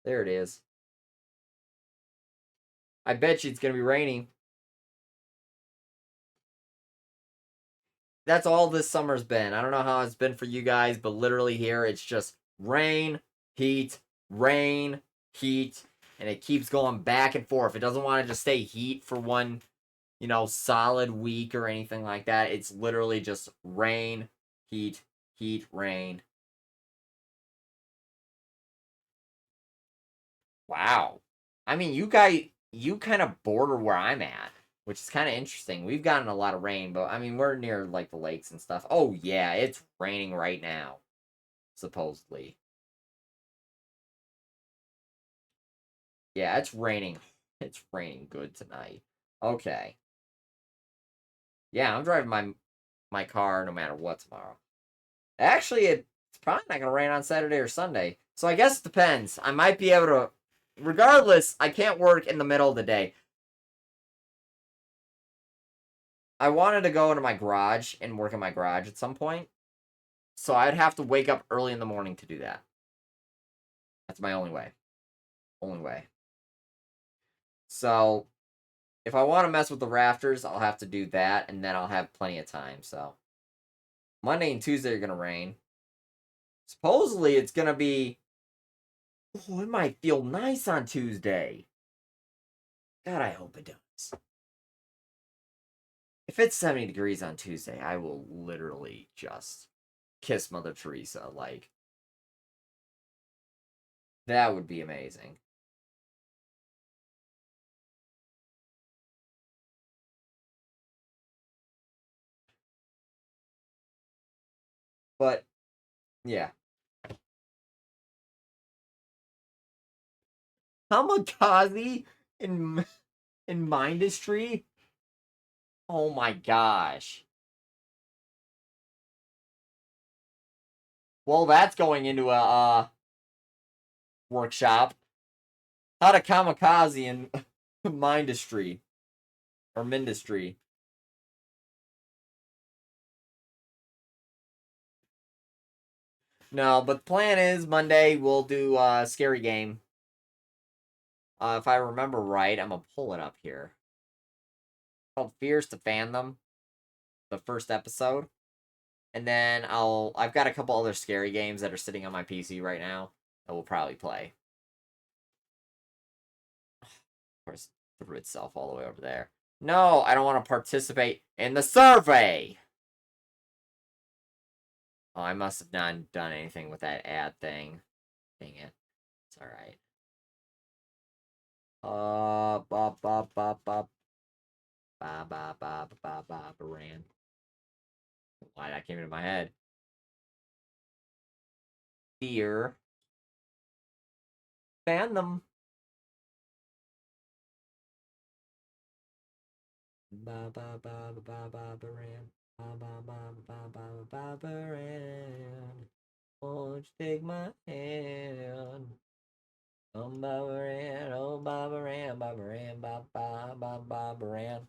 There it is. I bet you it's going to be raining. That's all this summer's been. I don't know how it's been for you guys, but literally here it's just rain, heat, rain, heat, and it keeps going back and forth. It doesn't want to just stay heat for one, you know, solid week or anything like that. It's literally just rain, heat, heat, rain. Wow. I mean, you kind of border where I'm at, which is kind of interesting. We've gotten a lot of rain, but I mean, we're near like the lakes and stuff. Oh yeah, it's raining right now, supposedly. Yeah, it's raining. It's raining good tonight. Okay. Yeah, I'm driving my car no matter what tomorrow. Actually, it's probably not gonna rain on Saturday or Sunday. So I guess it depends. I might be able to. Regardless, I can't work in the middle of the day. I wanted to go into my garage and work in my garage at some point. So I'd have to wake up early in the morning to do that. That's my only way. Only way. So if I want to mess with the rafters, I'll have to do that, and then I'll have plenty of time. So Monday and Tuesday are gonna rain. Supposedly it's gonna be. Oh, it might feel nice on Tuesday. God, I hope it does. If it's 70 degrees on Tuesday, I will literally just kiss Mother Teresa. Like, that would be amazing. But, yeah. Kamikaze in Mindustry? Oh my gosh. Well, that's going into a workshop. How to kamikaze in Mindustry or Mindustry. No, but the plan is Monday we'll do a scary game. If I remember right, I'm gonna pull it up here. It's called Fears to Fan Them, the first episode. And then I've got a couple other scary games that are sitting on my PC right now that we'll probably play. Of course, it threw itself all the way over there. No, I don't want to participate in the survey! Oh, I must have not done anything with that ad thing. Dang it. It's alright. Bop, bop, bop, bop. Ba, ba, ba, ba, ba, ba, ran. Why that came into my head? Fear. Fan them. Ba, ba, ba, ba, ba, ba, ba, ran. Ba, ba, ba, ba, ba, ba, ba, ba, ran. Won't you take my hand? Oh, Baba Ran, oh, Baba Ran, Baba Ran, Baba, Baba, Baba Ran.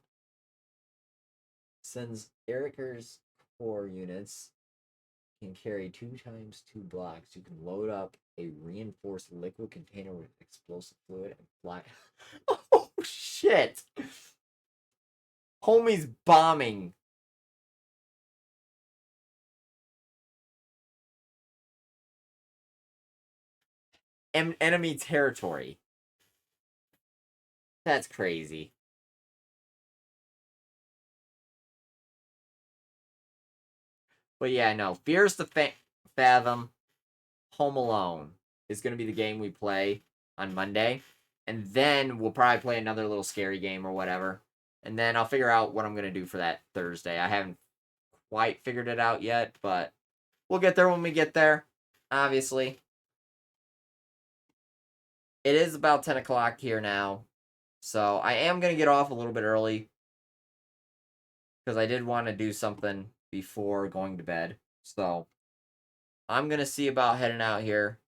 Since Erica's core units can carry 2 times 2 blocks, you can load up a reinforced liquid container with explosive fluid and fly. Oh, shit! Homie's bombing. Enemy territory. That's crazy. But yeah, no. Fears to Fathom, Home Alone is going to be the game we play on Monday. And then we'll probably play another little scary game or whatever. And then I'll figure out what I'm going to do for that Thursday. I haven't quite figured it out yet, but we'll get there when we get there, obviously. It is about 10 o'clock here now. So I am going to get off a little bit early. Because I did want to do something before going to bed. So I'm going to see about heading out here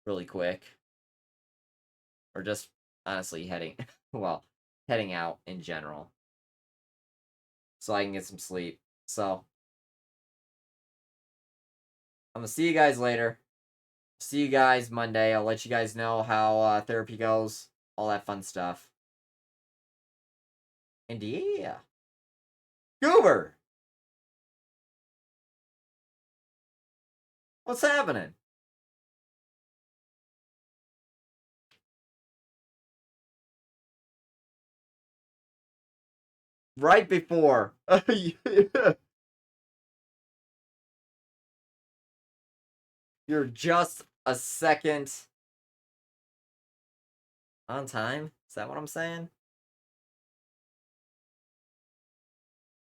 really quick. Or just honestly heading, well, heading out in general. So I can get some sleep. So I'm going to see you guys later. See you guys Monday. I'll let you guys know how therapy goes. All that fun stuff. And yeah. Goober! What's happening? Right before. You're just a second on time? Is that what I'm saying?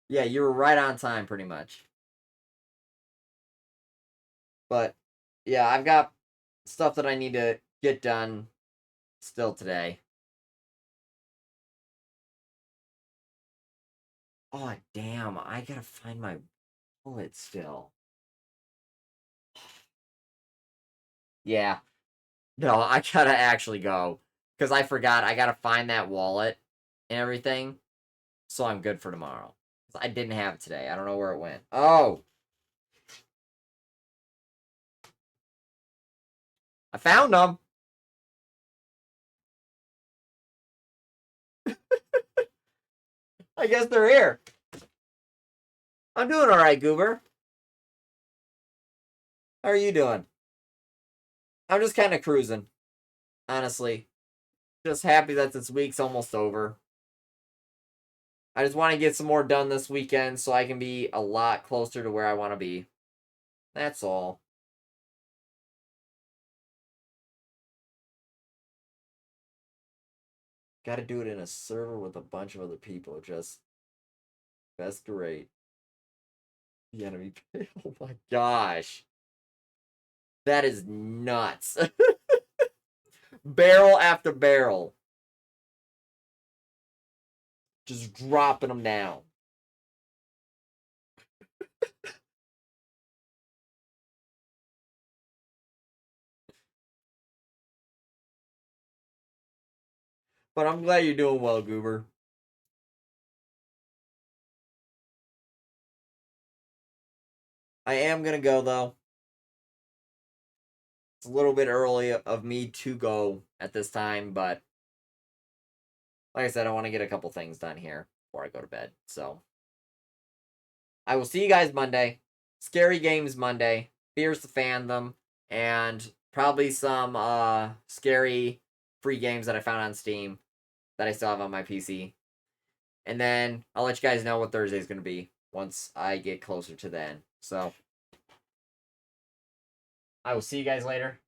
Yeah, you were right on time, pretty much. But, yeah, I've got stuff that I need to get done still today. Oh, damn, I gotta find my wallet still. Yeah. No, I gotta actually go. Because I forgot, I gotta find that wallet and everything. So I'm good for tomorrow. I didn't have it today. I don't know where it went. Oh! I found them! I guess they're here. I'm doing alright, Goober. How are you doing? I'm just kind of cruising. Honestly. Just happy that this week's almost over. I just want to get some more done this weekend so I can be a lot closer to where I want to be. That's all. Gotta do it in a server with a bunch of other people. Just, that's great. The enemy. Oh my gosh. That is nuts. Barrel after barrel. Just dropping them down. But I'm glad you're doing well, Goober. I am gonna go though. It's a little bit early of me to go at this time, but like I said, I want to get a couple things done here before I go to bed. So I will see you guys Monday. Scary Games Monday. Fears the Fandom. And probably some scary free games that I found on Steam that I still have on my PC. And then I'll let you guys know what Thursday's going to be once I get closer to then. So I will see you guys later.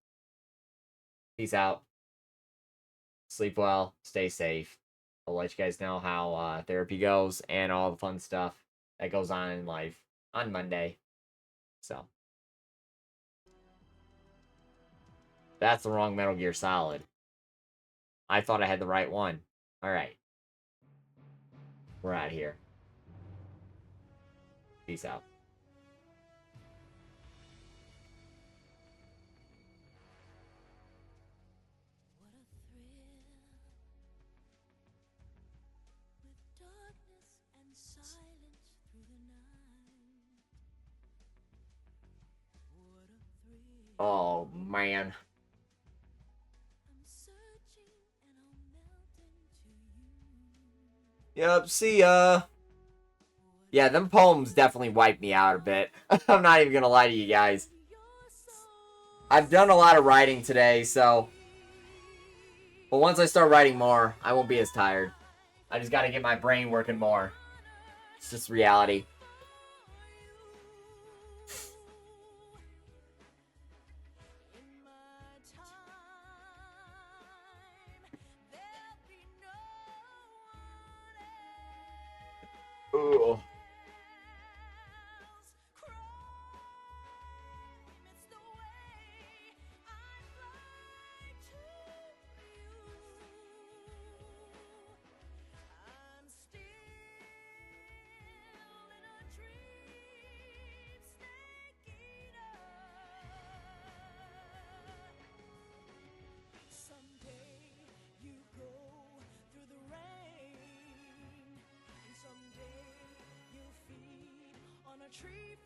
Peace out. Sleep well. Stay safe. I'll let you guys know how therapy goes and all the fun stuff that goes on in life on Monday. So that's the wrong Metal Gear Solid. I thought I had the right one. Alright. We're out of here. Peace out. Oh, man. Yep, see ya. Yeah, them poems definitely wiped me out a bit. I'm not even gonna lie to you guys. I've done a lot of writing today, so... But once I start writing more, I won't be as tired. I just gotta get my brain working more. It's just reality. Ooh. Tree